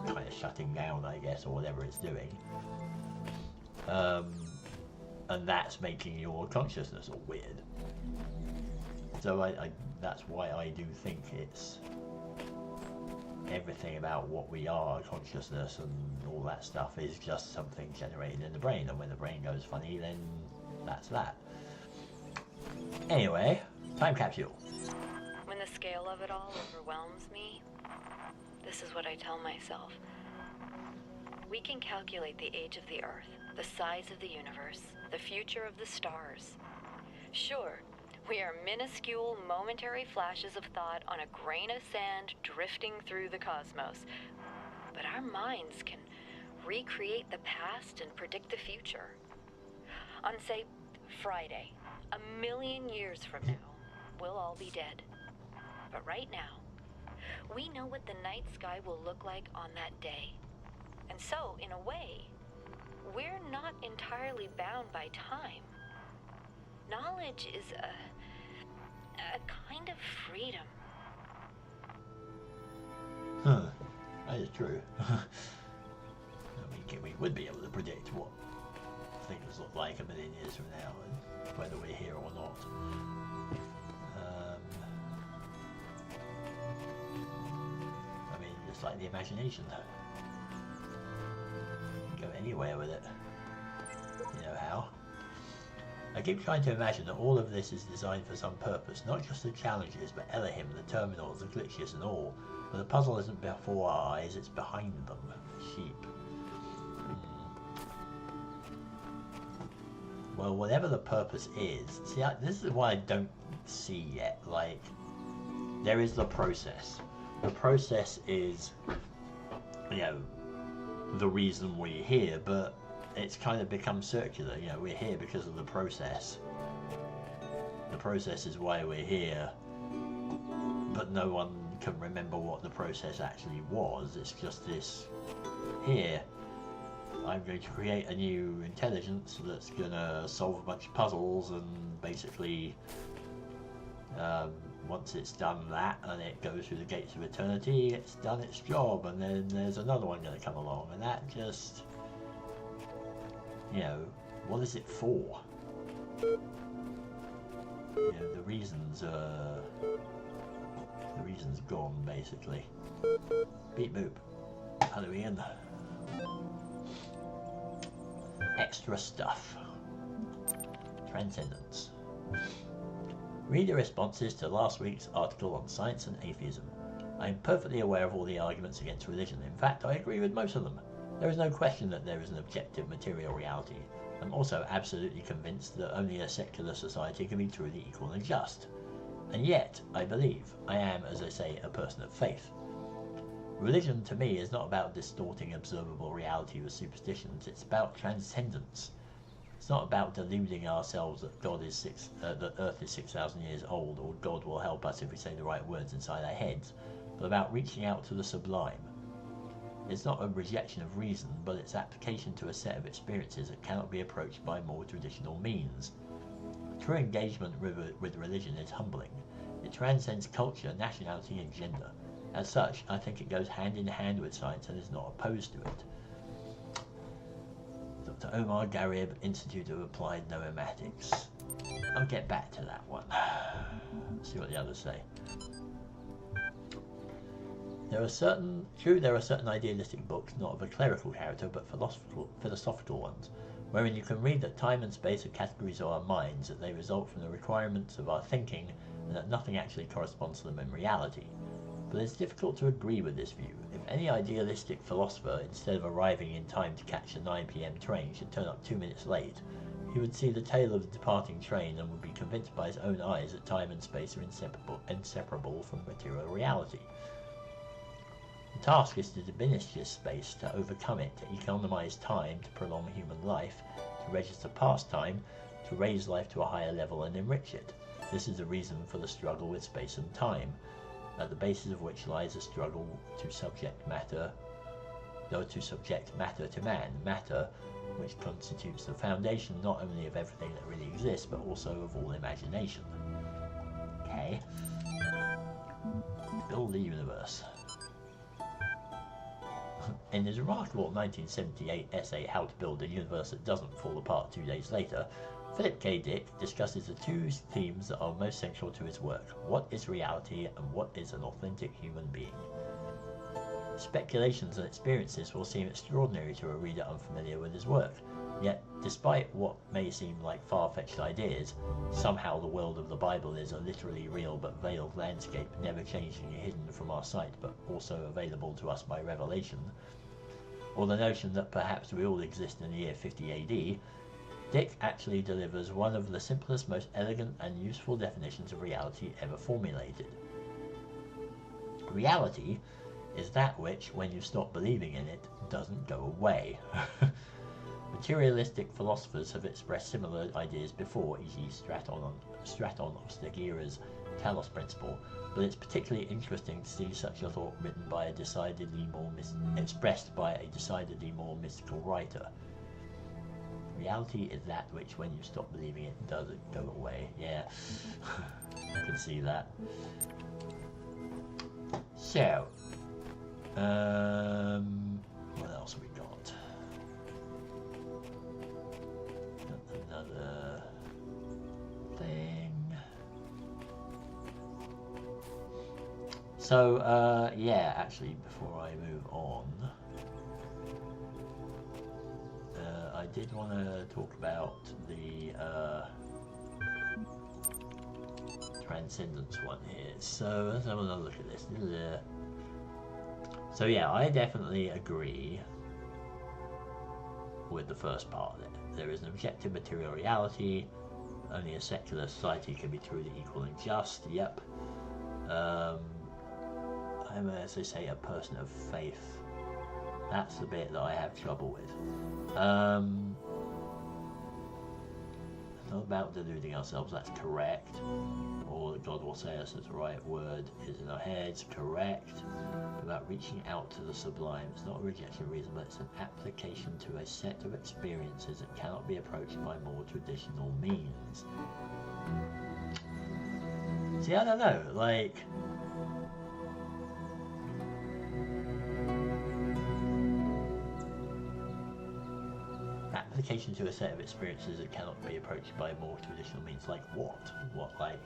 kind of shutting down, I guess, or whatever it's doing, and that's making your consciousness all weird. So I that's why I do think it's everything about what we are, consciousness and all that stuff, is just something generated in the brain, and when the brain goes funny, then that's that. Anyway, time capsule.
When the scale of it all overwhelms me, this is what I tell myself. We can calculate the age of the Earth, the size of the universe, the future of the stars. Sure, we are minuscule, momentary flashes of thought on a grain of sand drifting through the cosmos. But our minds can recreate the past and predict the future. On, say, Friday, 1,000,000 years from now, we'll all be dead. But right now, we know what the night sky will look like on that day. And so, in a way, we're not entirely bound by time. Knowledge is a kind of freedom.
Huh, that is true. I mean, we would be able to predict what things look like 1,000,000 years from now, and whether we're here or not. I mean, it's like the imagination. You can go anywhere with it. You know how? I keep trying to imagine that all of this is designed for some purpose, not just the challenges, but Elohim, the terminals, the glitches and all. But the puzzle isn't before our eyes, it's behind them. Sheep. Well, whatever the purpose is, see, this is what I don't see yet. Like, there is the process. The process is, you know, the reason we're here, but it's kind of become circular. You know, we're here because of the process. The process is why we're here, but no one can remember what the process actually was. It's just this, here, I'm going to create a new intelligence that's going to solve a bunch of puzzles, and basically, once it's done that and it goes through the gates of eternity, it's done its job, and then there's another one going to come along, and that just, you know, what is it for? You know, the reason's gone, basically. Beep boop. Halloween. Extra stuff. Transcendence. Read the responses to last week's article on science and atheism. I am perfectly aware of all the arguments against religion. In fact, I agree with most of them. There is no question that there is an objective material reality. I'm also absolutely convinced that only a secular society can be truly equal and just. And yet, I believe, I am, as I say, a person of faith. Religion, to me, is not about distorting observable reality with superstitions. It's about transcendence. It's not about deluding ourselves that that Earth is 6,000 years old, or God will help us if we say the right words inside our heads, but about reaching out to the sublime. It's not a rejection of reason, but its application to a set of experiences that cannot be approached by more traditional means. True engagement with religion is humbling. It transcends culture, nationality, and gender. As such, I think it goes hand in hand with science and is not opposed to it. Dr. Omar Garib, Institute of Applied Noematics. I'll get back to that one. See what the others say. There are certain idealistic books, not of a clerical character, but philosophical ones, wherein you can read that time and space are categories of our minds, that they result from the requirements of our thinking, and that nothing actually corresponds to them in reality. But it's difficult to agree with this view. If any idealistic philosopher, instead of arriving in time to catch a 9 p.m. train, should turn up 2 minutes late, he would see the tail of the departing train and would be convinced by his own eyes that time and space are inseparable from material reality. The task is to diminish this space, to overcome it, to economize time, to prolong human life, to register past time, to raise life to a higher level and enrich it. This is the reason for the struggle with space and time, at the basis of which lies a struggle to subject matter to man, matter which constitutes the foundation not only of everything that really exists, but also of all imagination. Okay. Build the universe. In his remarkable 1978 essay, How to Build a Universe That Doesn't Fall Apart 2 Days Later, Philip K. Dick discusses the two themes that are most central to his work: what is reality and what is an authentic human being. Speculations and experiences will seem extraordinary to a reader unfamiliar with his work, yet despite what may seem like far-fetched ideas, somehow the world of the Bible is a literally real but veiled landscape, never changing and hidden from our sight but also available to us by revelation, or the notion that perhaps we all exist in the year 50 AD, Dick actually delivers one of the simplest, most elegant and useful definitions of reality ever formulated. Reality is that which, when you stop believing in it, doesn't go away. Materialistic philosophers have expressed similar ideas before, e.g. Straton of Stegira's Talos principle, but it's particularly interesting to see such a thought written by expressed by a decidedly more mystical writer. Reality is that which, when you stop believing it, doesn't go away. Yeah, I can see that. So, what else have we got? Another thing. So, yeah, actually, before I move on, I did want to talk about the transcendence one here. So let's have another look at this. So yeah, I definitely agree with the first part of it. There is an objective material reality. Only a secular society can be truly equal and just. Yep. I'm, as they say, a person of faith. That's the bit that I have trouble with. It's not about deluding ourselves, that's correct. Or that God will say us that the right word is in our heads, correct. About reaching out to the sublime, it's not a rejection of reason, but it's an application to a set of experiences that cannot be approached by more traditional means. See, I don't know, like... application to a set of experiences that cannot be approached by more traditional means. Like what? What, like,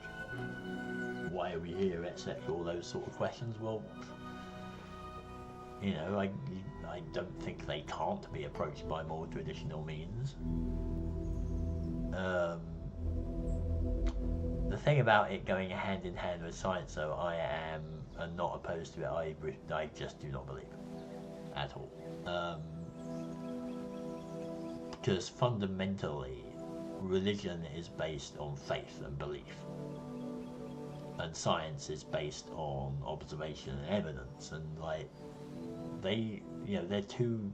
why are we here, etc., all those sort of questions. Well, you know, I don't think they can't be approached by more traditional means. The thing about it going hand in hand with science, though, I am not opposed to it. I just do not believe at all. Because fundamentally, religion is based on faith and belief, and science is based on observation and evidence, and like they're two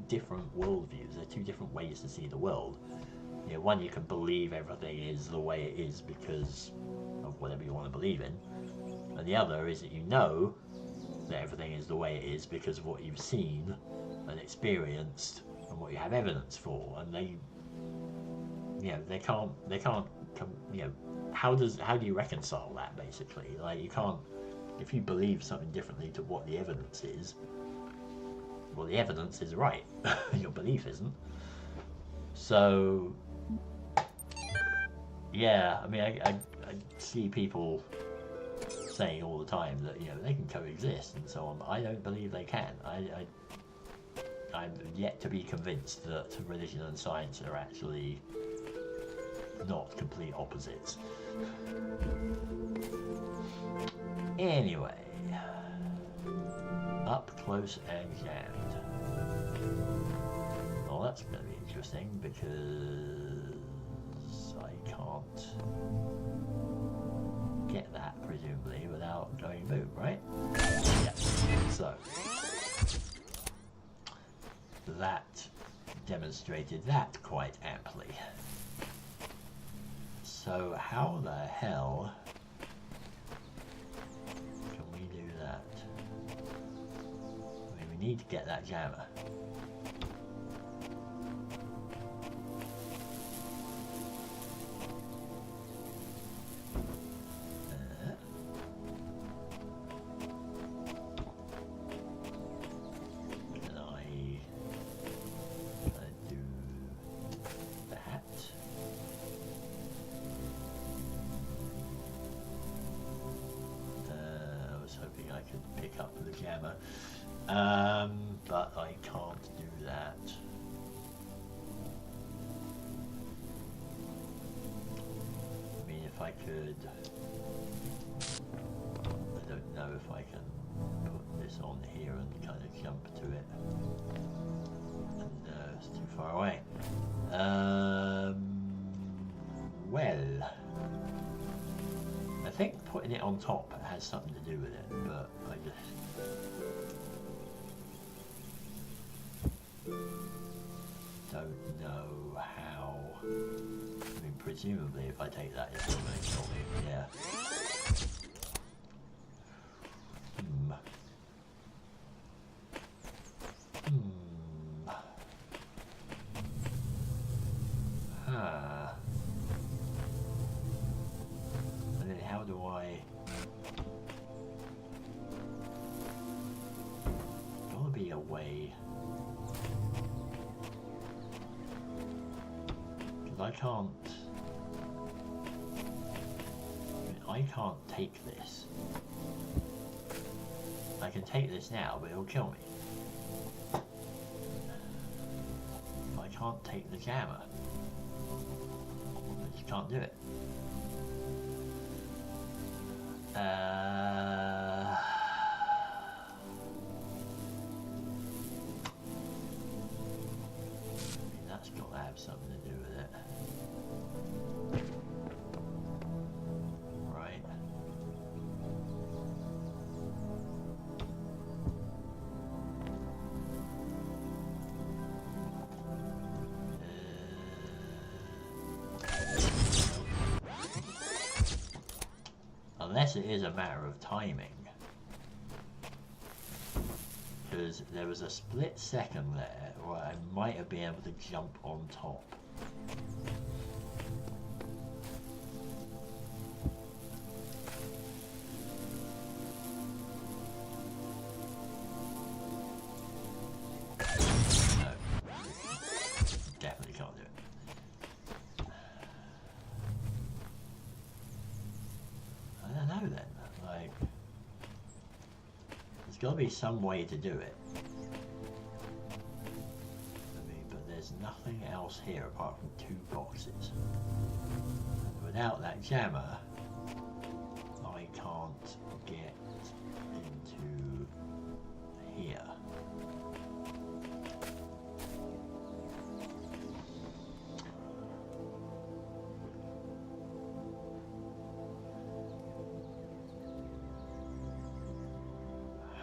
different worldviews. They're two different ways to see the world. One, you can believe everything is the way it is because of whatever you want to believe in, and the other is that you know that everything is the way it is because of what you've seen and experienced and what you have evidence for. And they can't how do you reconcile that? Basically, like, you can't, if you believe something differently to what the evidence is, well, the evidence is right. Your belief isn't. So yeah, I mean, I see people saying all the time that they can coexist and so on. I don't believe they can. I'm yet to be convinced that religion and science are actually not complete opposites. Anyway, up close and jammed. Well, that's going to be interesting because I can't get that presumably without going boom, right? Yeah. So that demonstrated that quite amply. So how the hell can we do that? I mean, we need to get that jammer. But I can't do that. I mean, if I could, I don't know if I can put this on here and kind of jump to it. No, it's too far away. Well, I think putting it on top has something to do with it, but I just don't know how. I mean, presumably if I take that, it's going to kill me. Yeah. And then how do I... There's got to be a way... I can't take this. I can take this now, but it'll kill me. I can't take the jammer. I just can't do it. That's got to have something to do with it. Right. Unless it is a matter of timing. Because there was a split second there where I might have been able to jump on top. No. Definitely can't do it. I don't know then. Like, there's got to be some way to do it. I mean, but there's nothing else here apart from two boxes. And without that jammer, I can't get into here.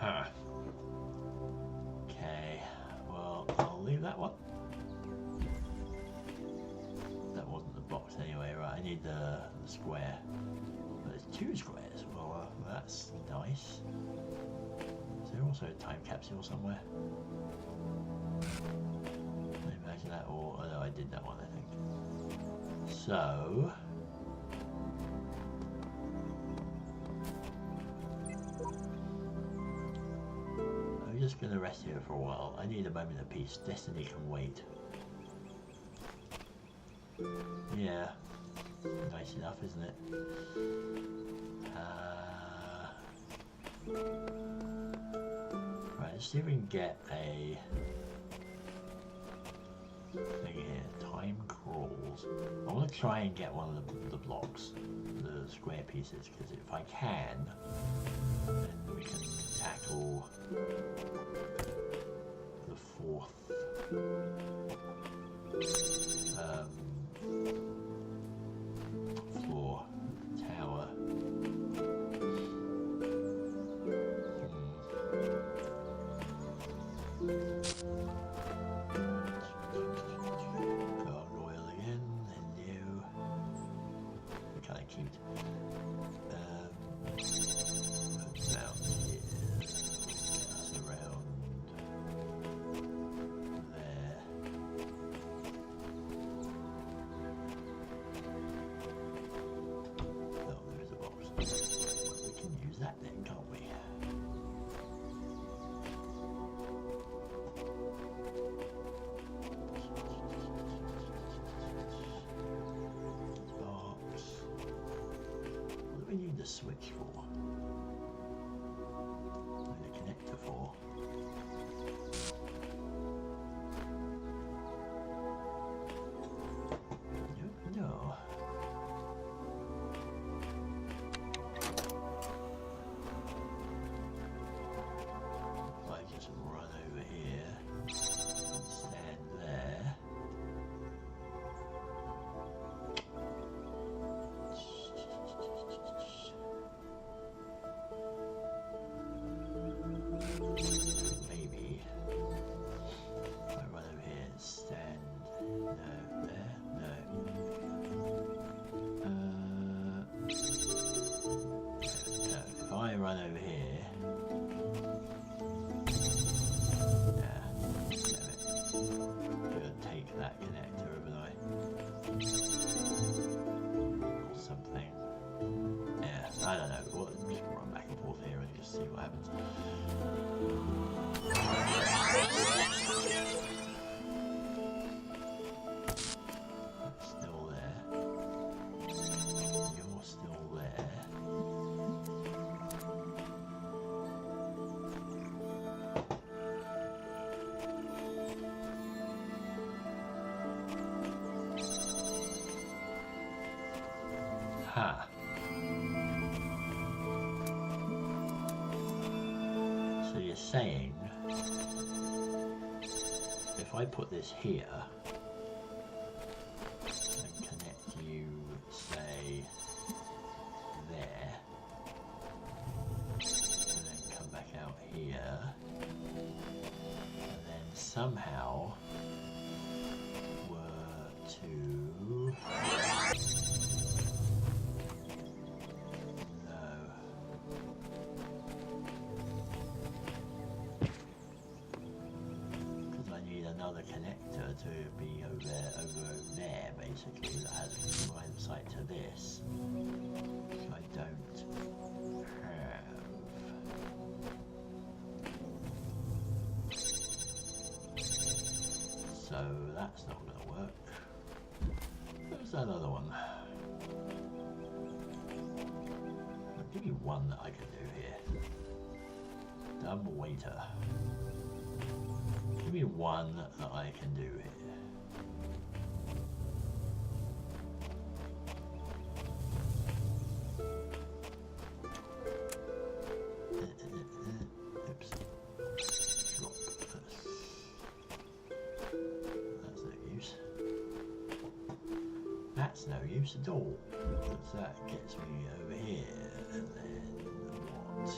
Huh. Okay, well, I'll leave that one. That wasn't the box anyway, right? I need the square. But there's 2 squares. Well, that's nice. Is there also a time capsule somewhere? Imagine that, or oh no, I did that one, I think. So. I'm just gonna rest here for a while. I need a moment of peace. Destiny can wait. Yeah. Nice enough, isn't it? Right, let's see if we can get a thing here. Time crawls. I want to try and get one of the blocks, the square pieces, because if I can, then we can tackle the 4th floor tower. Gargoyle again, and you. Kind of cute. Down here. That's around there. Oh, there's a box. We can use that then, can't we? Box. What do we need the switch for? And the connector for? No. If I just run over here and stand there. Maybe if I run over here and stand there, no. If I run over here, damn it. Gonna take that connector, haven't I? Or something. Yeah, I don't know. We'll just run back and forth here and just see what happens. It's still there. You're still there. Ha. So you're saying if I put this here and connect you, say, there, and then come back out here, and then somehow were to another connector to be over there, basically, that has line of sight to this, which I don't have. So that's not going to work. There's that other one. I'll give you one that I can do here. Dumb waiter. Give me one that I can do here. Oops. Drop this. That's no use. That's no use at all. Because that gets me over here. And then what?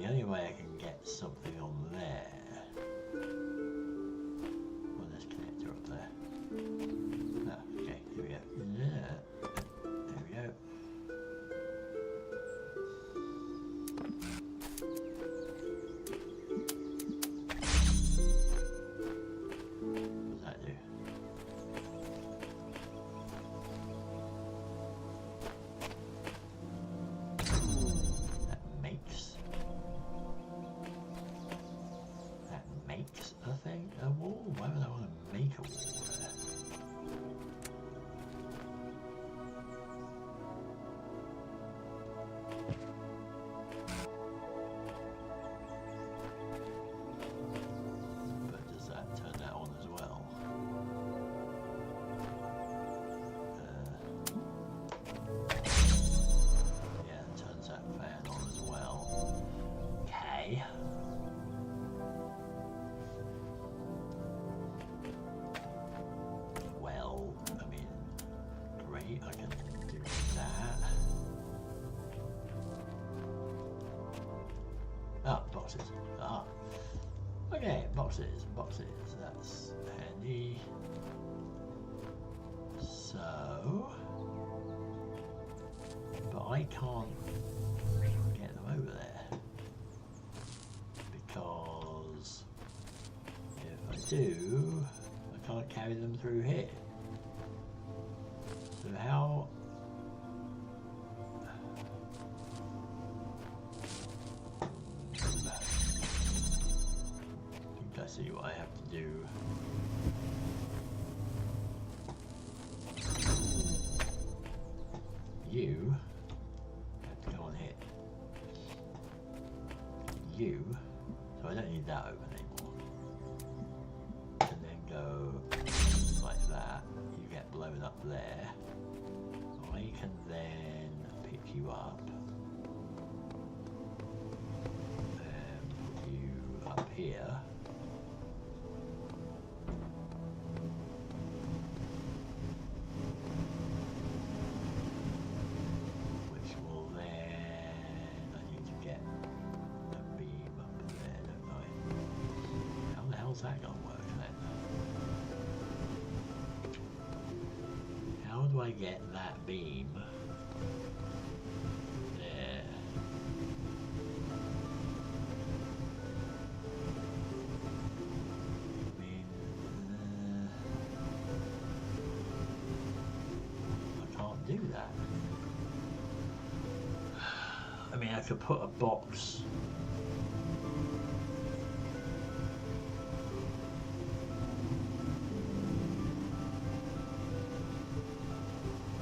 the only way I can get something on there. Well, there's a connector up there. Ah, okay, here we go. Yeah. There we go. What does that do? A thing? A wall? Why would I want to make a wall there? But does that turn that on as well? Yeah, it turns that fan on as well. Okay. I can do that. Ah, boxes. Ah. Okay, boxes. That's handy. So... But I can't get them over there. Because... if I do, I can't carry them through here. So how... I think I see what I have to do. You have to go on here. You, so I don't need that open anymore. And then go like that. You get blown up there. I can then pick you up and put you up here. Which will then, I need to get a beam up there, don't I? How the hell's that gonna work then? How do I get that beam there? I mean, I can't do that. I mean, I could put a box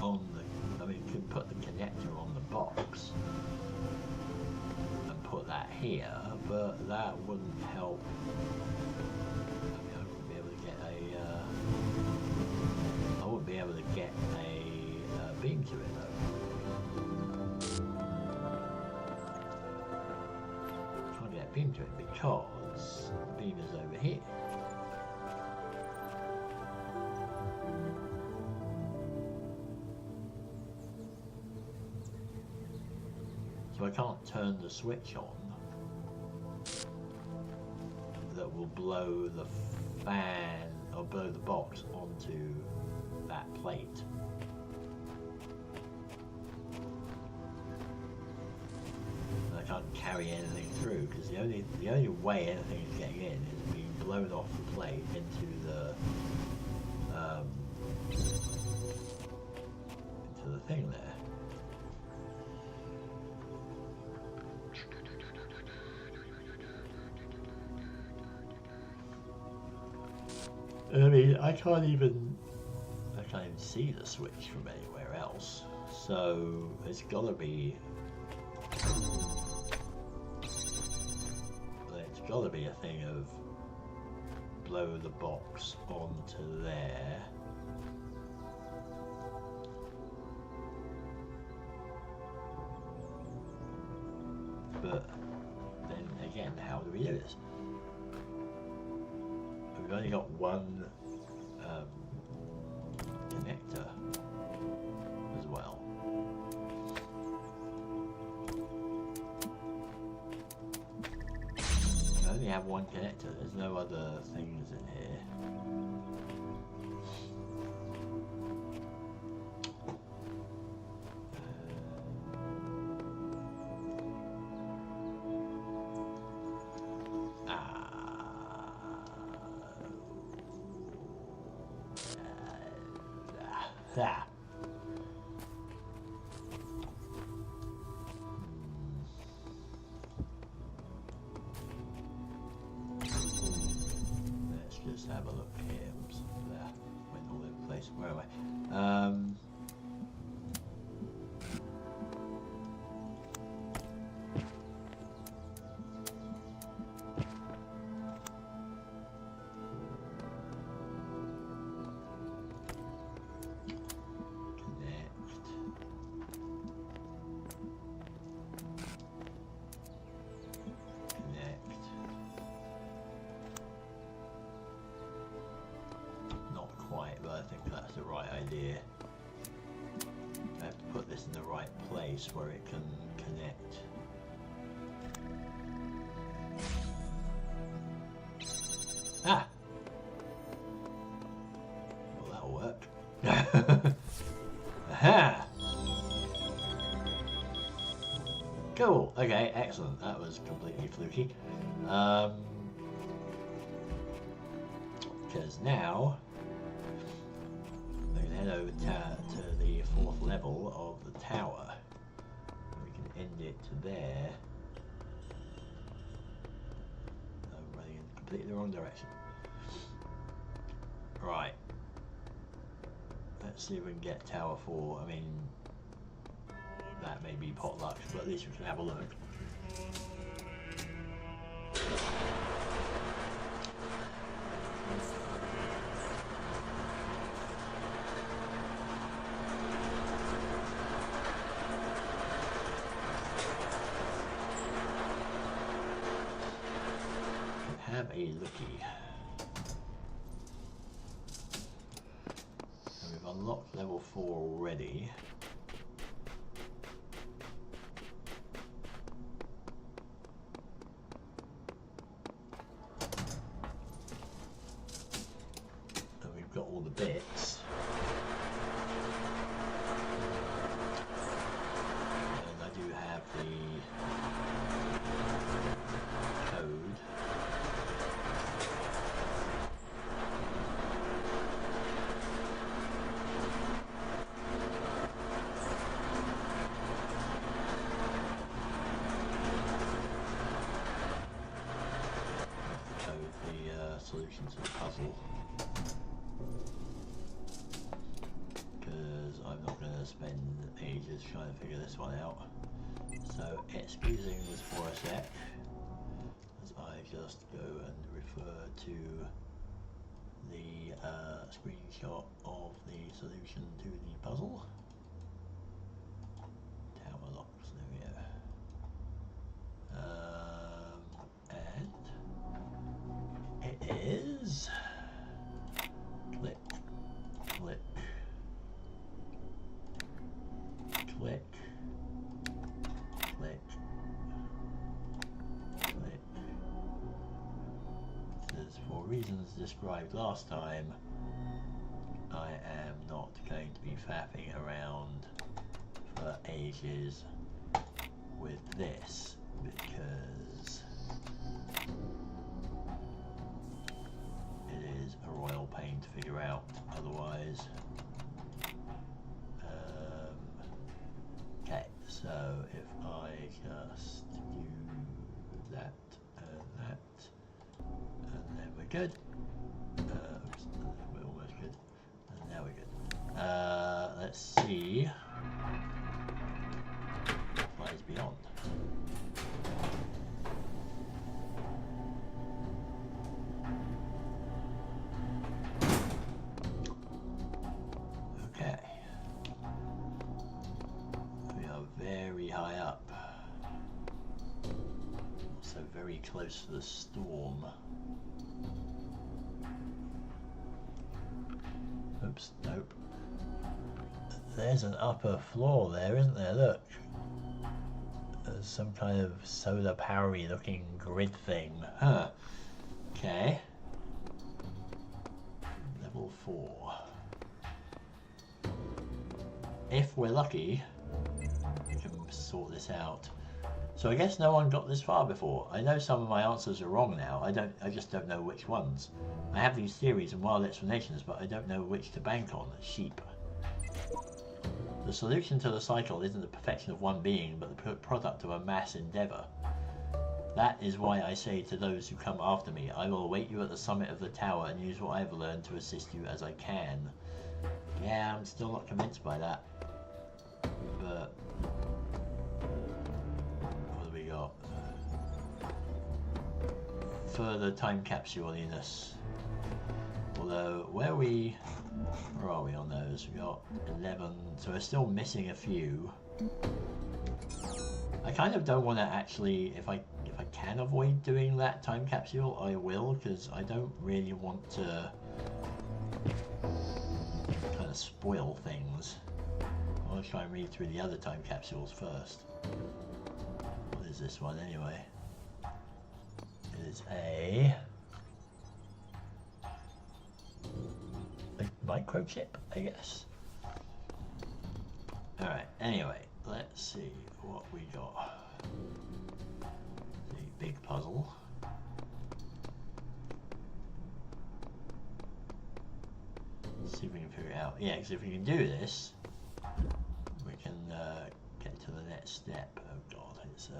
on the, I mean, you could put the connector on the box and put that here, but that wouldn't help. I mean, I wouldn't be able to get I wouldn't be able to get a beam to it though. Can't get a beam to it because the beam is over here. So I can't turn the switch on that will blow the fan or blow the box onto that plate. And I can't carry anything through because the only way anything is getting in is being blown off the plate into the thing there. I mean, I can't even see the switch from anywhere else, so it's gotta be a thing of blow the box onto there. But then again, how do we do this? We've only got one connector as well. one connector. There's no other things in here. Ah. Let's just have a look here. Oops, there. Went all over the place. Where am I? But I think that's the right idea. I have to put this in the right place where it can connect. Ah! Well, that'll work. Aha! Cool. Okay, excellent. That was completely fluky. Because now head over to the 4th level of the tower. We can end it there. I'm running in completely the wrong direction. Right. Let's see if we can get Tower 4. I mean, that may be potluck, but at least we can have a look. Have a looky. So we've unlocked level 4 already. And we've got all the bits. And I do have the code. Solution to the puzzle, because I'm not going to spend ages trying to figure this one out. So excusing this for a sec as I just go and refer to the screenshot of the solution to the puzzle. Tower locks, there we go. And it is click, click, click, click, click. Says for reasons described last time, I am not going to be faffing around for ages with this because it is a royal pain to figure out otherwise. Okay, so if I just do that and that, and then we're good. Oops, we're almost good. And now we're good. Let's see. What lies beyond? Okay. We are very high up. So very close to the storm. Oops, nope. There's an upper floor there, isn't there? Look. There's some kind of solar powery looking grid thing. Huh. if we're lucky, we can sort this out. So I guess no one got this far before. I know some of my answers are wrong now. I just don't know which ones. I have these theories and wild explanations, but I don't know which to bank on. Sheep. The solution to the cycle isn't the perfection of one being, but the product of a mass endeavor. That is why I say to those who come after me, I will await you at the summit of the tower and use what I have learned to assist you as I can. Yeah, I'm still not convinced by that. But what do we got? Further time capsule-iness. Although, where are we on those? We got 11, so we're still missing a few. I kind of don't want to actually, if I can avoid doing that time capsule, I will, because I don't really want to kind of spoil things. I want to try and read through the other time capsules first. What is this one anyway? It is a microchip, I guess. Alright, anyway, let's see what we got. The big puzzle. Let's see if we can figure it out. Yeah, because if we can do this, we can get to the next step. Oh god, it's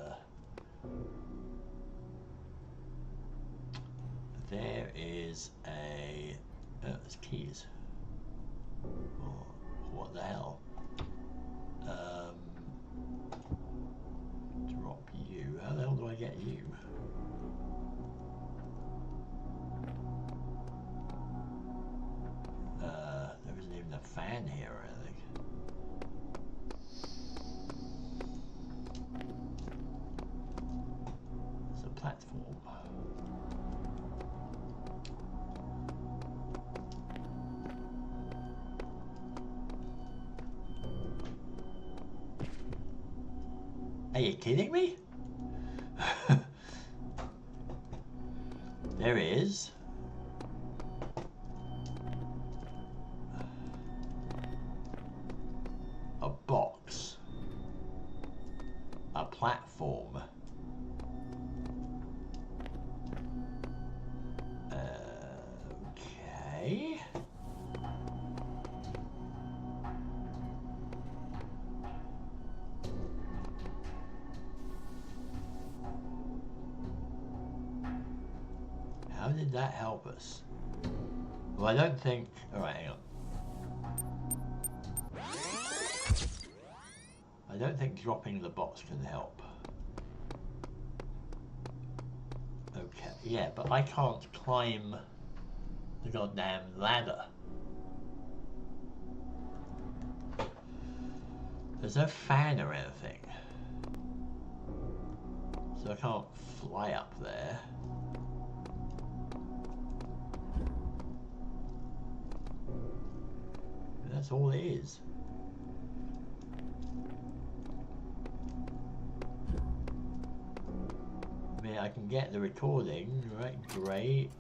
there is a there's keys. Oh, what the hell? Drop you. How the hell do I get you? There isn't even a fan here or anything. It's a platform. Are you kidding me? There is. A box. A platform. Okay. How did that help us? Well, I don't think... Alright, hang on. I don't think dropping the box can help. Okay, yeah, but I can't climb the goddamn ladder. There's no fan or anything. So I can't fly up there. That's all it is. I mean, I can get the recording, right? Great.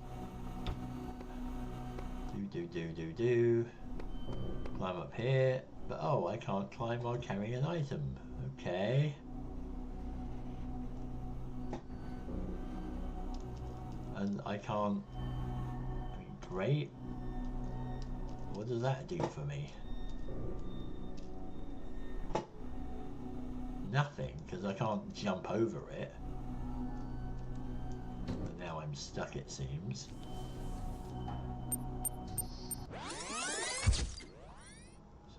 Do. Climb up here. But oh, I can't climb while carrying an item. Okay. And I can't... I mean, great. What does that do for me? Nothing, because I can't jump over it. But now I'm stuck, it seems.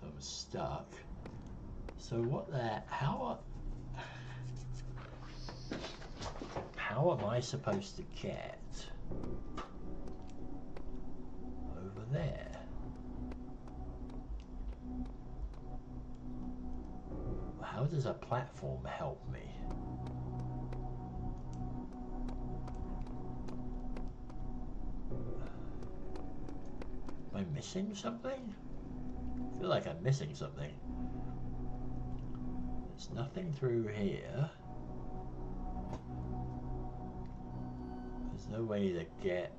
So I'm stuck. So what the... How am I supposed to get over there? How does a platform help me? Am I missing something? I feel like I'm missing something. There's nothing through here. There's no way to get...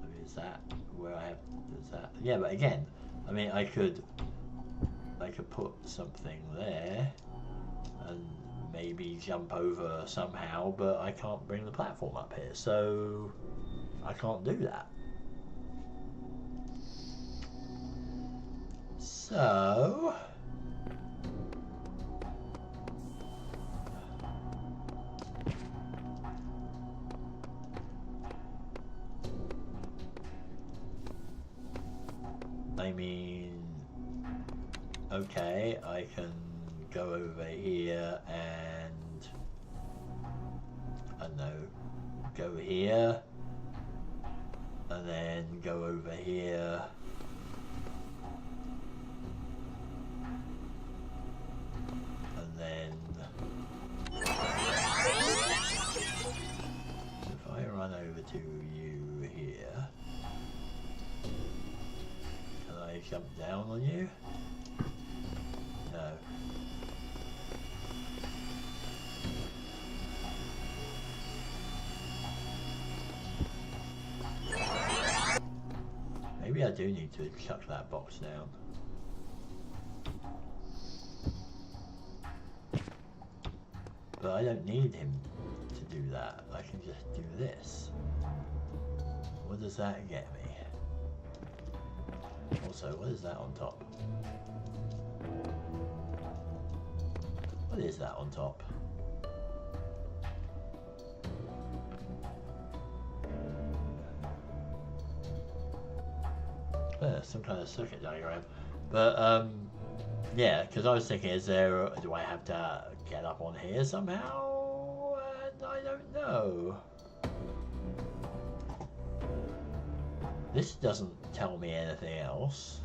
I mean, is that where I have does that. Yeah, but again, I mean, I could put something there and maybe jump over somehow, but I can't bring the platform up here, so I can't do that. So I mean, okay, I can go over here and, I don't know, go here, and then go over here, and then, if I run over to you here, can I jump down on you? No. Maybe I do need to chuck that box down. But I don't need him to do that. I can just do this. What does that get me? Also, what is that on top? What is that on top? Some kind of circuit diagram. But yeah, because I was thinking, do I have to get up on here somehow? And I don't know. This doesn't tell me anything else.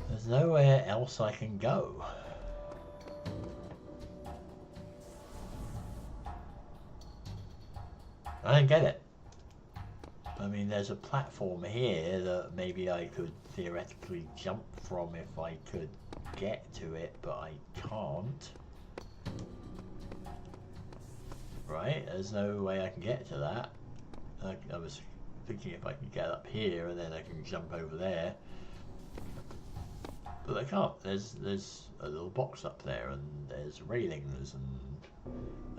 There's nowhere else I can go. I don't get it. I mean, there's a platform here that maybe I could theoretically jump from if I could get to it, but I can't. Right? There's no way I can get to that. I was thinking if I can get up here and then I can jump over there. But I can't. There's a little box up there and there's railings and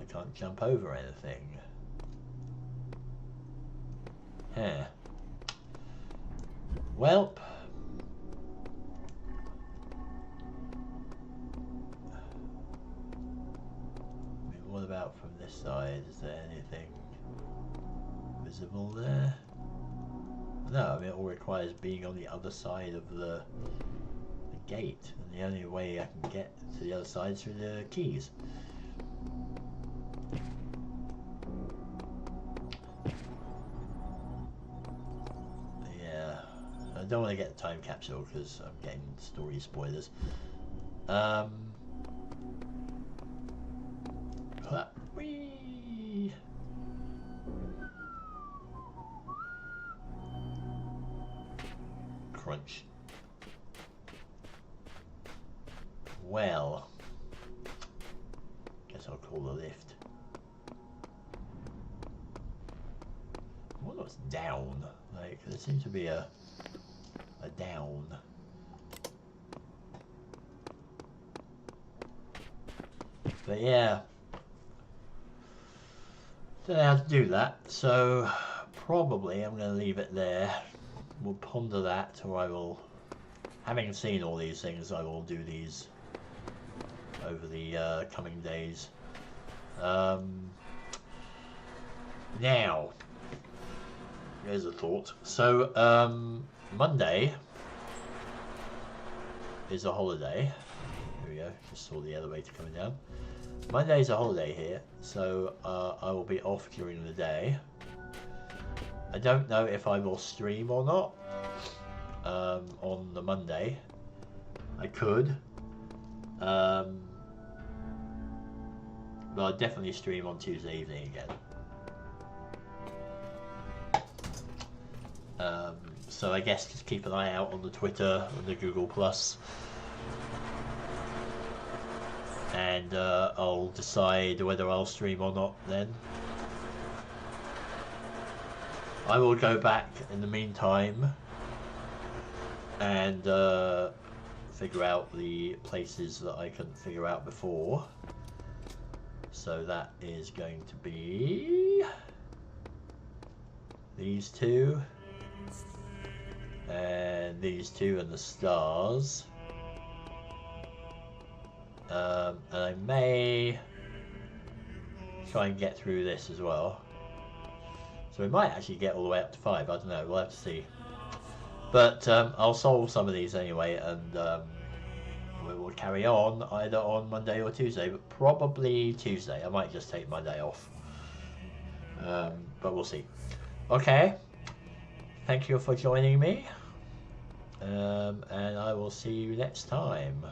I can't jump over anything. Yeah. Welp. I mean, what about from this side? Is there anything visible there? No, I mean, it all requires being on the other side of the gate, and the only way I can get to the other side is through the keys. Yeah, I don't want to get the time capsule because I'm getting story spoilers. Whee! Crunch. Well, guess I'll call the lift. I wonder what's down. Like, there seems to be a down. But yeah, don't know how to do that. So probably I'm going to leave it there. We'll ponder that, or I will, having seen all these things, I will do these over the coming days. Now, here's a thought. So, Monday is a holiday. Here we go. Just saw the elevator coming down. Monday is a holiday here, so I will be off during the day. I don't know if I will stream or not on the Monday. I could. but I'll definitely stream on Tuesday evening again. So I guess just keep an eye out on the Twitter and the Google Plus, and I'll decide whether I'll stream or not then. I will go back in the meantime and figure out the places that I couldn't figure out before. So that is going to be these two, and these two, and the stars. And I may try and get through this as well. So we might actually get all the way up to 5, I don't know, we'll have to see. But I'll solve some of these anyway, and we will carry on either on Monday or Tuesday, but probably Tuesday. I might just take Monday off. But we'll see. Okay, thank you for joining me, and I will see you next time.